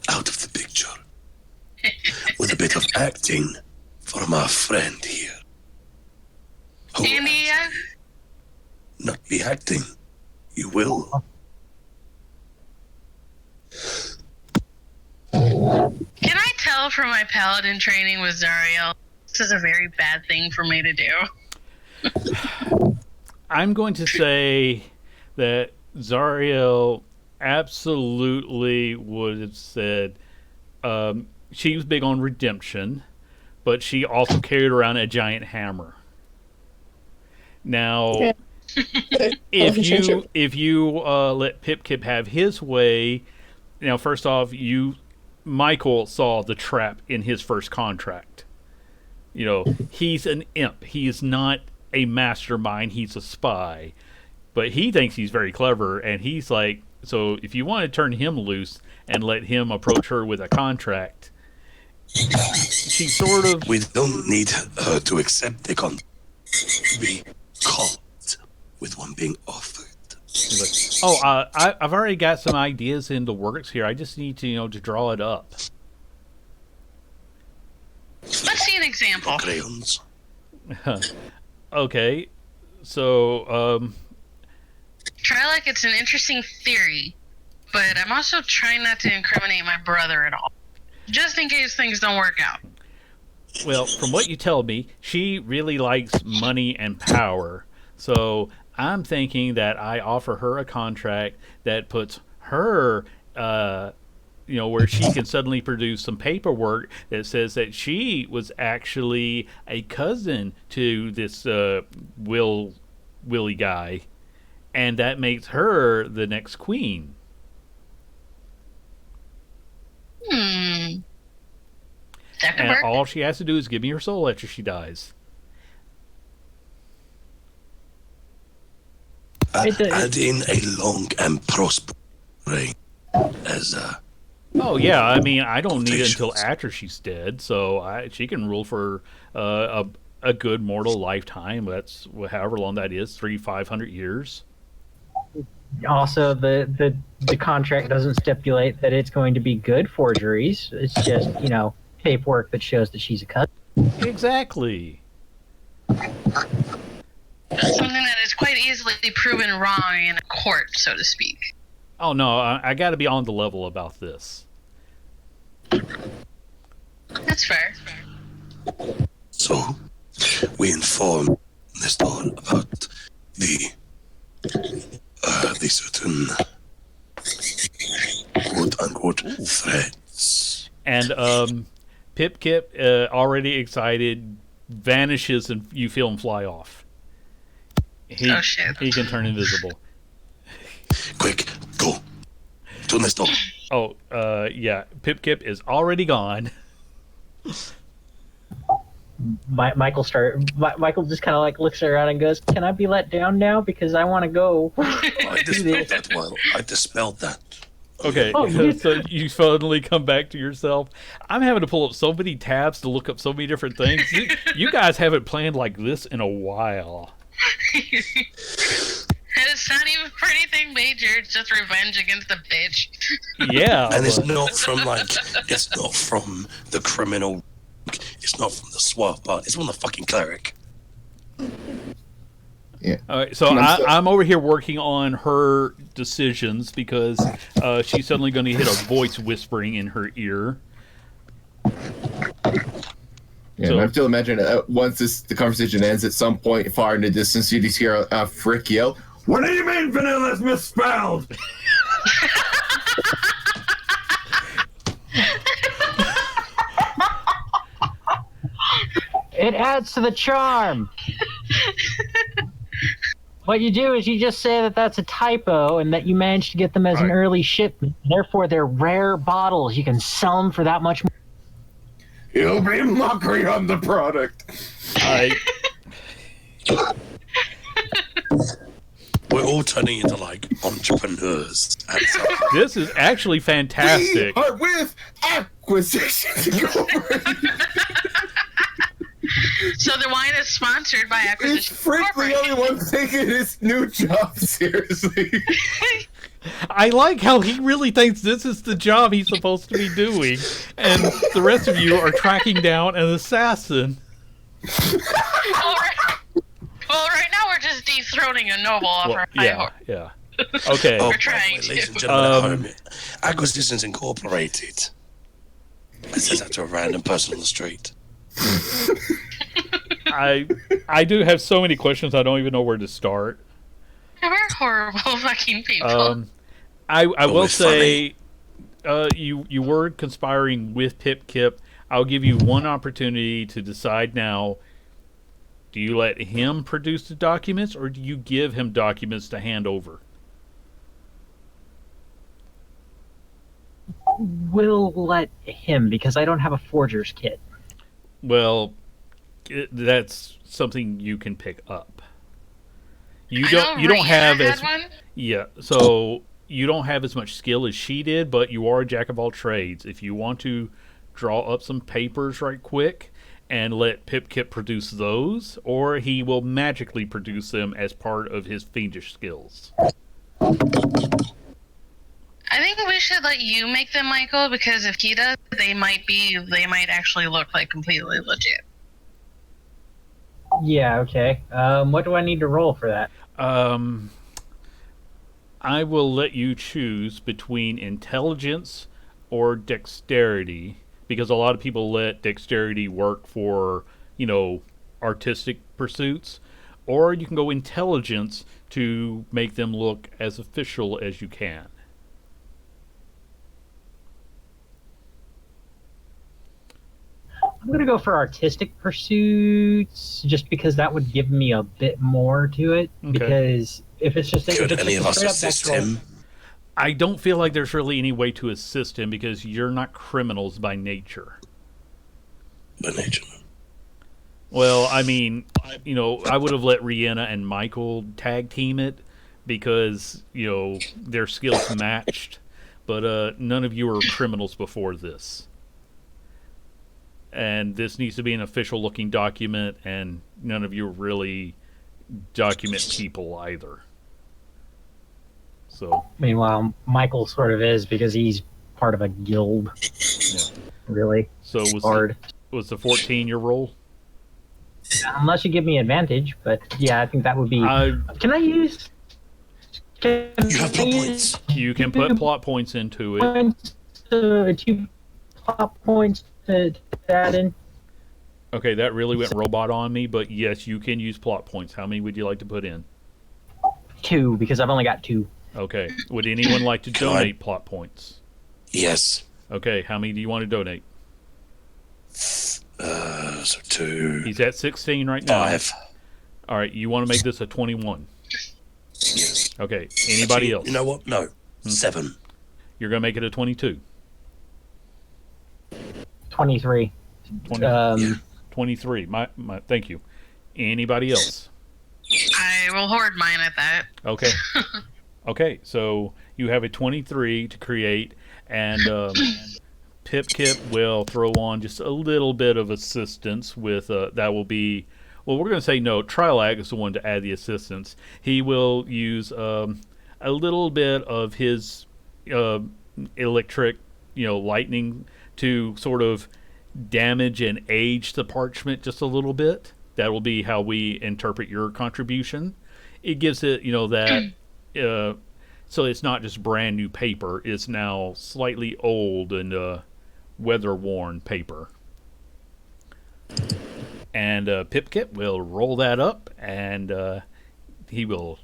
out of the picture, with a bit of acting from our friend here. Who Andy, not be acting, you will. can I tell from my paladin training with Zariel, this is a very bad thing for me to do? I'm going to say that Zariel absolutely would have said she was big on redemption, but she also carried around a giant hammer. Now, Yeah. if you let Pip Kip have his way, now first off, Michael saw the trap in his first contract. He's an imp. He's not a mastermind. He's a spy, but he thinks he's very clever, and he's like, so if you want to turn him loose and let him approach her with a contract, she sort of. We don't need her to accept the contract. We caught with one being offered. He's like, I've already got some ideas in the works here. I just need to, to draw it up. Let's see an example. Crayons. Okay, so Try like it's an interesting theory, but I'm also trying not to incriminate my brother at all, just in case things don't work out. well, from what you tell me, she really likes money and power. So I'm thinking that I offer her a contract that puts her, where she can suddenly produce some paperwork that says that she was actually a cousin to this Willie guy, and that makes her the next queen. That could And work. all she has to do is give me her soul after she dies. Add in a long and prosperous reign as Oh yeah, I mean I don't need it until Quotations. after she's dead, so she can rule for a good mortal lifetime. That's however long that is, 500 years. Also, the contract doesn't stipulate that it's going to be good forgeries. It's just paperwork that shows that she's a cousin. Exactly. Something that is quite easily proven wrong in a court, so to speak. Oh no, I got to be on the level about this. That's fair. so. We inform Nestor about the certain quote unquote threats. And Pip Kip, already excited, vanishes and you feel him fly off. Oh, shit. He can turn invisible. Quick, go to Nestor. Oh, yeah. Pip Kip is already gone. Michael just kind of like looks around and goes, "Can I be let down now? Because I want to go." I dispelled that while I dispelled that. Okay, Oh, you- so you suddenly come back to yourself. I'm having to pull up so many tabs to look up so many different things. You guys haven't planned like this in a while. And it's not even for anything major, it's just revenge against the bitch. Yeah. And it's but- not from the criminal. It's not from the SWAT part. It's from the fucking cleric. Yeah. All right, so And I'm so- I'm over here working on her decisions because she's suddenly going to hit a voice whispering in her ear. Yeah, So- and I'm still imagining once the conversation ends at some point far in the distance, you just hear Frick yell, "What do you mean vanilla's misspelled?" It adds to the charm. What you do is you just say that that's a typo and that you managed to get them as an Alright. early shipment. Therefore, they're rare bottles. You can sell them for that much more. You'll be mockery on the product. I We're all turning into like entrepreneurs. And so, this is actually fantastic. We are with Acquisitions Incorporated. So the wine is sponsored by It's Acquisition Frick the only one taking his new job seriously. I like how he really thinks this is the job he's supposed to be doing, and the rest of you are tracking down an assassin. Well, right now we're just dethroning a noble off Well, our high yeah, horse. yeah. Okay. oh, We're by the trying way, ladies to. and gentlemen at home, Acquisitions Incorporated. I said that to a random person on the street. I do have so many questions. I don't even know where to start. We're horrible fucking people. I will Always say, you were conspiring with Pip Kip. I'll give you one opportunity to decide now. Do you let him produce the documents, or do you give him documents to hand over? We'll let him because I don't have a forger's kit. Well, that's something you can pick up. You I don't. know You don't Raina have had as one. yeah. So you don't have as much skill as she did, but you are a jack of all trades. If you want to draw up some papers right quick and let Pip Kip produce those, or he will magically produce them as part of his fiendish skills. I think we should let you make them, Michael, because if he does, they might actually look like completely legit. Yeah, okay. What do I need to roll for that? I will let you choose between intelligence or dexterity, because a lot of people let dexterity work for, artistic pursuits, or you can go intelligence to make them look as official as you can. I'm going to go for artistic pursuits just because that would give me a bit more to it. Okay. Because if it's just Could if it's any just of a us straight up assist dex roll- him? I don't feel like there's really any way to assist him because you're not criminals by nature. By nature. Well, I mean, I would have let Rihanna and Michael tag team it because, their skills matched. But none of you were criminals before this. And this needs to be an official looking document, and none of you are really document people either. So, Meanwhile, Michael sort of is because he's part of a guild. yeah. Really So hard. was the 14 your roll? Unless you give me advantage, but yeah, I think that would be. Can I use? Can You have I plot use points. You can put plot points into it. points, 2 plot points to add in? Okay, that really went robot on me, but yes, you can use plot points. How many would you like to put in? 2 because I've only got 2. Okay. Would anyone like to Can I- donate plot points? Yes. Okay, how many do you want to donate? So 2, He's at 16 right now. 5. All right, you want to make this a 21. Yes. Okay, anybody Actually, else? You know what? No. 7. You're going to make it a 22. 23. 20, 23. Thank you. Anybody else? I will hoard mine at that. Okay. Okay, so you have a 23 to create, and Pip Kip will throw on just a little bit of assistance with, that will be, well, we're going to say no, Trilag is the one to add the assistance. He will use a little bit of his electric, lightning to sort of damage and age the parchment just a little bit. That will be how we interpret your contribution. It gives it, that... so it's not just brand new paper. It's now slightly old and weather-worn paper. And Pipkit will roll that up, and he will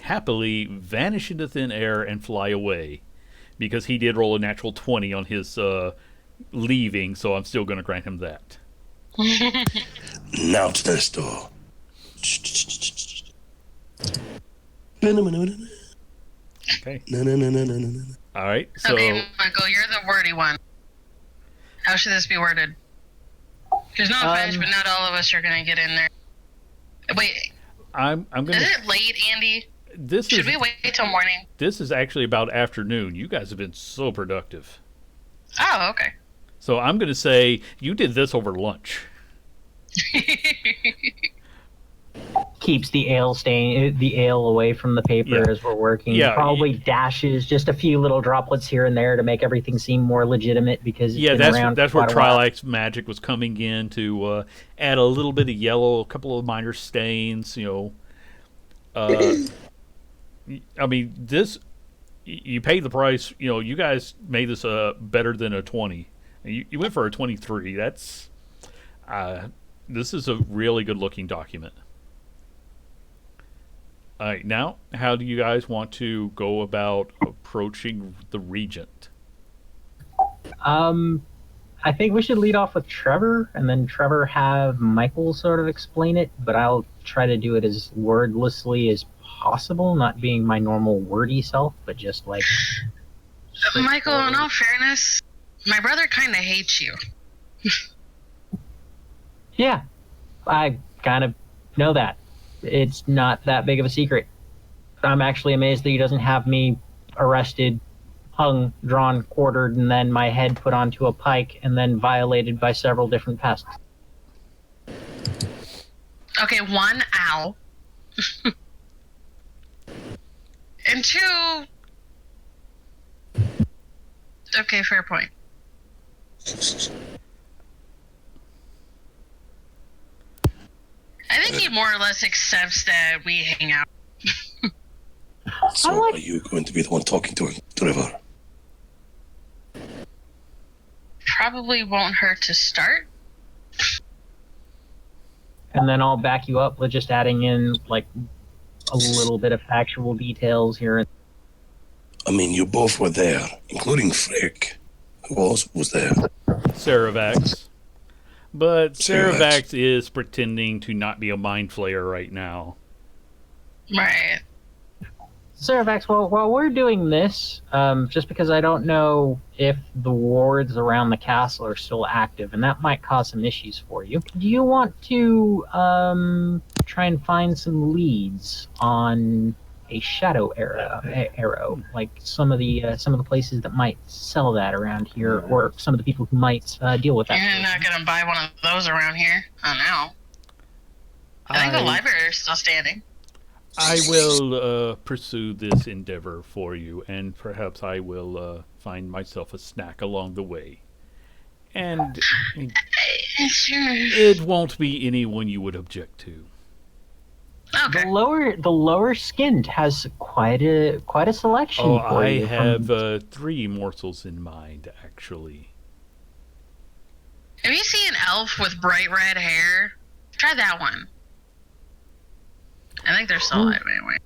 happily vanish into thin air and fly away. Because he did roll a natural 20 on his leaving, so I'm still going to grant him that. Now to this door. Okay. No, no, no, no, no, no, no. All right. So Okay, Michael, you're the wordy one. How should this be worded? Because no offense, but not all of us are going to get in there. Wait, I'm gonna. is it late, Andy? This Should is we wait till morning? this is actually about afternoon. You guys have been so productive. Oh, okay. So I'm gonna say you did this over lunch. Keeps the the ale away from the paper Yeah. as we're working. Yeah, Probably dashes just a few little droplets here and there to make everything seem more legitimate because it's been around That's for where quite a while. Trilax magic was coming in to add a little bit of yellow, a couple of minor stains. I mean, this you paid the price. You guys made this better than a 20. You went for a 23. That's this is a really good looking document. All right, now how do you guys want to go about approaching the regent? I think we should lead off with Trevor, and then Trevor have Michael sort of explain it, but I'll try to do it as wordlessly as possible, not being my normal wordy self, but just like. Michael, in all fairness, my brother kind of hates you. Yeah, I kind of know that. It's not that big of a secret. I'm actually amazed that he doesn't have me arrested, hung, drawn, quartered, and then my head put onto a pike and then violated by several different pests. Okay, one, ow. And two... Okay, fair point. I think he more or less accepts that we hang out. So are you going to be the one talking to him, Trevor? Probably won't hurt to start. And then I'll back you up with just adding in like a little bit of factual details here. I mean, you both were there, including Frick. Who else was there? Ceravax. But Ceravax. Ceravax is pretending to not be a mind flayer right now. Right. Ceravax, while we're doing this, just because I don't know if the wards around the castle are still active, and that might cause some issues for you, do you want to try and find some leads on a shadow arrow, like some of the places that might sell that around here, or some of the people who might deal with that? You're not going to buy one of those around here. Oh, no. I think the library is still standing. I will pursue this endeavor for you, and perhaps I will find myself a snack along the way. And Sure. it won't be anyone you would object to. Okay. The lower skinned has quite a selection. Oh, for I you have from- 3 morsels in mind, actually. If you see an elf with bright red hair, try that one. I think they're still alive anyway.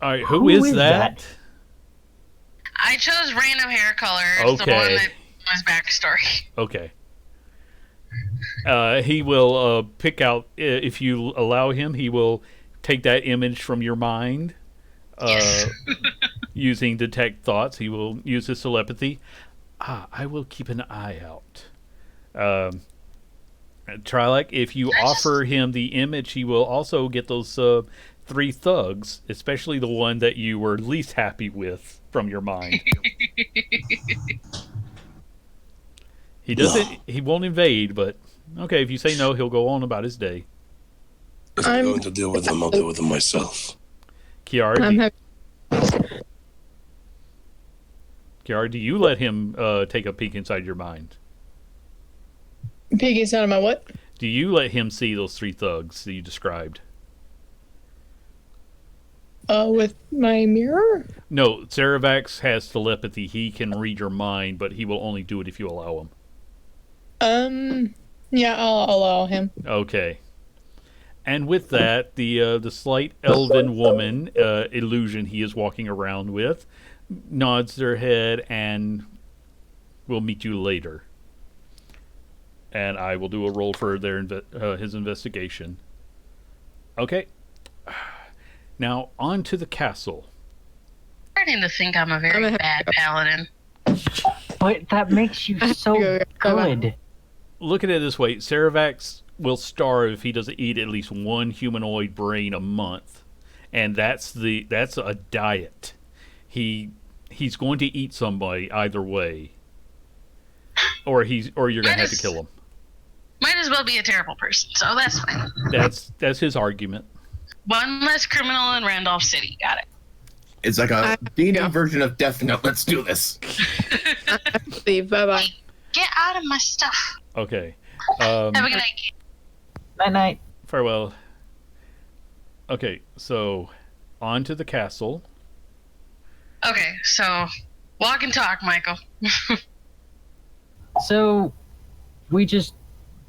All right, who is that? I chose random hair color. It's the one Okay. that was backstory. Okay. He will pick out, if you allow him, he will take that image from your mind. Yes. Using detect thoughts. He will use his telepathy. I will keep an eye out. Trilek, if you offer him the image, he will also get those 3 thugs, especially the one that you were least happy with from your mind. He doesn't. He won't invade, but okay. If you say no, he'll go on about his day. If I'm going to deal with them, I'll deal with them myself. Kiara, do you let him take a peek inside your mind? Peek inside of my what? Do you let him see those 3 thugs that you described? With my mirror? No, Ceravax has telepathy. He can read your mind, but he will only do it if you allow him. Yeah, I'll allow him. Okay. And with that, the slight elven woman illusion he is walking around with nods their head and will meet you later. And I will do a roll for his investigation. Okay. Now, on to the castle. Starting to think I'm a very bad paladin. But that makes you so good. Look at it this way: Saravax will starve if he doesn't eat at least one humanoid brain a month, and that's a diet. He's going to eat somebody either way, or you're going to have to kill him. Might as well be a terrible person, so that's fine. That's his argument. One less criminal in Randolph City. Got it. It's like a D&D version of Death Note. Let's do this. Leave. Bye-bye. Get out of my stuff. Okay. Have a good night. Night. Farewell. Okay, so on to the castle. Okay, so walk and talk, Michael. So we just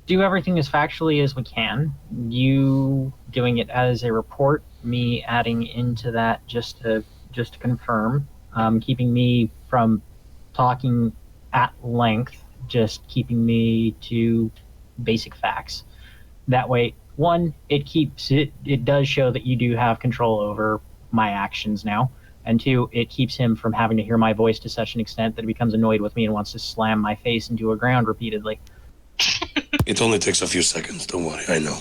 do everything as factually as we can. You doing it as a report, me adding into that just to confirm, keeping me from talking at length, just keeping me to basic facts. That way, one, it does show that you do have control over my actions now, and two, it keeps him from having to hear my voice to such an extent that he becomes annoyed with me and wants to slam my face into the ground repeatedly. It only takes a few seconds. Don't worry. I know.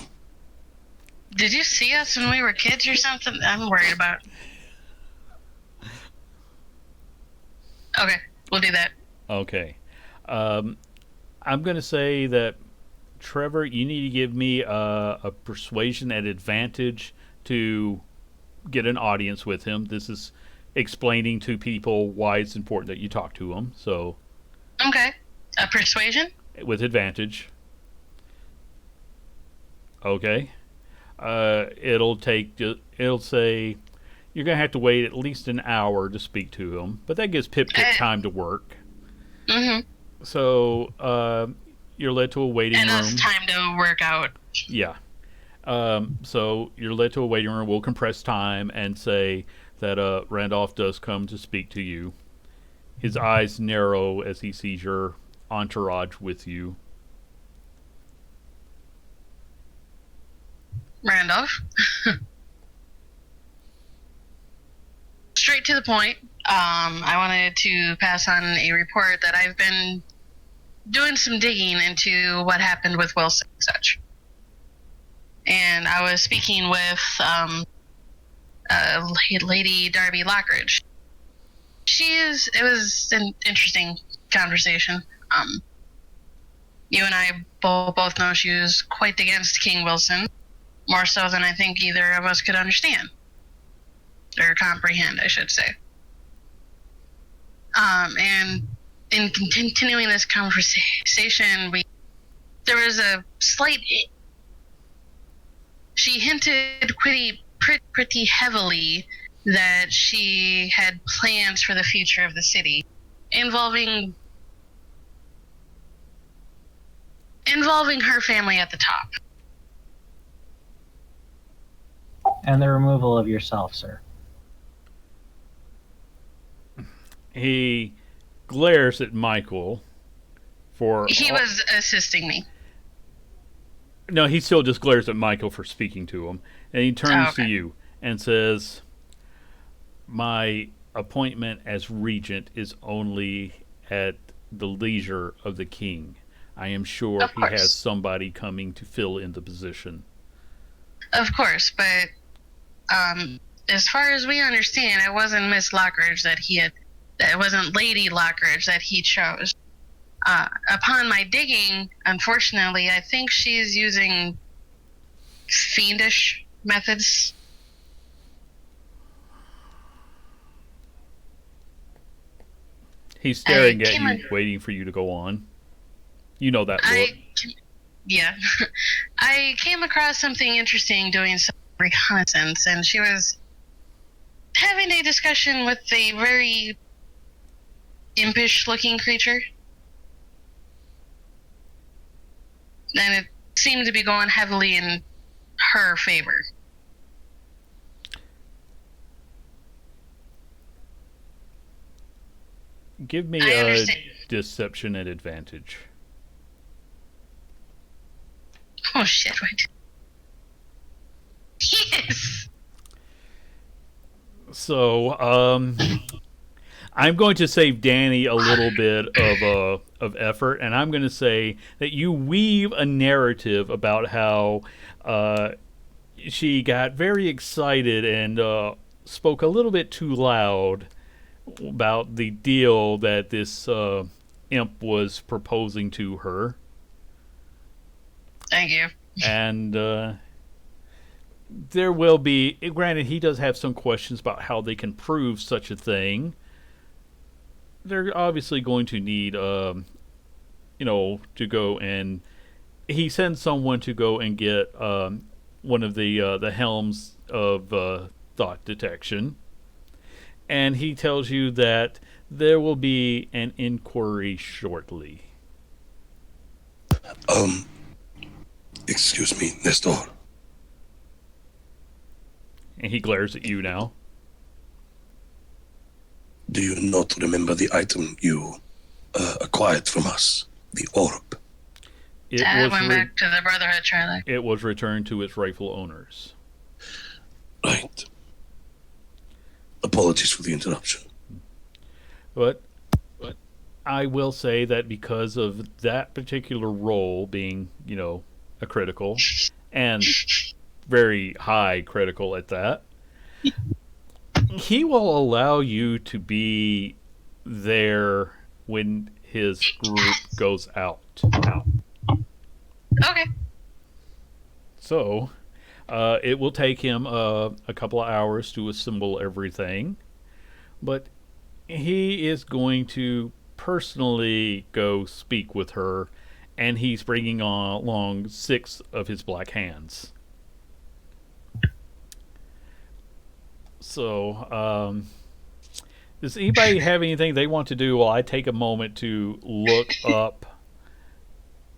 Did you see us when we were kids or something? I'm worried about. Okay, we'll do that. Okay. I'm going to say that, Trevor, you need to give me a persuasion at advantage to get an audience with him. This is explaining to people why it's important that you talk to him. So. Okay. A persuasion? With advantage. Okay. It'll say you're going to have to wait at least an hour to speak to him, but that gives Pip time to work. Mm-hmm. So, you're led to a waiting room. And us time to work out. Yeah. So you're led to a waiting room. We'll compress time and say that Randolph does come to speak to you. His eyes narrow as he sees your entourage with you. Randolph. Straight to the point. I wanted to pass on a report that I've been doing some digging into what happened with Wilson and such. And I was speaking with Lady Darby Lockridge. It was an interesting conversation. You and I both know she was quite against King Wilson, more so than I think either of us could understand. Or comprehend, I should say. And in continuing this conversation, there was a slight. She hinted pretty heavily that she had plans for the future of the city, involving her family at the top. And the removal of yourself, sir. He glares at Michael for... He was assisting me. No, he still just glares at Michael for speaking to him. And he turns to you and says, my appointment as regent is only at the leisure of the king. I am sure he has somebody coming to fill in the position. Of course, but as far as we understand, it wasn't Miss Lockridge it wasn't Lady Lockridge that he chose. Upon my digging, unfortunately, I think she's using fiendish methods. He's staring at you, waiting for you to go on. You know that look. Yeah. I came across something interesting doing some reconnaissance, and she was having a discussion with a very impish-looking creature. And it seemed to be going heavily in her favor. Give me a deception at advantage. Oh shit, wait. Yes! So, I'm going to save Danny a little bit of effort, and I'm going to say that you weave a narrative about how uh, she got very excited and spoke a little bit too loud about the deal that this imp was proposing to her, Thank you. and there will be. Granted, he does have some questions about how they can prove such a thing. They're obviously going to need, to go and he sends someone to go and get one of the helms of thought detection, and he tells you that there will be an inquiry shortly. Um, excuse me, Nestor. And he glares at you now. Do you not remember the item you acquired from us? The orb. It Dad was went back to the Brotherhood trailer. it was returned to its rightful owners. Right. Apologies for the interruption. But I will say that because of that particular role being, a critical and very high critical at that, he will allow you to be there when his group goes out. Okay. So, it will take him a couple of hours to assemble everything, but he is going to personally go speak with her, and he's bringing along 6 of his black hands. So, does anybody have anything they want to do while I take a moment to look up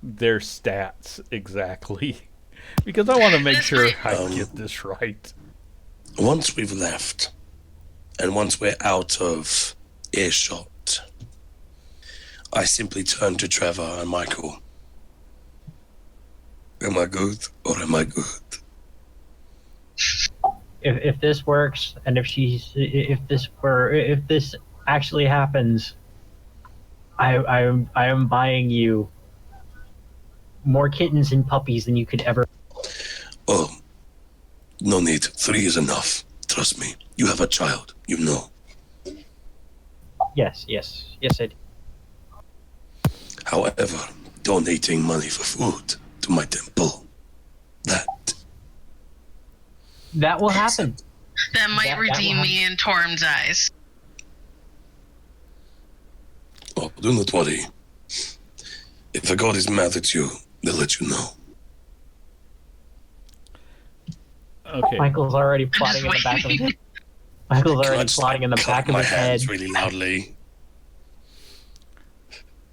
their stats exactly? Because I want to make sure I get this right. Once we've left, and once we're out of earshot, I simply turn to Trevor and Michael. Am I good or am I good? If this works, and if this actually happens, I am buying you more kittens and puppies than you could ever. Oh, no need. 3 is enough. Trust me. You have a child. You know. Yes, I do. However, donating money for food to my temple, That will happen. That might That redeem will me in Torm's eyes. oh, do not worry. If a god is mad at you, they'll let you know. Okay. Michael's already plotting in the back of his. Michael's Can I already just, plotting in the clap back of my his head. hands really loudly?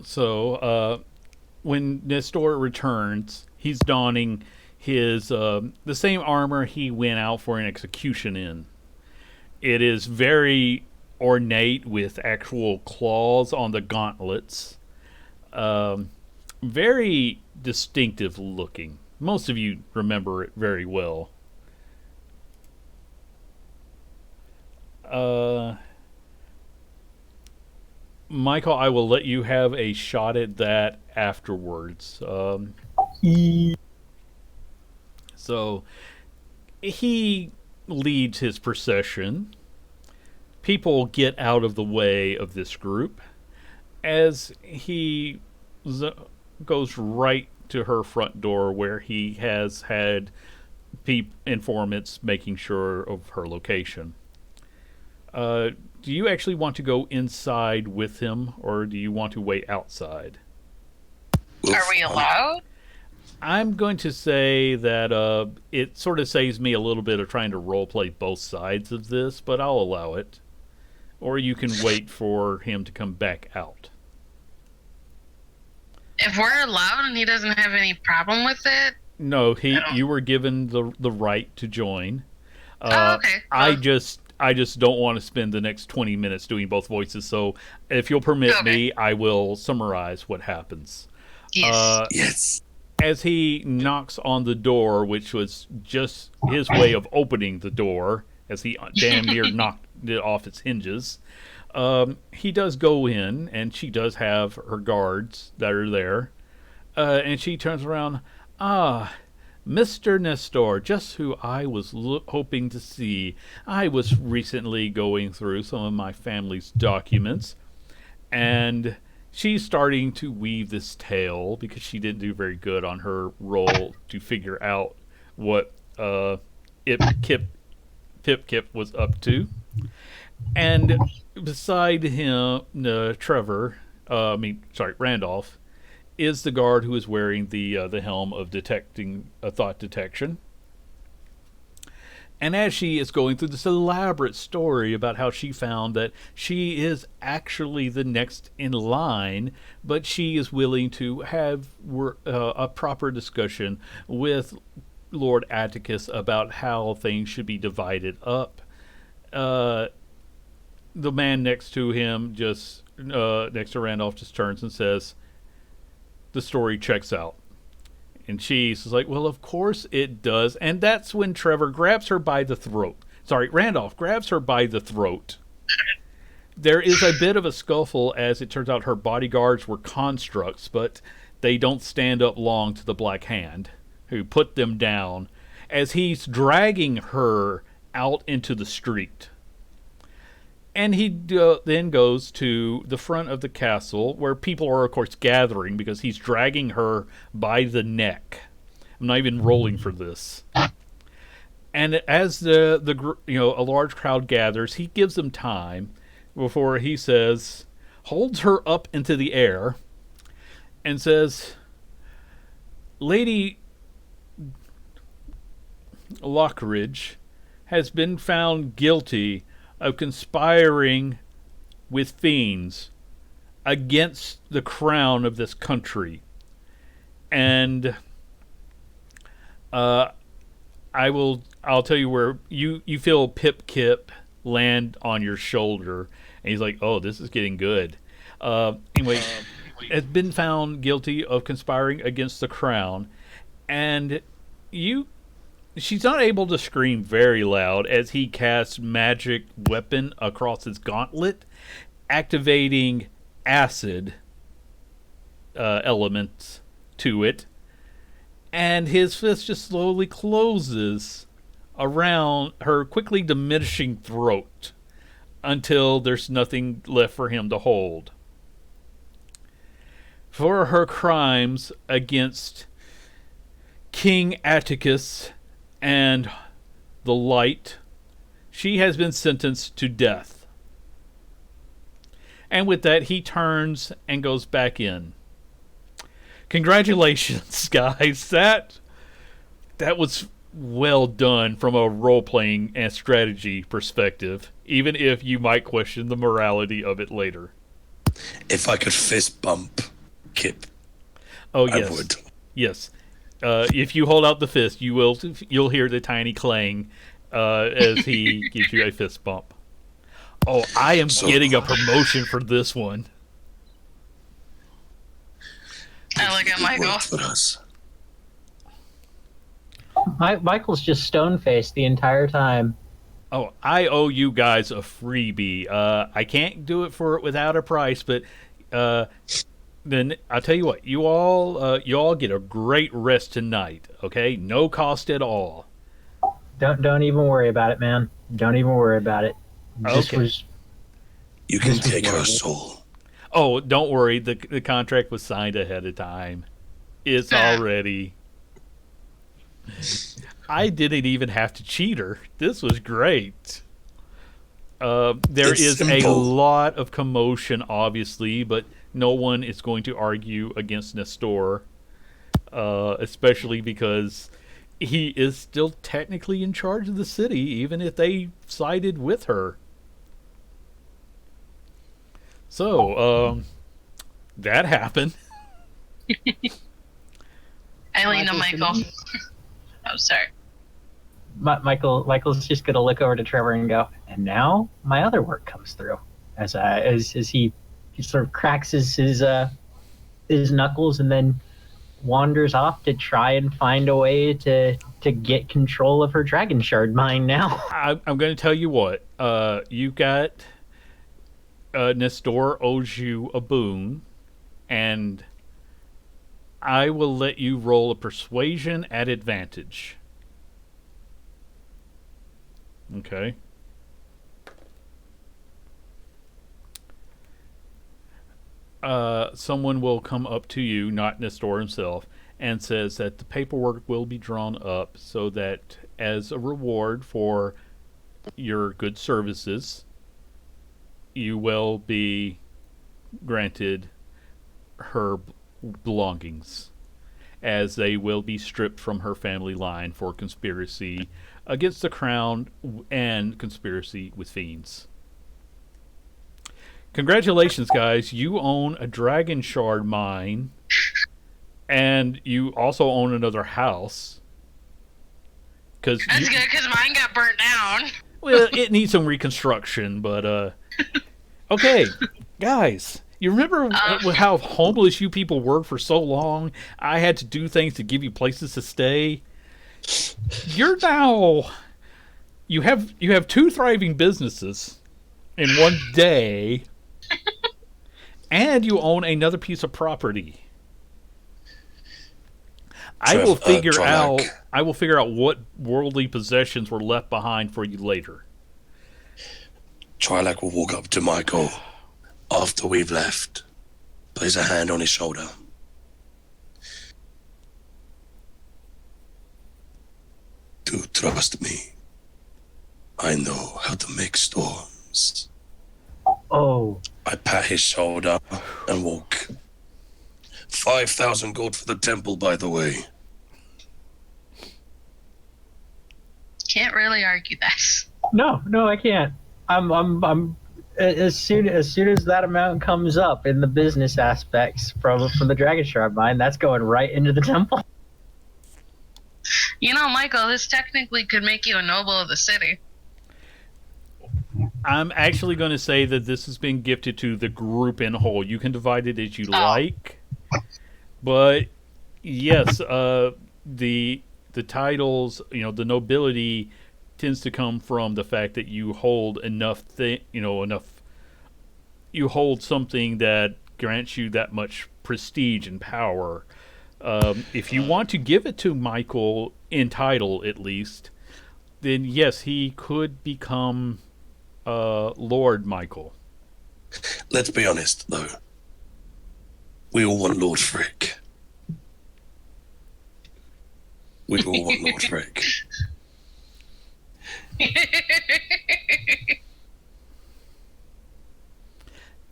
So, when Nestor returns, he's donning his the same armor he went out for an execution in. It is very ornate with actual claws on the gauntlets. Very distinctive looking. Most of you remember it very well. Michael, I will let you have a shot at that afterwards. So he leads his procession. People get out of the way of this group as he goes right to her front door where he has had informants making sure of her location. Do you actually want to go inside with him, or do you want to wait outside? Are we allowed? I'm going to say that it sort of saves me a little bit of trying to roleplay both sides of this, but I'll allow it. Or you can wait for him to come back out. If we're allowed and he doesn't have any problem with it. No, you were given the right to join. Okay. I just don't want to spend the next 20 minutes doing both voices. So if you'll permit me, I will summarize what happens. Yes. Yes. As he knocks on the door, which was just his way of opening the door, as he damn near it off its hinges. He does go in, and she does have her guards that are there. And she turns around. Ah, Mr. Nestor, just who I was hoping to see. I was recently going through some of my family's documents, and she's starting to weave this tale because she didn't do very good on her roll to figure out what Pip Kip was up to. And beside him, Randolph, is the guard who is wearing the helm of detecting thought detection. And as she is going through this elaborate story about how she found that she is actually the next in line, but she is willing to have a proper discussion with Lord Atticus about how things should be divided up. The man next to him, next to Randolph, just turns and says, "The story checks out." And she's like, "Well, of course it does." And that's when Trevor grabs her by the throat. Randolph grabs her by the throat. There is a bit of a scuffle, as it turns out her bodyguards were constructs, but they don't stand up long to the Black Hand, who put them down, as he's dragging her out into the street. And he then goes to the front of the castle, where people are, of course, gathering because he's dragging her by the neck. I'm not even rolling for this. And as a large crowd gathers, he gives them time before he says, holds her up into the air, and says, "Lady Lockridge has been found guilty of conspiring with fiends against the crown of this country. And I'll tell you where you feel Pip Kip land on your shoulder." And he's like, "Oh, this is getting good." Anyway, has been found guilty of conspiring against the crown, and she's not able to scream very loud as he casts magic weapon across his gauntlet, activating acid elements to it, and his fist just slowly closes around her quickly diminishing throat until there's nothing left for him to hold. For her crimes against King Atticus and the Light, she has been sentenced to death. And with that, he turns and goes back in. Congratulations, guys. That was well done from a role-playing and strategy perspective, even if you might question the morality of it later. If I could fist bump Kip, oh yes, I would. Yes. If you hold out the fist, you'll hear the tiny clang as he gives you a fist bump. Oh, I am getting a promotion for this one. I look at Michael. For us. Michael's just stone-faced the entire time. Oh, I owe you guys a freebie. I can't do it for it without a price, but then I'll tell you what. You all get a great rest tonight. Okay, no cost at all. Don't even worry about it, man. Don't even worry about it. Okay. You can take her soul. Oh, don't worry. The contract was signed ahead of time. It's already. I didn't even have to cheat her. This was great. There is a lot of commotion, obviously, but no one is going to argue against Nestor, especially because he is still technically in charge of the city, even if they sided with her. So, that happened. I lean to Michael. Oh, sorry. Michael's just gonna look over to Trevor and go, "And now my other work comes through." As he sort of cracks his knuckles and then wanders off to try and find a way to to get control of her dragon shard mine now. I'm going to tell you what. You got Nestor owes you a boon, and I will let you roll a persuasion at advantage. Okay. Someone will come up to you, not Nestor himself, and says that the paperwork will be drawn up so that as a reward for your good services, you will be granted her belongings, as they will be stripped from her family line for conspiracy against the crown and conspiracy with fiends. Congratulations, guys. You own a dragon shard mine, and you also own another house. That's good, because mine got burnt down. Well, it needs some reconstruction, but okay, guys. You remember how homeless you people were for so long? I had to do things to give you places to stay. You're now you have 2 thriving businesses in one day, and you own another piece of property. I will figure out what worldly possessions were left behind for you later. Trilak will walk up to Michael after we've left, place a hand on his shoulder. Do trust me. I know how to make storms. Oh. I pat his shoulder and walk. 5,000 gold for the temple, by the way. Can't really argue that. No, I can't. I'm as soon as that amount comes up in the business aspects from the Dragon Shard mine, that's going right into the temple. You know, Michael, this technically could make you a noble of the city. I'm actually going to say that this has been gifted to the group in whole. You can divide it as you like, but yes, the titles, the nobility tends to come from the fact that you hold you hold something that grants you that much prestige and power. If you want to give it to Michael in title, at least, then yes, he could become Lord Michael. Let's be honest, though. We all want Lord Frick. We all want Lord Frick.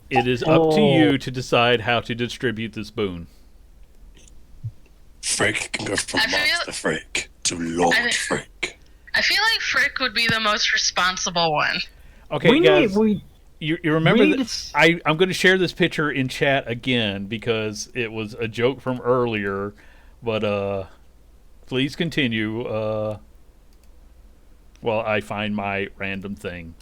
It is up to you to decide how to distribute this boon. Frick can go from Master Frick to Lord Frick. I feel like Frick would be the most responsible one. Okay, guys. You remember that I'm going to share this picture in chat again because it was a joke from earlier, but please continue while I find my random thing.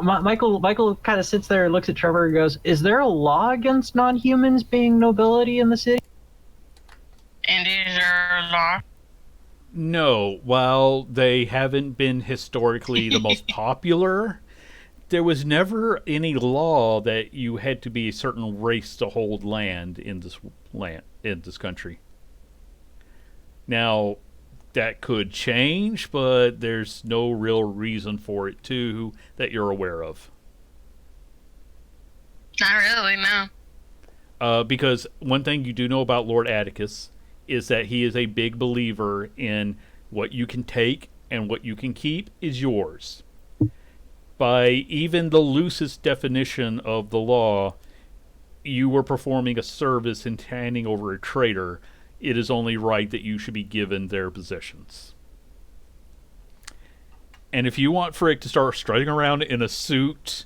Michael kind of sits there and looks at Trevor and goes, "Is there a law against non-humans being nobility in the city?" And is there a law? No, while they haven't been historically the most popular, there was never any law that you had to be a certain race to hold land in this country. Now, that could change, but there's no real reason for it to that you're aware of. Not really, no. Because one thing you do know about Lord Atticus is that he is a big believer in what you can take and what you can keep is yours. By even the loosest definition of the law, you were performing a service in handing over a traitor. It is only right that you should be given their possessions. And if you want Frick to start strutting around in a suit...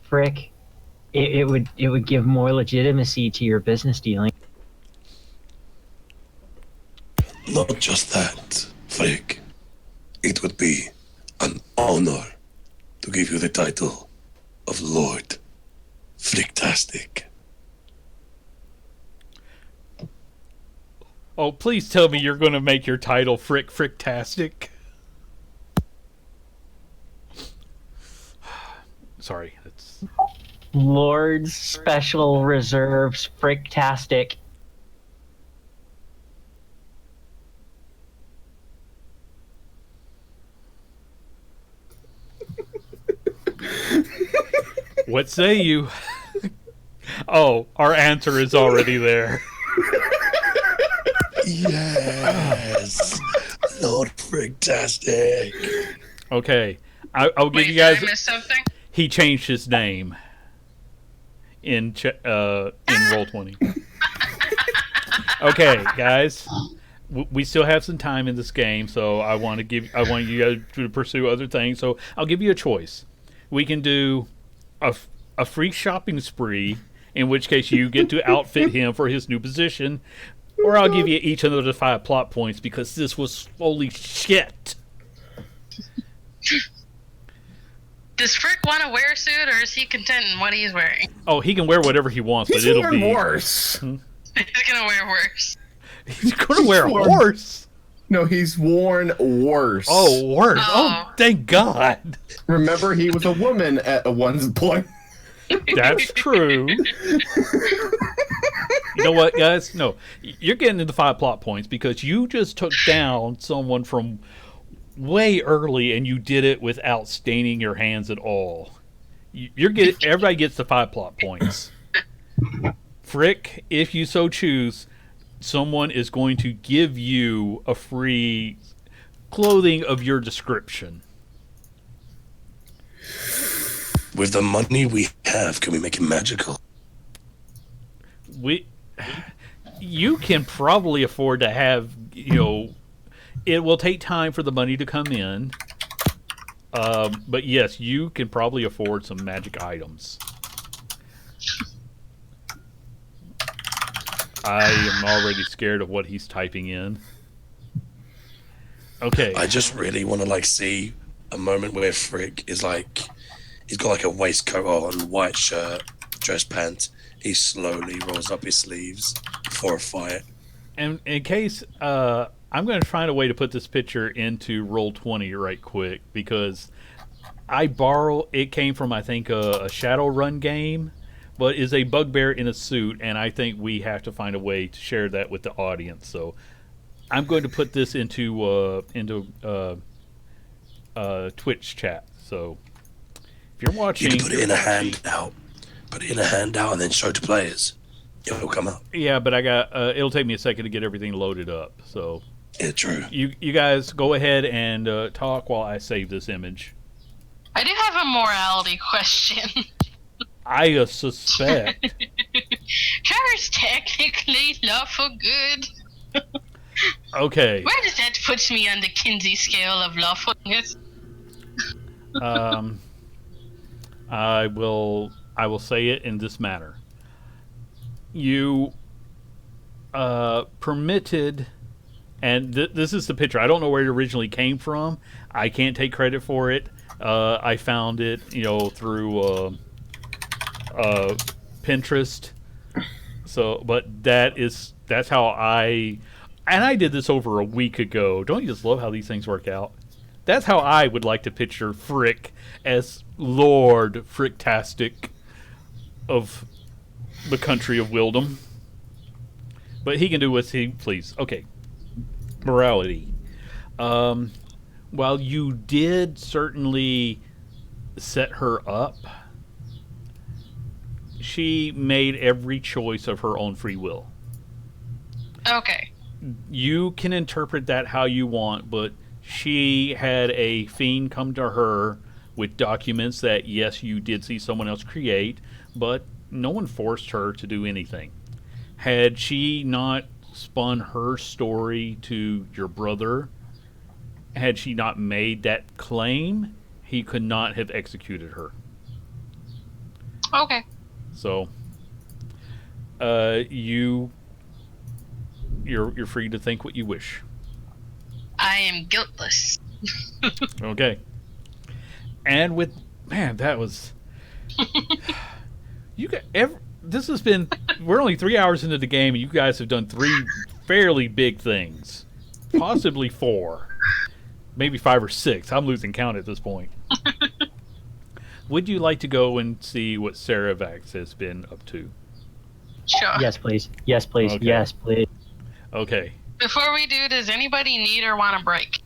Frick, it would give more legitimacy to your business dealing. Not just that, Frick. It would be an honor to give you the title of Lord Fricktastic. Oh, please tell me you're going to make your title Fricktastic. Sorry, that's Lords Special Reserves Fricktastic. what say you? Oh, our answer is already there. Yes, Lord Fricktastic. Okay, I'll give Wait, you did I guys. miss something? He changed his name in Roll20. Okay, guys, we still have some time in this game, so I want you guys to pursue other things. So I'll give you a choice. We can do a free shopping spree, in which case you get to outfit him for his new position, or I'll give you each another 5 plot points because this was holy shit. Does Frick want to wear a suit, or is he content in what he's wearing? Oh, he can wear whatever he wants, He's but it'll worn be worse. He's gonna wear worse. He's gonna wear a worn- horse. No, he's worn worse. Oh, worse. Oh, Oh. thank God. Remember, he was a woman at one point. That's true. You know what, guys? No, you're getting into 5 plot points because you just took down someone from way early, and you did it without staining your hands at all. Everybody gets the 5 plot points. Frick, if you so choose, someone is going to give you a free clothing of your description. With the money we have, can we make it magical? You can probably afford to have, it will take time for the money to come in. But yes, you can probably afford some magic items. I am already scared of what he's typing in. Okay. I just really want to see a moment where Frick is he's got a waistcoat on, white shirt, dress pants. He slowly rolls up his sleeves before a fight. And in case, I'm going to find a way to put this picture into Roll20 right quick because it came from, I think, a Shadowrun game, but is a bugbear in a suit, and I think we have to find a way to share that with the audience. So I'm going to put this into Twitch chat. So if you're watching, You can put it in a handout. Put it in a handout and then show to players. It'll come up. yeah, but it'll take me a second to get everything loaded up. So Yeah, true. you guys go ahead and talk while I save this image. I do have a morality question. I suspect. Trevor's technically lawful good. Okay. Where does that put me on the Kinsey scale of lawfulness? I will say it in this manner. You permitted, and this is the picture. I don't know where it originally came from. I can't take credit for it. I found it, through Pinterest. So, but that's how I did this over a week ago. Don't you just love how these things work out? That's how I would like to picture Frick as Lord Fricktastic of the country of Wildom. But he can do what he please. Okay. Morality. While you did certainly set her up, she made every choice of her own free will. Okay. You can interpret that how you want, but she had a fiend come to her with documents that, yes, you did see someone else create, but no one forced her to do anything. Had she not spun her story to your brother, had she not made that claim, he could not have executed her. Okay. So, you're free to think what you wish. I am guiltless. Okay. And that was this has been we're only 3 hours into the game and you guys have done fairly big things, possibly 4, maybe 5 or 6. I'm losing count at this point. Would you like to go and see what Saravax has been up to? Sure. Yes, please. Yes, please. Okay. Yes, please. Okay. Before we do, does anybody need or want a break?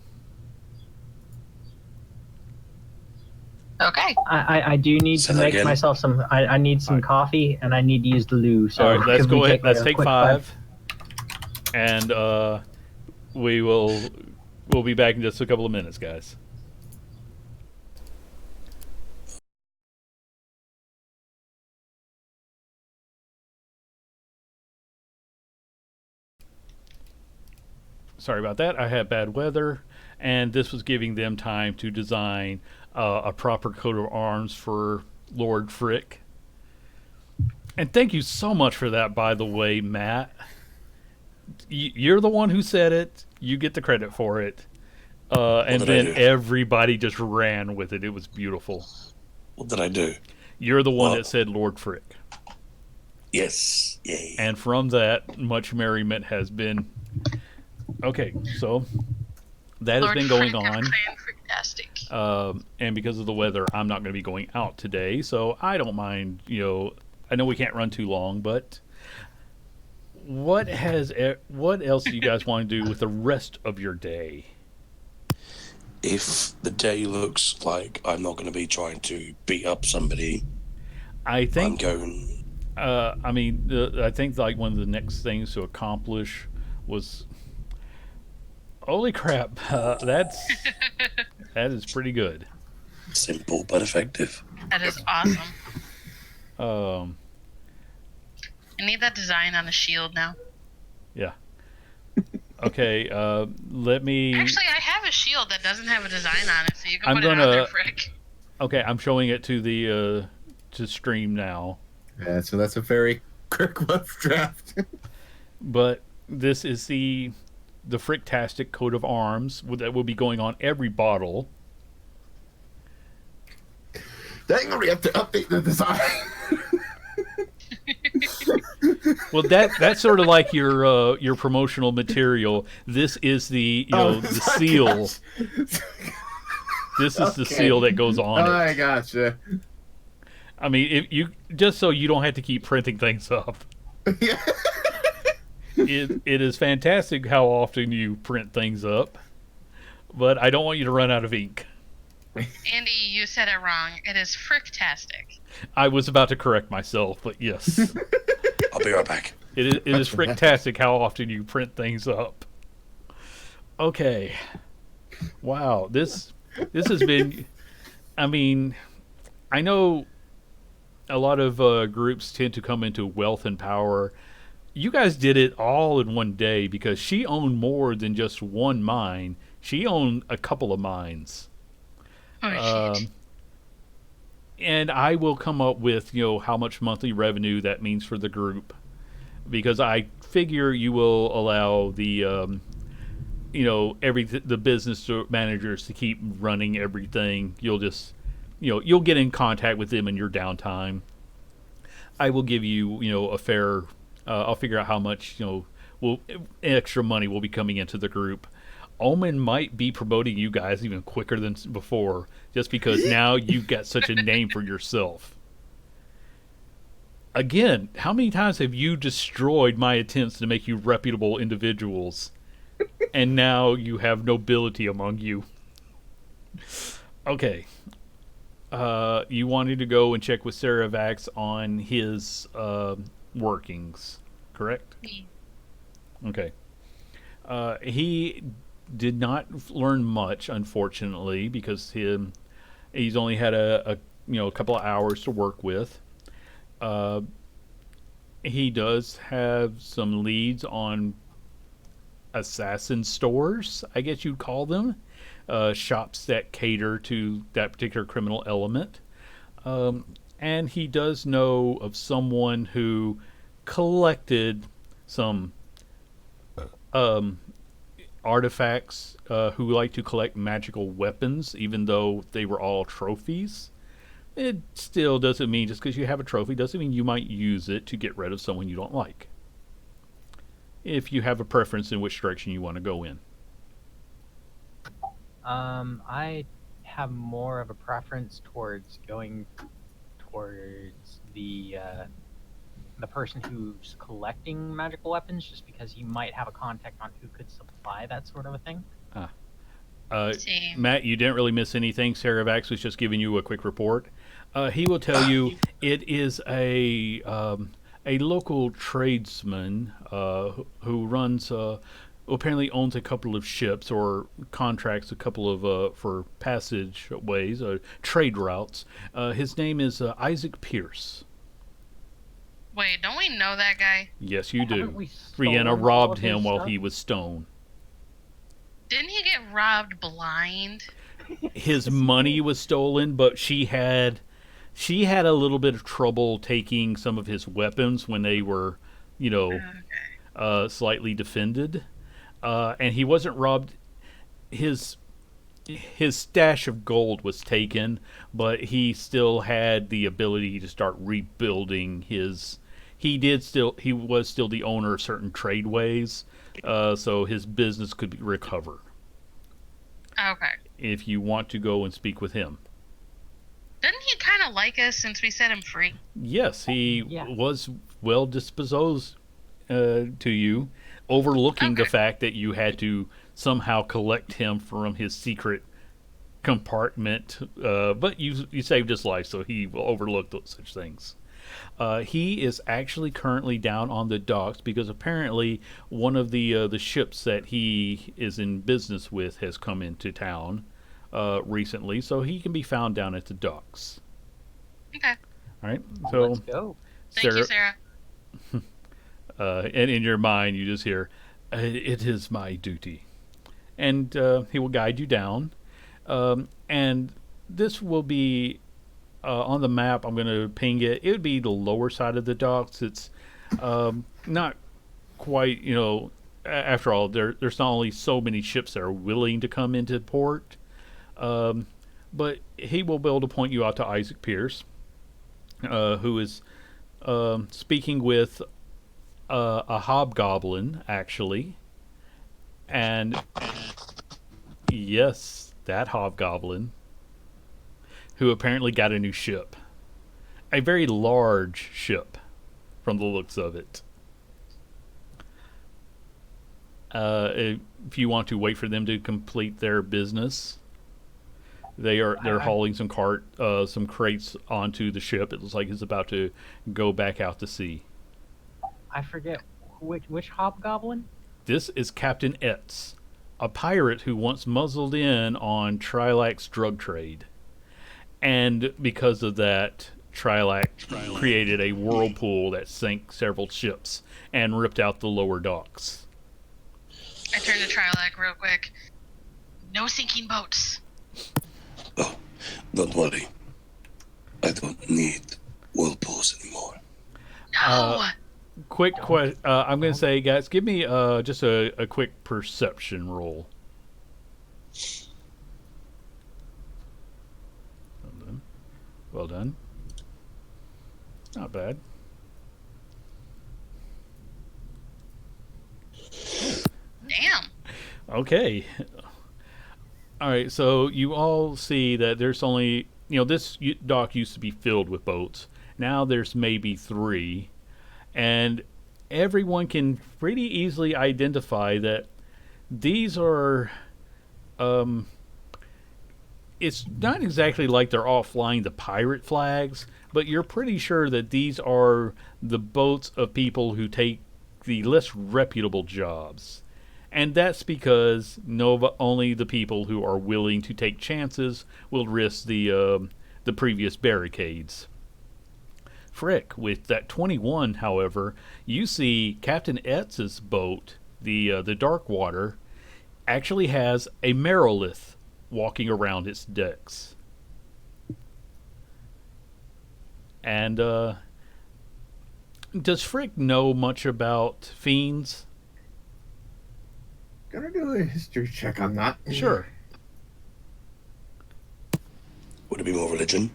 Okay. I do need Say to that make again. myself some. I need some coffee and I need to use the loo. So All right, let's could we go ahead. Let's a take quick 5, and we'll be back in just a couple of minutes, guys. Sorry about that. I had bad weather, and this was giving them time to design a proper coat of arms for Lord Frick. And thank you so much for that, by the way, Matt. You're the one who said it. You get the credit for it. And did I then do? everybody just ran with it. It was beautiful. What did I do? You're the one What? that said Lord Frick. Yes. Yay. And from that, much merriment has been. Okay, so that has Lord been going Frick, I'm on. playing Fricktastic. And because of the weather, I'm not going to be going out today, so I don't mind. I know we can't run too long, but what else do you guys want to do with the rest of your day? If the day looks like I'm not going to be trying to beat up somebody, I I'm think. going. I think like one of the next things to accomplish was. Holy crap! That is pretty good. Simple but effective. That is awesome. Um, I need that design on a shield now. yeah. Okay. Let me. Actually, I have a shield that doesn't have a design on it, so you can I'm put it on there, gonna- Frick. Okay, I'm showing it to the to stream now. Yeah, so that's a very quick rough draft. But this is the Fricktastic coat of arms that will be going on every bottle. Dang, we have to update the design. Well, that's sort of like your promotional material. This is the the seal. This is the Okay. seal that goes on it. I gotcha. I mean, if you just so you don't have to keep printing things up. Yeah. It is fantastic how often you print things up, but I don't want you to run out of ink. Andy, you said it wrong. It is Fricktastic. I was about to correct myself, but yes, I'll be right back. it is fantastic how often you print things up. Okay, wow, this has been. I mean, I know a lot of groups tend to come into wealth and power. You guys did it all in one day because she owned more than just one mine. She owned a couple of mines. Oh, shit. And I will come up with, how much monthly revenue that means for the group. Because I figure you will allow the, the business managers to keep running everything. You'll just, you'll get in contact with them in your downtime. I will give you, a fair. I'll figure out how much extra money will be coming into the group. Omen might be promoting you guys even quicker than before, just because now you've got such a name for yourself. Again, how many times have you destroyed my attempts to make you reputable individuals, and now you have nobility among you? Okay. You wanted to go and check with Saravax on his workings, correct? Okay. He did not learn much, unfortunately, because he's only had a couple of hours to work with. He does have some leads on assassin stores, I guess you'd call them, shops that cater to that particular criminal element. And he does know of someone who collected some artifacts, who like to collect magical weapons, even though they were all trophies. It still doesn't mean, just because you have a trophy doesn't mean you might use it to get rid of someone you don't like. if you have a preference in which direction you want to go in. I have more of a preference towards going towards the person who's collecting magical weapons, just because he might have a contact on who could supply that sort of a thing. Same. Matt, you didn't really miss anything. Saravax was just giving you a quick report. He will tell you it is a local tradesman who runs, apparently owns a couple of ships or contracts a couple of for passageways, trade routes. His name is Isaac Pierce. Wait, don't we know that guy? Yes, you Haven't do. we stolen Brianna all robbed of his him while stuff? he was stoned. Didn't he get robbed blind? His money was stolen, but she had a little bit of trouble taking some of his weapons when they were, you know, slightly defended. And he wasn't robbed. His stash of gold was taken, but he still had the ability to start rebuilding his. He was still the owner of certain tradeways, so his business could be recovered. Okay. If you want to go and speak with him. Didn't he kind of like us since we set him free? Yes, he Yeah. was well disposed to you, overlooking the Okay. fact that you had to somehow collect him from his secret compartment. But you saved his life, so he will overlook such things. He is actually currently down on the docks because apparently one of the ships that he is in business with has come into town recently, so he can be found down at the docks. Okay. All right, so Let's go. Thank you, Sarah. and in your mind you just hear, "It is my duty," and he will guide you down. And this will be on the map. I'm going to ping it. It would be the lower side of the docks. It's not quite, after all, there's not only so many ships that are willing to come into port, but he will be able to point you out to Isaac Pierce, who is speaking with a hobgoblin, actually. And yes, that hobgoblin, who apparently got a new ship. A very large ship, from the looks of it. If you want to wait for them to complete their business, they're hauling some crates onto the ship. It looks like it's about to go back out to sea. I forget which hobgoblin. This is Captain Etz, a pirate who once muzzled in on Trilac's drug trade. And because of that, Trilac created a whirlpool that sank several ships and ripped out the lower docks. I turned to Trilak real quick. No sinking boats. Oh, don't worry. I don't need whirlpools anymore. No. Quick question. I'm going to say, guys, give me just a quick perception roll. Well done. Not bad. Damn. Okay. All right, so you all see that there's only, this dock used to be filled with boats. Now there's maybe 3. And everyone can pretty easily identify that these are, it's not exactly like they're all flying the pirate flags, but you're pretty sure that these are the boats of people who take the less reputable jobs. And that's because only the people who are willing to take chances will risk the previous barricades. Frick, with that 21, however, you see Captain Etz's boat, the Darkwater, actually has a Merilith walking around its decks. And does Frick know much about fiends? Gonna do a history check on that. Sure. Would it be more religion?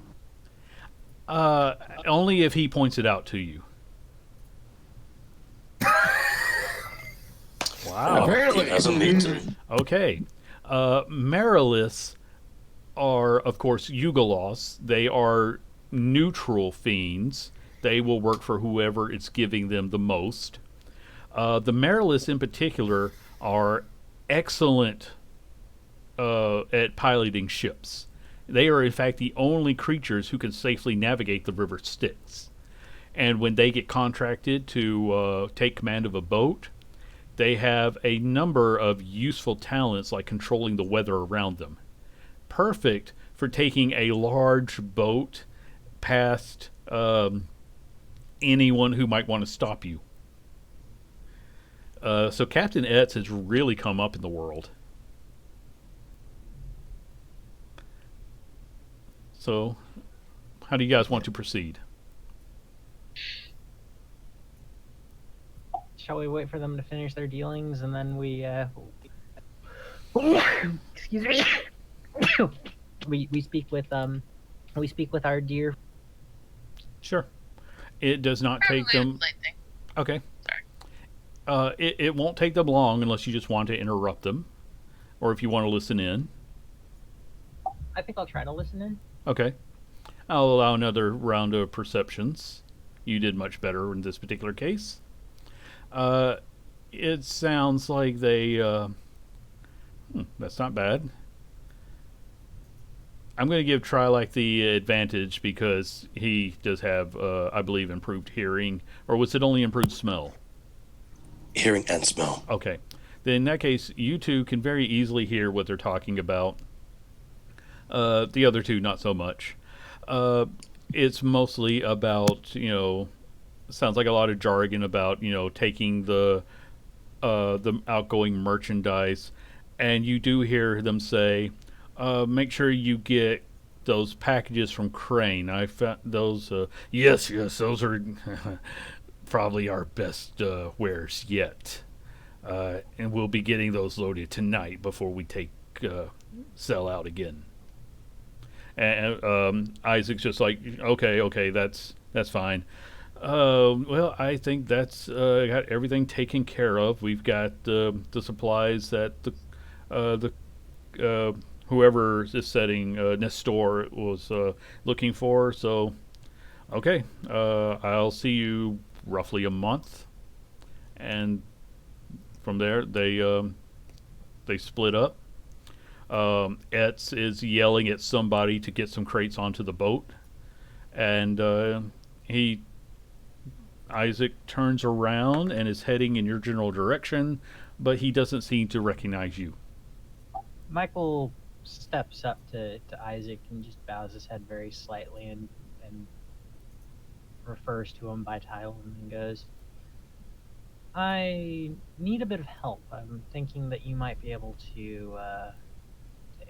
Only if he points it out to you. Wow. Apparently. He has a meter. Okay. Mariliths are, of course, Yugalos. They are neutral fiends. They will work for whoever is giving them the most. The Mariliths, in particular, are excellent at piloting ships. They are, in fact, the only creatures who can safely navigate the river Styx. And when they get contracted to take command of a boat, they have a number of useful talents like controlling the weather around them. Perfect for taking a large boat past anyone who might want to stop you. So Captain Etz has really come up in the world. So, how do you guys want to proceed? Shall we wait for them to finish their dealings and then we excuse me. we speak with our dear. Sure. It does not take Probably a them. polite thing. Okay. Sorry. It won't take them long unless you just want to interrupt them, or if you want to listen in. I think I'll try to listen in. Okay. I'll allow another round of perceptions. You did much better in this particular case. It sounds like they. That's not bad. I'm going to give Trilak the advantage because he does have, I believe, improved hearing. Or was it only improved smell? Hearing and smell. Okay. Then in that case, you two can very easily hear what they're talking about. The other two, not so much. It's mostly about, sounds like a lot of jargon about, taking the outgoing merchandise. And you do hear them say, make sure you get those packages from Crane. I found those. Yes, those are probably our best wares yet. And we'll be getting those loaded tonight before we sell out again. And Isaac's just like, okay, that's fine. Well, I think that's got everything taken care of. We've got the supplies that the whoever is setting Nestor was looking for. So, okay, I'll see you roughly a month, and from there they split up. Etz is yelling at somebody to get some crates onto the boat, and Isaac turns around and is heading in your general direction, but he doesn't seem to recognize you. Michael steps up to Isaac and just bows his head very slightly and refers to him by title and goes, I need a bit of help. I'm thinking that you might be able to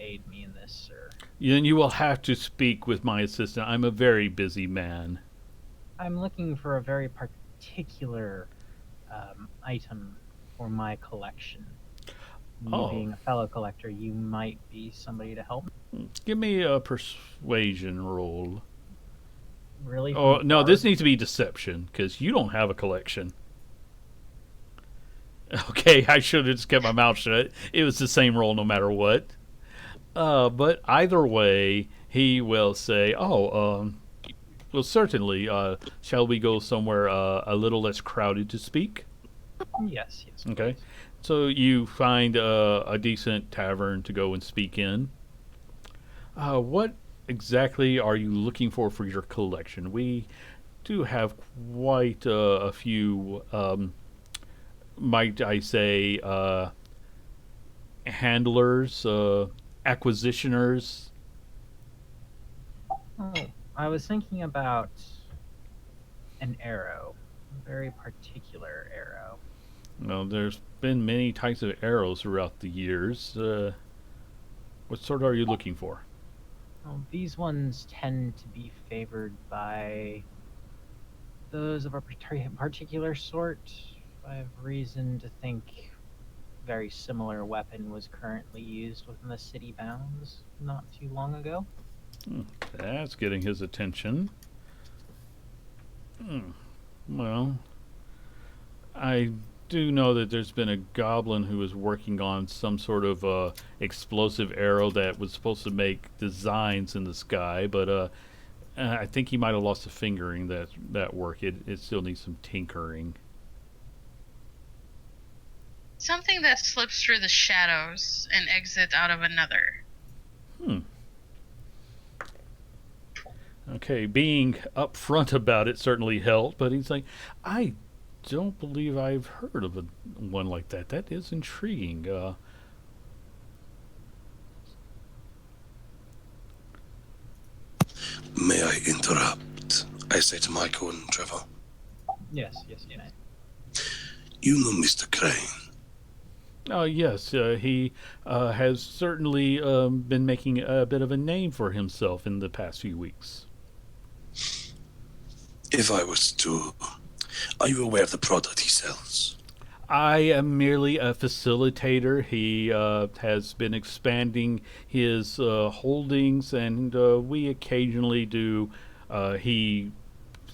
aid me in this, sir. Then you will have to speak with my assistant. I'm a very busy man. I'm looking for a very particular item for my collection. You being a fellow collector, you might be somebody to help me. Give me a persuasion roll. Really? Oh, no, this needs to be deception, because you don't have a collection. Okay, I should have just kept my mouth shut. It was the same roll no matter what. But either way, he will say, well, certainly, shall we go somewhere a little less crowded to speak? Yes. Okay. So you find a decent tavern to go and speak in. What exactly are you looking for your collection? We do have quite a few, might I say, handlers, acquisitioners. Oh, I was thinking about an arrow, a very particular arrow. Well, there's been many types of arrows throughout the years. What sort are you looking for? Well, these ones tend to be favored by those of a particular sort. I have reason to think very similar weapon was currently used within the city bounds not too long ago. That's getting his attention. Well, I do know that there's been a goblin who was working on some sort of explosive arrow that was supposed to make designs in the sky, but I think he might have lost a finger in that work. It still needs some tinkering. Something that slips through the shadows and exits out of another. Hmm. Okay, being upfront about it certainly helped, but he's like, I don't believe I've heard of one like that. That is intriguing. May I interrupt? I say to Michael and Trevor. Yes, yes, you may. You know Mr. Crane. Oh, yes, he has certainly been making a bit of a name for himself in the past few weeks. If I was to... Are you aware of the product he sells? I am merely a facilitator. He has been expanding his holdings, and we occasionally do. He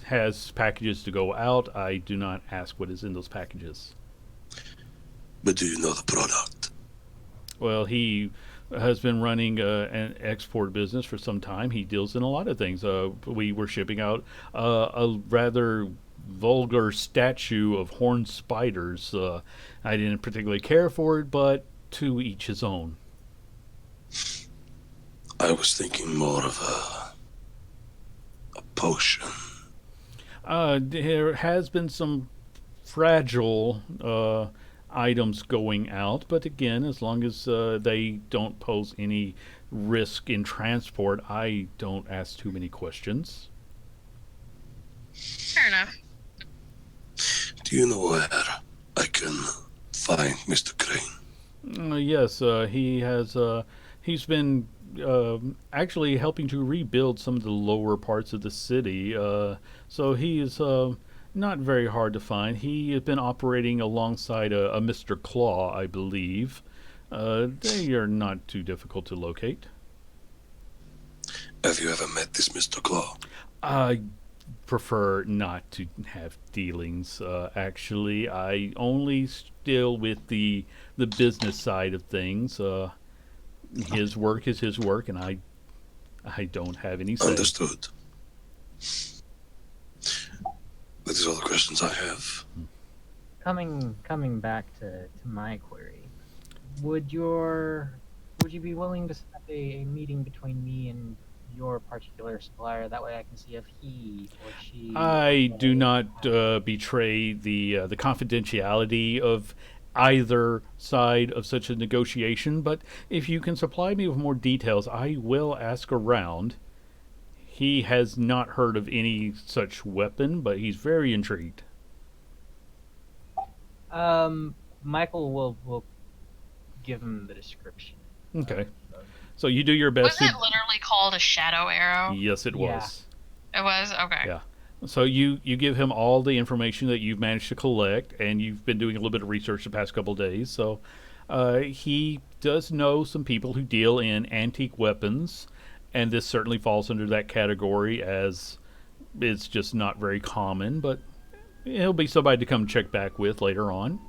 has packages to go out. I do not ask what is in those packages. But do you know the product? Well, he has been running an export business for some time. He deals in a lot of things. We were shipping out a rather vulgar statue of horned spiders. I didn't particularly care for it, but to each his own. I was thinking more of a potion. There has been some fragile items going out, but again, as long as they don't pose any risk in transport, I don't ask too many questions. Fair enough. Do you know where I can find Mr. Crane? Yes, he has. He's been actually helping to rebuild some of the lower parts of the city. So he is not very hard to find. He has been operating alongside a Mr. Claw, I believe. They are not too difficult to locate. Have you ever met this Mr. Claw? I prefer not to have dealings. Actually, I only deal with the business side of things. His work is his work, and I don't have any say. Understood. That is all the questions I have. Coming back to my query, would you be willing to set up a meeting between me and your particular supplier? That way I can see if he or she... I do not betray the confidentiality of either side of such a negotiation, but if you can supply me with more details, I will ask around. He has not heard of any such weapon, but he's very intrigued. Michael will give him the description. Okay. So you do your best. Was it literally called a shadow arrow? Yes, it Yeah. was. It was? Okay. Yeah. So you give him all the information that you've managed to collect, and you've been doing a little bit of research the past couple of days. So he does know some people who deal in antique weapons, and this certainly falls under that category, as it's just not very common, but he'll be somebody to come check back with later on.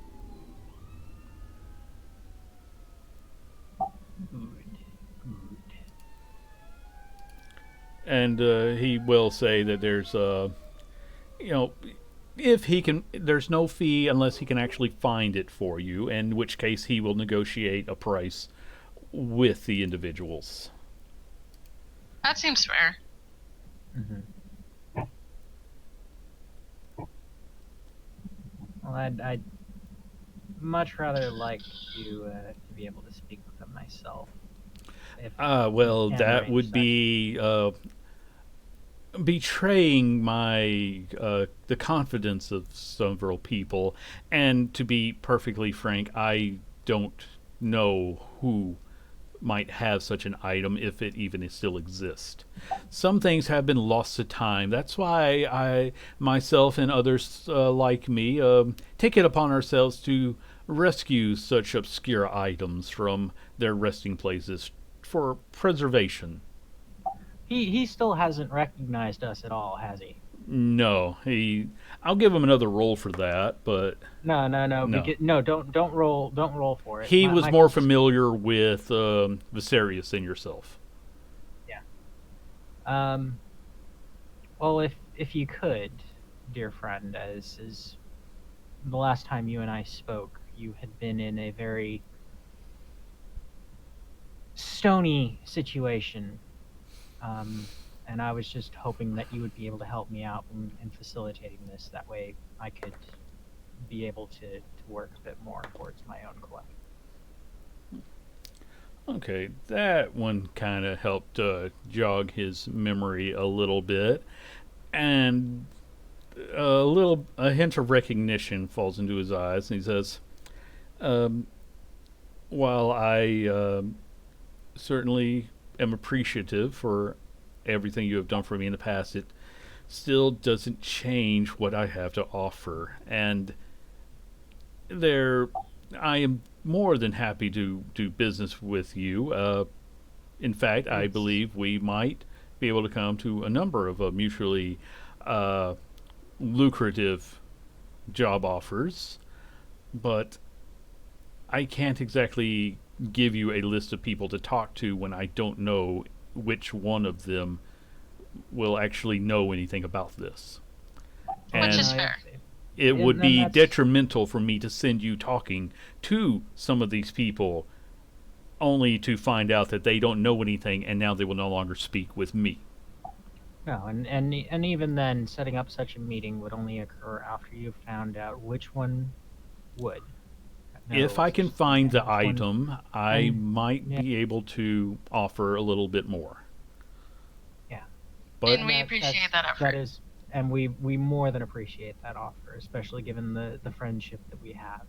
And he will say that there's if he can, there's no fee unless he can actually find it for you, in which case he will negotiate a price with the individuals. That seems fair. Mm-hmm. Well, I'd much rather like to be able to speak with them myself. Well, can that arrange would that. be betraying my the confidence of several people, and to be perfectly frank, I don't know who might have such an item, if it even still exists. Some things have been lost to time. That's why I myself and others like me take it upon ourselves to rescue such obscure items from their resting places for preservation. He still hasn't recognized us at all, has he? No, he. I'll give him another roll for that, but No. no. Don't roll for it. He was more Michael's familiar with Viserius than yourself. yeah. Um. Well, if you could, dear friend, as the last time you and I spoke, you had been in a very stony situation, um, and I was just hoping that you would be able to help me out in facilitating this. That way, I could be able to work a bit more towards my own collection. Okay, that one kind of helped jog his memory a little bit, and a hint of recognition falls into his eyes, and he says, um, "While I certainly am appreciative for everything you have done for me in the past, it still doesn't change what I have to offer. And there, I am more than happy to do business with you. In fact, I It's believe we might be able to come to a number of mutually uh, lucrative job offers, but I can't exactly give you a list of people to talk to when I don't know which one of them will actually know anything about this. Which is And I, fair. it would and be that's detrimental for me to send you talking to some of these people only to find out that they don't know anything and now they will no longer speak with me. no, and even then, setting up such a meeting would only occur after you found out which one would If know I can find and the which one. item, I And might yeah, be able to offer a little bit more. yeah, But And and we appreciate that that effort. is, and we more than appreciate that offer, especially given the friendship that we have.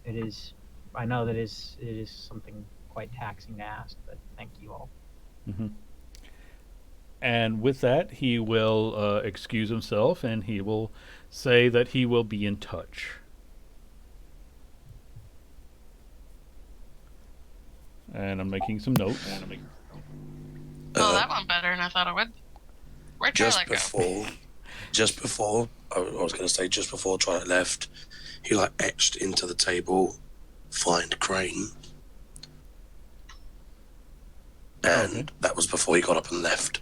It is, I know that it is something quite taxing to ask, but thank you all. mhm. And with that, he will excuse himself and he will say that he will be in touch. And I'm making some notes. Oh, Uh, that went better than I thought it would. Where'd just Tyler go? before, just before, I was going to say just before Twilight left, he like etched into the table, "Find Crane," Okay. and that was before he got up and left.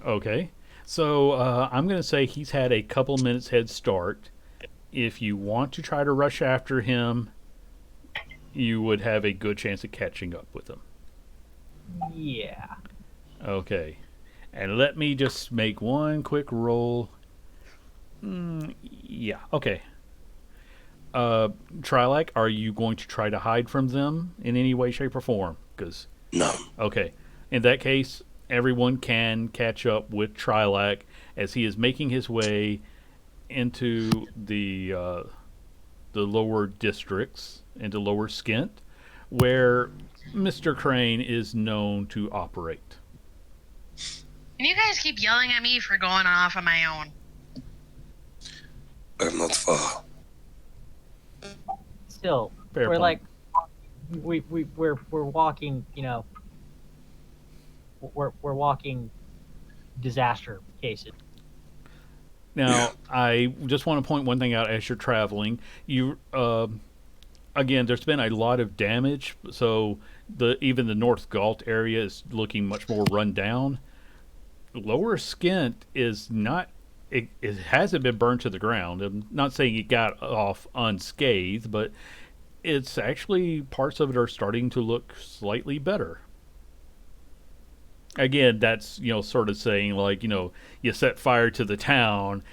Okay. So I'm going to say he's had a couple minutes head start. If you want to try to rush after him, you would have a good chance of catching up with him. Yeah. Okay. And let me just make one quick roll. Yeah. Okay. Trilak, are you going to try to hide from them in any way, shape, or form? Because No, okay, in that case, everyone can catch up with Trilak as he is making his way into the lower districts, into lower Skint, where Mr. Crane is known to operate. And you guys keep yelling at me for going off on my own. I'm not far. Still, Fair we're point. like, we're walking. You know, we're walking disaster cases. Now, I just want to point one thing out as you're traveling. You again, there's been a lot of damage, so the even the North Galt area is looking much more run down. Lower Skint is not. It hasn't been burned to the ground. I'm not saying it got off unscathed, but it's actually parts of it are starting to look slightly better. Again, that's sort of saying like you set fire to the town,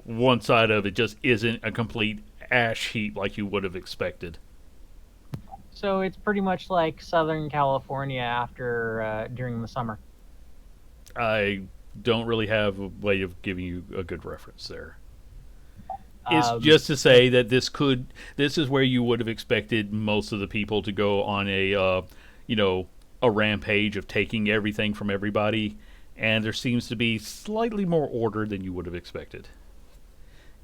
one side of it just isn't a complete ash heap like you would have expected. So it's pretty much like Southern California after during the summer. I don't really have a way of giving you a good reference there. It's just to say that this is where you would have expected most of the people to go on you know a rampage of taking everything from everybody, and there seems to be slightly more order than you would have expected.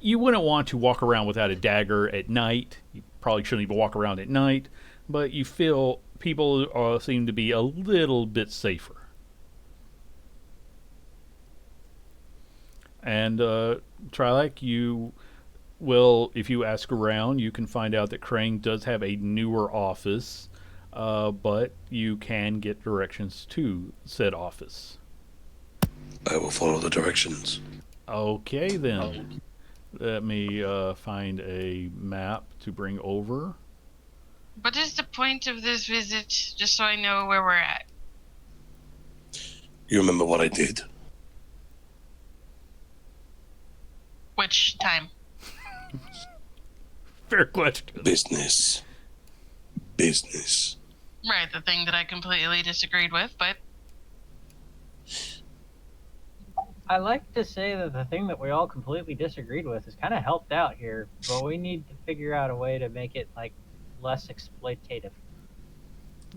You wouldn't want to walk around without a dagger at night. You probably shouldn't even walk around at night, but you feel people seem to be a little bit safer. And Trilak, you will, if you ask around, you can find out that Crane does have a newer office, but you can get directions to said office. I will follow the directions. Okay, then. Let me find a map to bring over. What is the point of this visit? Just so I know where we're at. You remember what I did? Which time? Fair question. Business. Business. Right, the thing that I completely disagreed with, but I like to say that the thing that we all completely disagreed with has kind of helped out here, but we need to figure out a way to make it like less exploitative.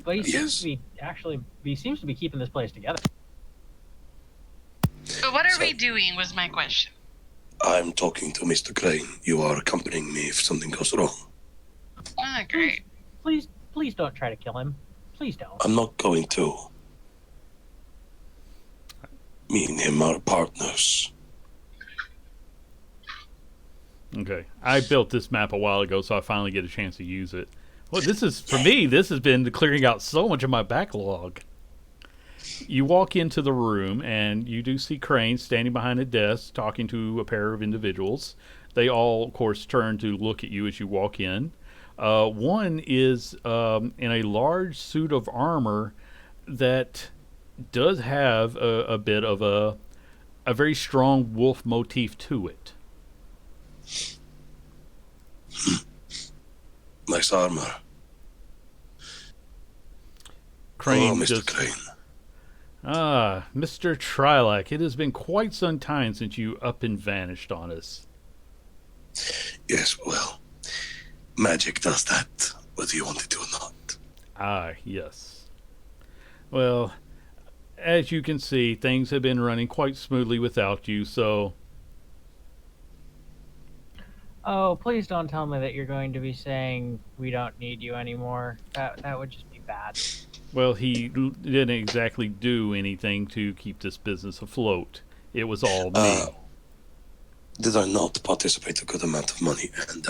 But he seems Yes. to be he seems to be keeping this place together. but what are So- we doing was my question. I'm talking to Mr. Crane. You are accompanying me if something goes wrong. Ah, great. Please don't try to kill him. Please don't. I'm not going to. Me and him are partners. Okay. I built this map a while ago, so I finally get a chance to use it. Well, this is, for me, this has been clearing out so much of my backlog. You walk into the room, and you do see Crane standing behind a desk talking to a pair of individuals. They all, of course, turn to look at you as you walk in. One is in a large suit of armor that does have a bit of a very strong wolf motif to it. Nice armor. Crane Hello, Mr. just Crane. Mr. Trilak, it has been quite some time since you up and vanished on us. Yes, well, magic does that, whether you want it to or not. Yes. Well, as you can see, things have been running quite smoothly without you, so Oh, please don't tell me that you're going to be saying we don't need you anymore. That would just be bad. well, he didn't exactly do anything to keep this business afloat. It was all me. Did I not participate a good amount of money? And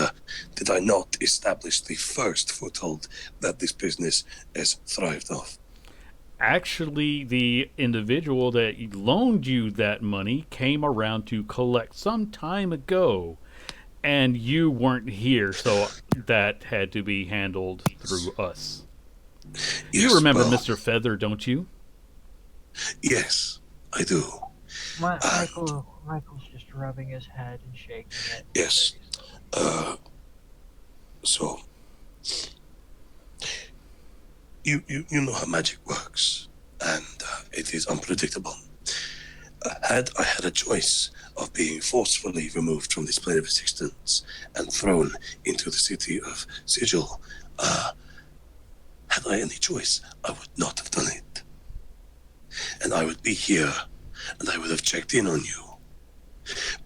did I not establish the first foothold that this business has thrived off? Actually, the individual that loaned you that money came around to collect some time ago, and you weren't here, so that had to be handled through us. Yes, You remember well, Mr. Feather, don't you? Yes, I do. Michael's just rubbing his head and shaking it. Yes. So you know how magic works, and it is unpredictable. Had I had a choice of being forcefully removed from this plane of existence and thrown into the city of Sigil, had I any choice, I would not have done it. And I would be here, and I would have checked in on you.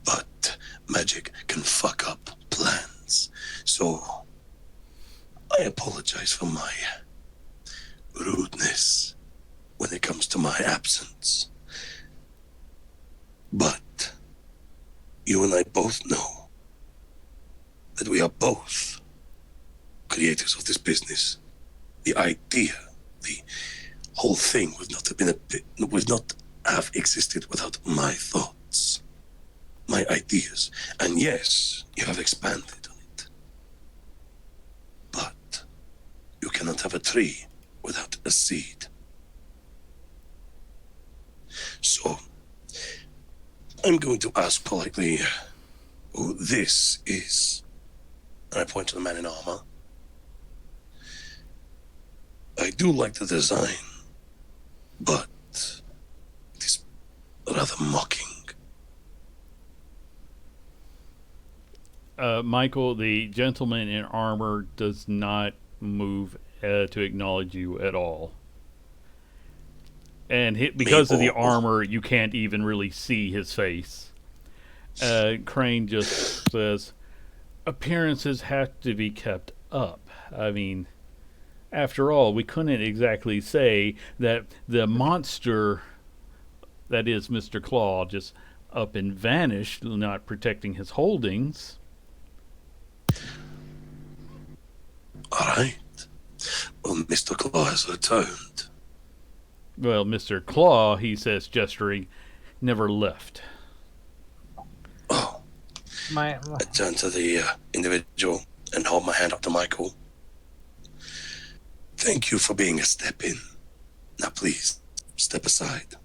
But magic can fuck up plans. So I apologize for my rudeness when it comes to my absence. But you and I both know that we are both creators of this business. The idea, the whole thing would not have existed without my thoughts, my ideas. And yes, you have expanded on it. But you cannot have a tree without a seed. So, I'm going to ask politely who this is. And I point to the man in armor. I do like the design, but it is rather mocking. Michael, the gentleman in armor does not move to acknowledge you at all. And because of the armor, you can't even really see his face. Crane just says, appearances have to be kept up. I mean, after all, we couldn't exactly say that the monster that is Mr. Claw just up and vanished, not protecting his holdings. All right. Well, Mr. Claw has returned. Well, Mr. Claw, he says, gesturing, never left. Oh, My I turn to the individual and hold my hand up to Michael. Thank you for being a step in. Now, please, step aside.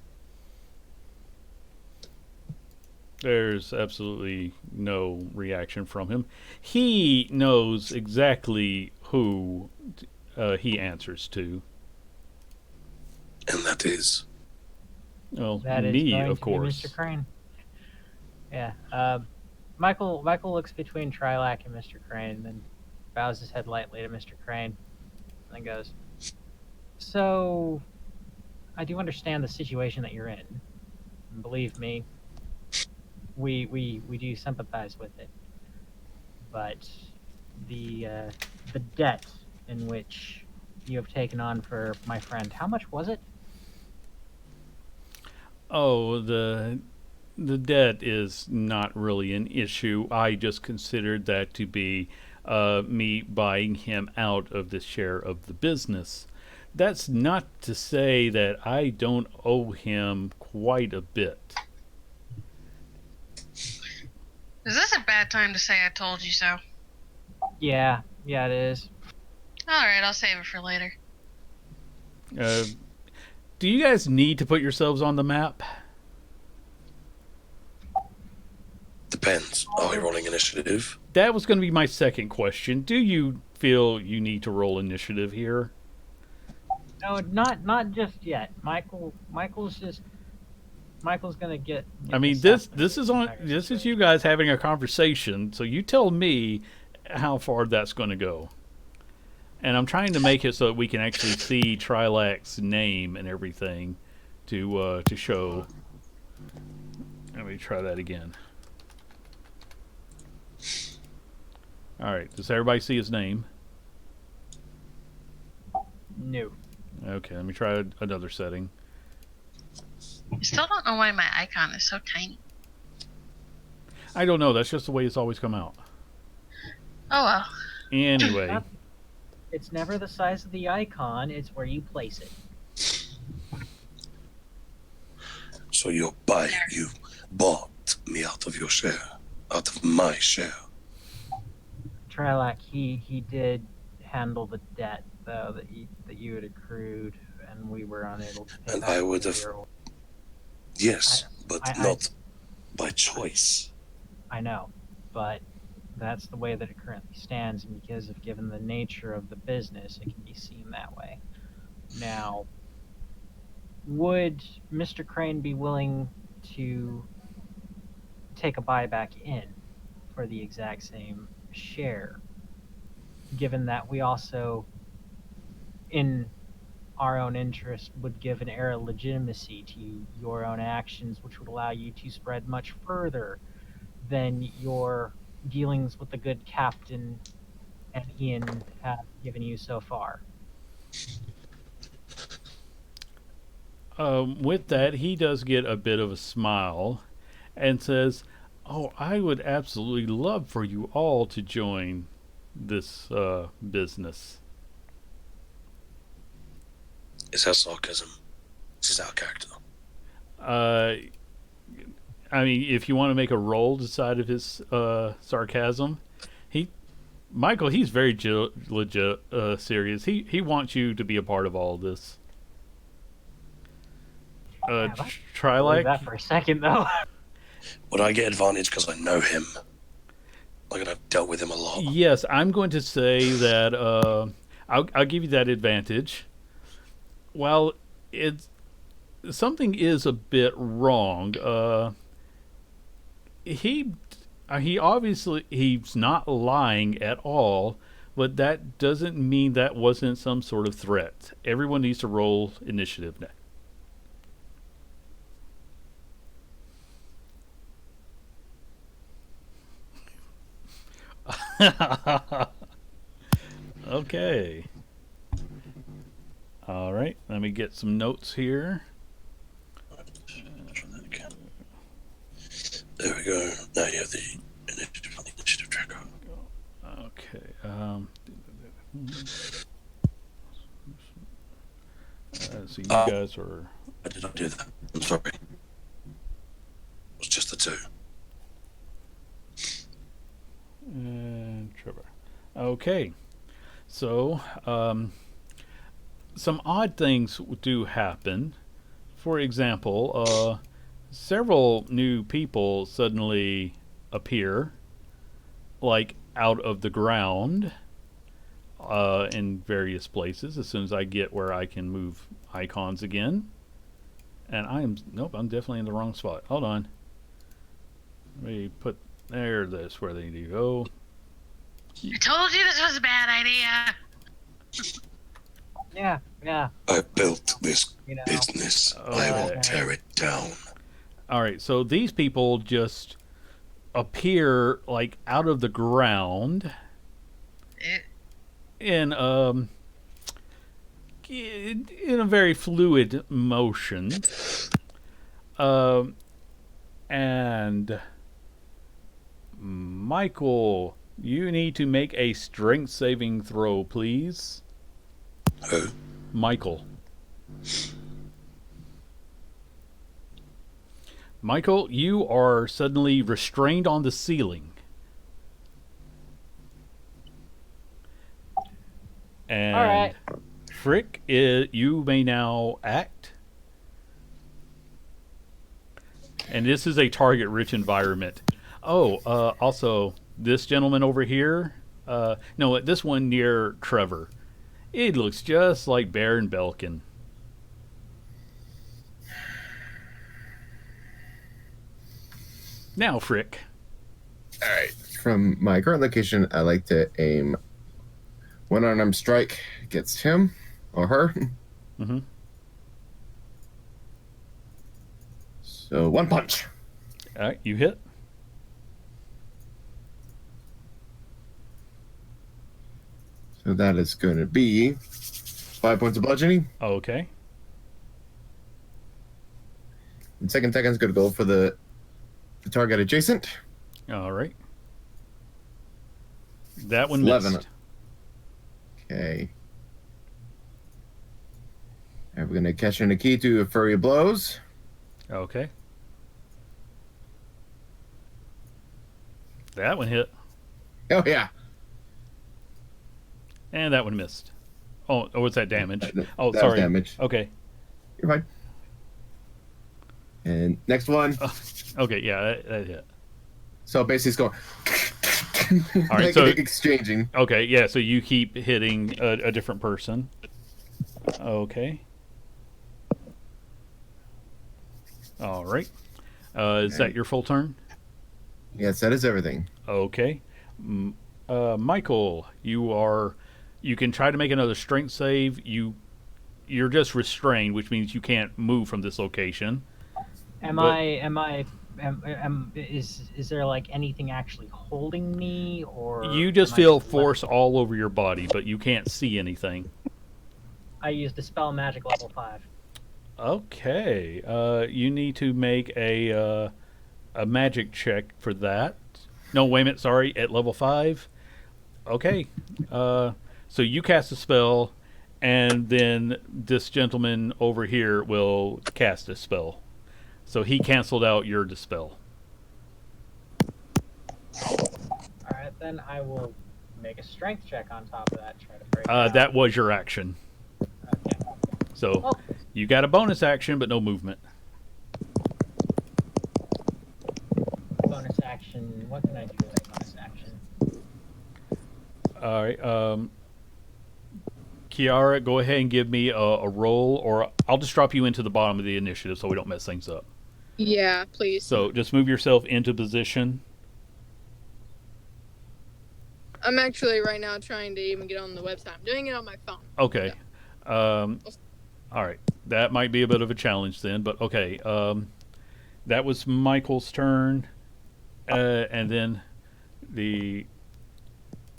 There's absolutely no reaction from him. He knows exactly who he answers to. And that is... Well, that is me, going of to be course. Mr. Crane. Yeah. Michael looks between Trilak and Mr. Crane, then bows his head lightly to Mr. Crane, and then goes, "So, I do understand the situation that you're in. And believe me, we do sympathize with it. But the debt in which you have taken on for my friend, how much was it?" Oh, the debt is not really an issue. I just considered that to be me buying him out of the share of the business. That's not to say that I don't owe him quite a bit. Is this a bad time to say I told you so? Yeah, it is. Alright, I'll save it for later. Uh, do you guys need to put yourselves on the map? Depends. Are we rolling initiative? That was going to be my second question. Do you feel you need to roll initiative here? No, not just yet. Michael's gonna get I mean, this is you guys having a conversation, so you tell me how far that's going to go. And I'm trying to make it so that we can actually see Trilak's name and everything to show. Let me try that again. All right, does everybody see his name? No. Okay, let me try another setting. I still don't know why my icon is so tiny. I don't know. That's just the way it's always come out. Oh well. Anyway, It's never the size of the icon, it's where you place it. So you bought me out of your share, out of my share. Trilak, he did handle the debt though that you had accrued, and we were unable to pay And back. I would have, yes, but I- not by choice. I know, but that's the way that it currently stands, and because of given the nature of the business, it can be seen that way. Now, would Mr. Crane be willing to take a buyback in for the exact same share, given that we also, in our own interest, would give an air of legitimacy to your own actions, which would allow you to spread much further than your dealings with the good captain and Ian have given you so far. with that, he does get a bit of a smile and says, "Oh, I would absolutely love for you all to join this business." Is that sarcasm? This is our character. Uh, I mean, if you want to make a roll to side of his sarcasm, Michael, he's very legit, serious. He wants you to be a part of all of this. Yeah, I Try believe that for a second, though. Would I get advantage because I know him? Like I've dealt with him a lot. Yes, I'm going to say that I'll give you that advantage. Well, it's something is a bit wrong. He obviously he's not lying at all, but that doesn't mean that wasn't some sort of threat. Everyone needs to roll initiative now. Okay. All right. Let me get some notes here. There we go. Now you have the initiative tracker. Okay. So you guys are. I did not do that. I'm sorry. It was just the two. And Trevor. Okay. So, some odd things do happen. For example, several new people suddenly appear, like out of the ground, in various places as soon as I get where I can move icons again. And nope, I'm definitely in the wrong spot. Hold on. Let me put, that's where they need to go. I told you this was a bad idea. Yeah. I built this You know. business. I will Okay. tear it down. Alright, so these people just appear like out of the ground in in a very fluid motion, and Michael, you need to make a strength saving throw, please. Who? Michael. Michael, you are suddenly restrained on the ceiling. And All right. Frick, you may now act. And this is a target-rich environment. Oh, also, this gentleman over here, no, this one near Trevor, it looks just like Baron Belkin. Now, Frick. All right. From my current location, I like to aim one unarmed strike against him or her. Mm-hmm. So one punch. All right, you hit. So that is going to be 5 points of bludgeoning. Okay. And second attack is going to go for the target adjacent. All right. That one 11. missed. Okay. And we're going to catch in a key to a flurry of blows. Okay. That one hit. Oh, yeah. And that one missed. Oh, what's that damage? Oh, That was sorry. damage. Okay. You're fine. And next one. Okay, yeah, that hit. So basically it's going... All right, like so- exchanging. Okay, yeah, so you keep hitting a different person. Okay. All right. Is that your full turn? Yes, that is everything. Okay. Michael, you can try to make another strength save. You're just restrained, which means you can't move from this location. Is there like anything actually holding me, or You just am I feel left- force all over your body, but you can't see anything. I used the spell magic level 5. Okay. You need to make a magic check for that. No, wait a minute. Sorry, at level 5. Okay. So you cast a spell, and then this gentleman over here will cast a spell. So he canceled out your dispel. All right, then I will make a strength check on top of that. Try to break it out. That was your action. Okay. So Well, you got a bonus action, but no movement. bonus action. What can I do with a bonus action? All right. Kiara, go ahead and give me a roll, or I'll just drop you into the bottom of the initiative so we don't mess things up. Yeah, please. So just move yourself into position. I'm actually right now trying to even get on the website. I'm doing it on my phone. Okay. All right. That might be a bit of a challenge then, but okay. That was Michael's turn. And then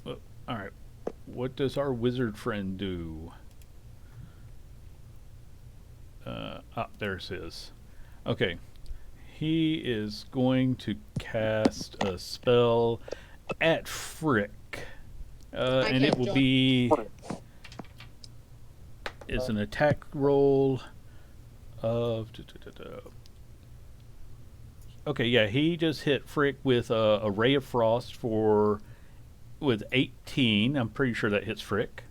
all right. What does our wizard friend do? There's his. Okay. he is going to cast a spell at Frick. And it can't will join. be... It's an attack roll of... Okay, yeah, he just hit Frick with a Ray of Frost with 18. I'm pretty sure that hits Frick.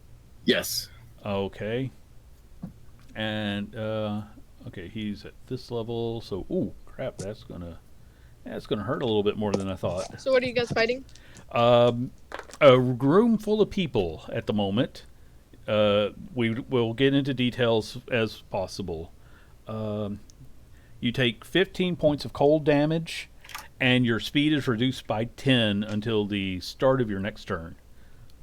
Yes. Okay. And okay, he's at this level, so ooh, crap, that's gonna hurt a little bit more than I thought. So what are you guys fighting? A room full of people at the moment. We will get into details as possible. You take 15 points of cold damage, and your speed is reduced by 10 until the start of your next turn.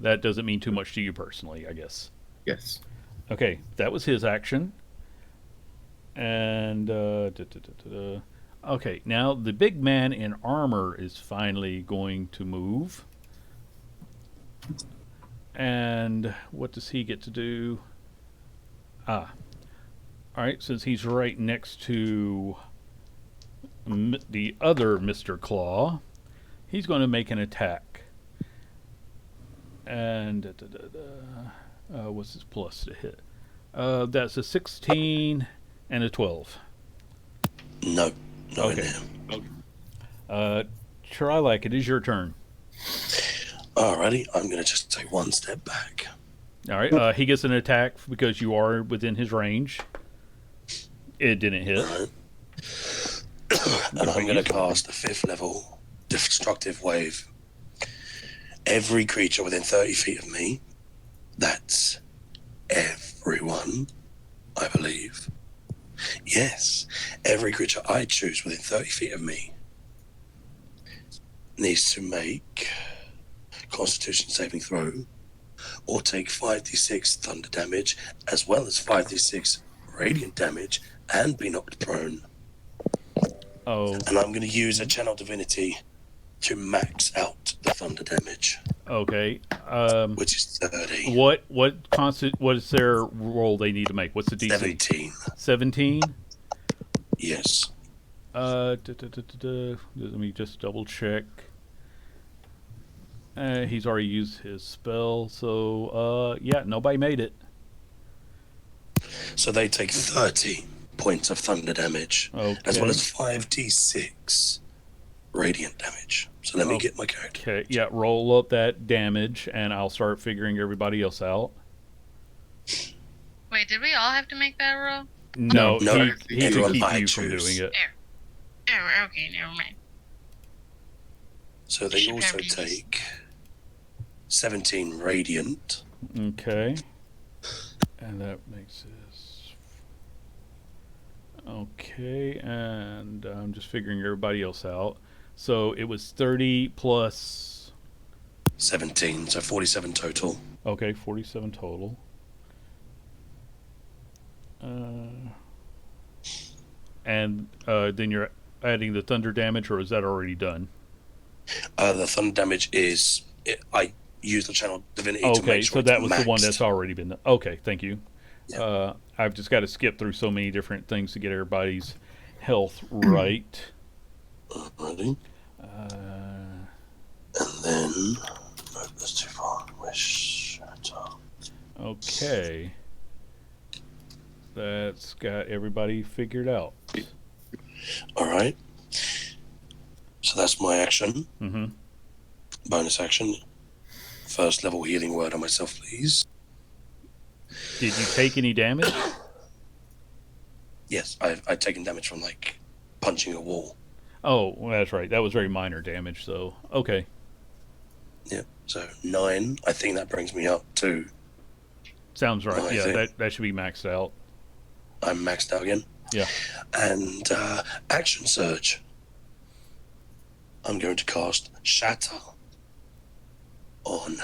That doesn't mean too much to you personally, I guess. Yes. Okay, that was his action. And, okay, now the big man in armor is finally going to move. And what does he get to do? Alright, since he's right next to the other Mr. Claw, he's going to make an attack. And, what's his plus to hit? That's a 16 and a 12. No. No. Okay. Trilak, it is your turn. Alrighty, I'm going to just take one step back. Alright, he gets an attack because you are within his range. It didn't hit. Right. And I'm going to cast a 5th level destructive wave. Every creature within 30 feet of me, that's everyone, I believe. Yes, every creature I choose within 30 feet of me needs to make Constitution saving throw or take 5d6 thunder damage as well as 5d6 radiant damage and be knocked prone. Oh. And I'm going to use a channel divinity to max out the thunder damage. Okay. Which is 30. What is their roll they need to make? What's the DC? 17. 17? Yes. Let me just double check. He's already used his spell, so yeah, nobody made it. So they take 30 points of thunder damage, as well as 5d6 radiant damage. So let me get my character. Okay, yeah, roll up that damage, and I'll start figuring everybody else out. Wait, did we all have to make that roll? No, he could everyone keep I you from choose. doing it. Oh, okay, never mind. So they also take 17 radiant. Okay. And that makes this... Okay, and I'm just figuring everybody else out. So it was 30 plus... 17, so 47 total. Okay, 47 total. And then you're adding the thunder damage, or is that already done? The thunder damage is... I use the channel divinity to Okay, make sure so that it's was the one maxed. that's already been done. Okay, thank you. Yeah. I've just got to skip through so many different things to get everybody's health right. Alrighty. And then... No, that's too far. Where's Shatter? Okay. That's got everybody figured out. Alright. So that's my action. Mm-hmm. Bonus action. First level healing word on myself, please. Did you take any damage? Yes, I've taken damage from, like, punching a wall. Oh, well, that's right. That was very minor damage, so... Okay. Yeah, so 9. I think that brings me up to... Sounds right. I Yeah, think- that should be maxed out. I'm maxed out again. Yeah. And action surge. I'm going to cast Shatter on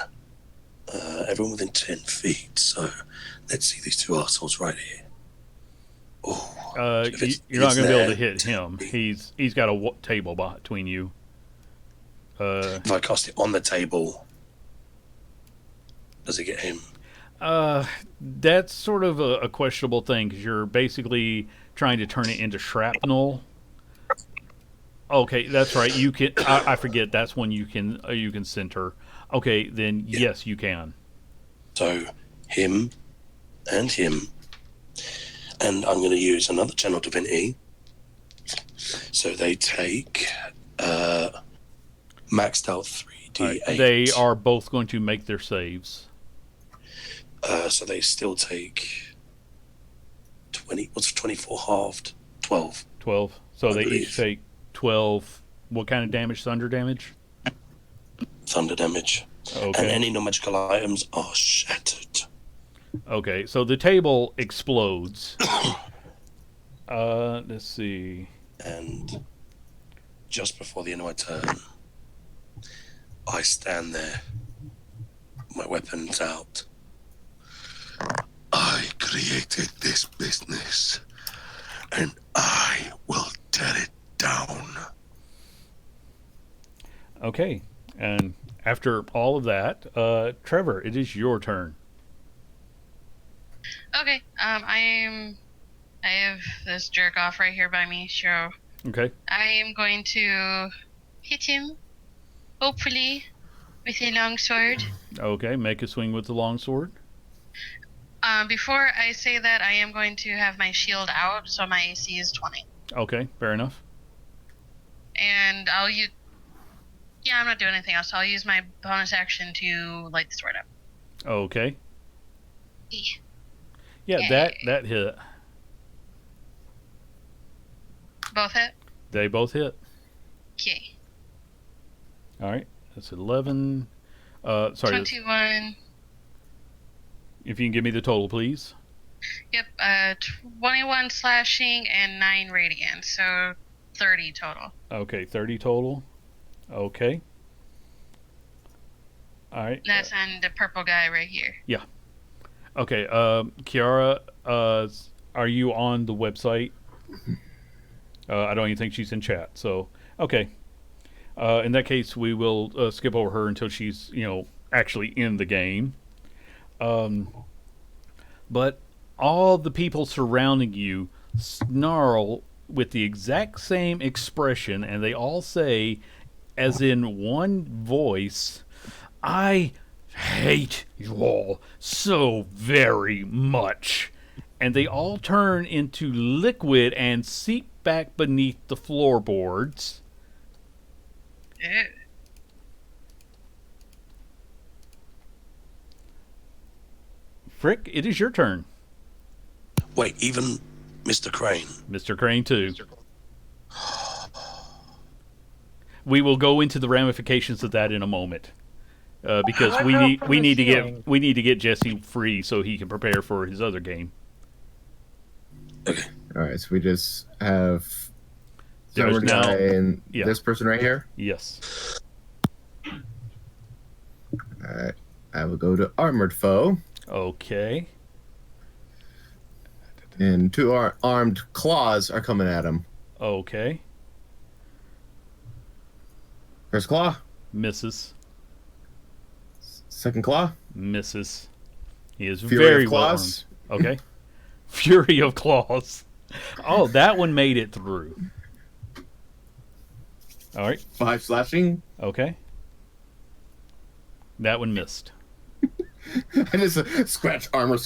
everyone within 10 feet. So let's see these two assholes right here. Oh, You're not going to be able to hit him. He's got a table between you. If I cast it on the table, does it get him? That's sort of a questionable thing, because you're basically trying to turn it into shrapnel. Okay, that's right. You can. I forget. That's when you can center. Okay, then yes, you can. So him and him, and I'm going to use another channel divinity. So they take maxed out 3d8. They are both going to make their saves. So they still take 20. What's 24 halved? 12. 12. So I they believe. each take 12. What kind of damage? Thunder damage? Thunder damage. Okay. And any non-magical items are shattered. Okay, so the table explodes. Let's see. And just before the end of my turn, I stand there, my weapons out. I created this business, and I will tear it down. Okay, and after all of that, Trevor, it is your turn. Okay. I have this jerk off right here by me, so Okay. I am going to hit him, hopefully, with a long sword. Okay, make a swing with the longsword. Before I say that, I am going to have my shield out, so my AC is 20. Okay, fair enough. And I'll use... Yeah, I'm not doing anything else. I'll use my bonus action to light the sword up. Okay. Yeah. Yeah, Yay. that hit. Both hit? They both hit. Okay. All right, that's 11. Sorry. 21. If you can give me the total, please. Yep, 21 slashing and 9 radiant, so 30 total. Okay, 30 total. Okay. All right. That's on the purple guy right here. Okay, Kiara, are you on the website? I don't even think she's in chat. So, okay. In that case, we will skip over her until she's, actually in the game. But all the people surrounding you snarl with the exact same expression, and they all say, as in one voice, I hate you all so very much. And they all turn into liquid and seep back beneath the floorboards. Ew. Frick, it is your turn. Wait, even Mr. Crane. Mr. Crane, too. We will go into the ramifications of that in a moment. Because What we about need from we the need to ceiling? get Jesse free so he can prepare for his other game. Okay. All right, so we just have There's Summer now- Guy and yeah. this person right here. Yes. All right, I will go to Armored Foe, Okay. and two armed claws are coming at him. Okay. First claw, Misses. second claw, Misses. He is Fury very of well claws. armed. Okay. Fury of claws. Oh, that one made it through. All right. 5 slashing. Okay. That one missed. And it's a scratch armor.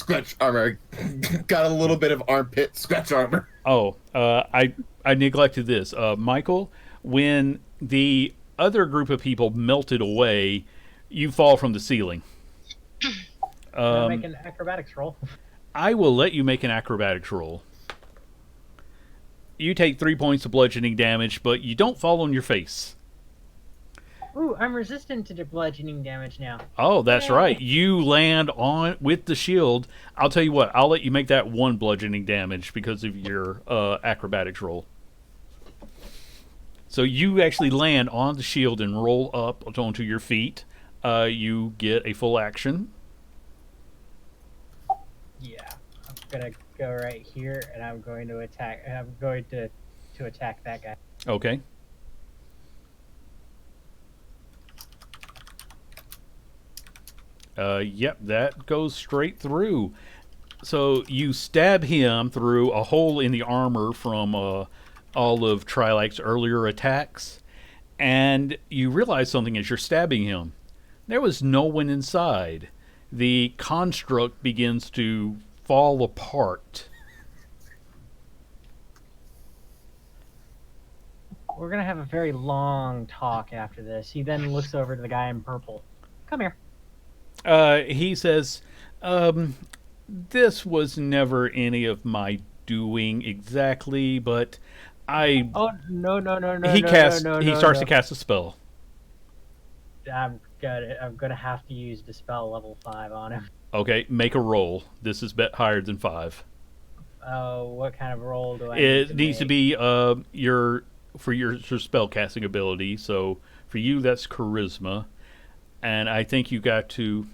Got a little bit of armpit scratch armor. Oh, I neglected this. Michael, when the other group of people melted away, you fall from the ceiling. Make an acrobatics roll. I will let you make an acrobatics roll. You take 3 points of bludgeoning damage, but you don't fall on your face. Ooh, I'm resistant to bludgeoning damage now. Oh, that's Yay. right. You land on with the shield. I'll tell you what. I'll let you make that 1 bludgeoning damage because of your acrobatics roll. So you actually land on the shield and roll up onto your feet. You get a full action. Yeah, I'm gonna go right here, and I'm going to attack. I'm going to attack that guy. Okay. Yep, that goes straight through. So you stab him through a hole in the armor from all of Trilak's earlier attacks, and you realize something as you're stabbing him. There was no one inside. The construct begins to fall apart. We're gonna have a very long talk after this. He then looks over to the guy in purple. Come here. He says, this was never any of my doing exactly, but I. Oh no! He casts. No, he starts to cast a spell. I'm gonna have to use Dispel level 5 on him. Okay, make a roll. This is bet higher than 5. Oh, what kind of roll do I? It needs to be your spell casting ability. So for you, that's charisma, and I think you got to.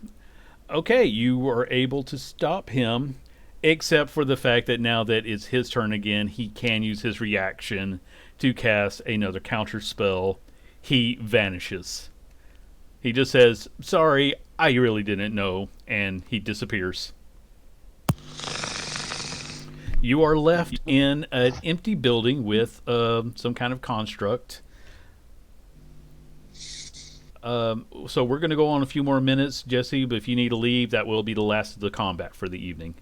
Okay, you were able to stop him, except for the fact that now that it's his turn again, he can use his reaction to cast another counter spell. He vanishes. He just says, "Sorry, I really didn't know," and he disappears. You are left in an empty building with some kind of construct. So we're going to go on a few more minutes, Jesse, but if you need to leave, that will be the last of the combat for the evening.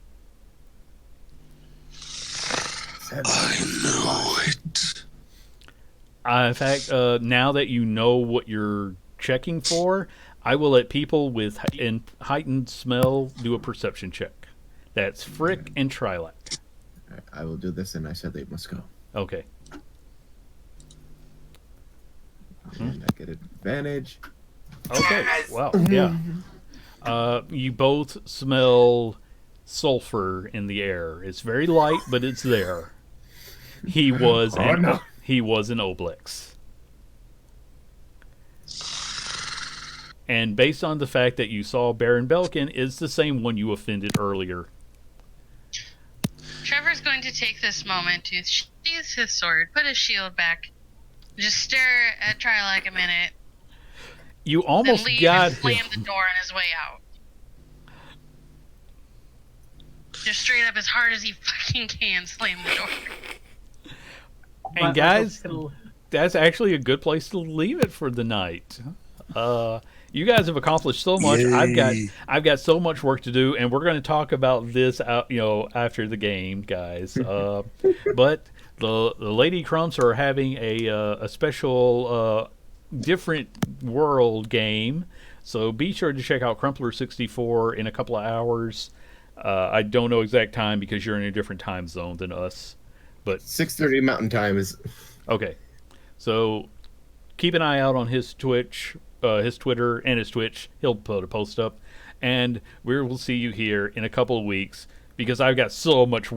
I know it. In fact, now that you know what you're checking for, I will let people with heightened smell do a perception check. That's Frick and Trilak. Right, I will do this, and I said they must go. Okay. And I get advantage. Okay. Wow. Yeah. You both smell sulfur in the air. It's very light, but it's there. He was he was an Oblex. And based on the fact that you saw Baron Belkin, is the same one you offended earlier. Trevor's going to take this moment to sheath his sword, put his shield back, just stare at Trilak a minute, You then almost leave got and slam him. the door on his way out. Just straight up as hard as he fucking can, slam the door. And guys, that's actually a good place to leave it for the night. You guys have accomplished so much. Yay. I've got so much work to do, and we're going to talk about this out, after the game, guys. But the Lady Crumps are having a special different world game, so be sure to check out Crumpler 64 in a couple of hours. I don't know exact time because you're in a different time zone than us, but 6:30 Mountain Time is. okay. So keep an eye out on his Twitch, his Twitter, and his Twitch. He'll put a post up, and we will see you here in a couple of weeks because I've got so much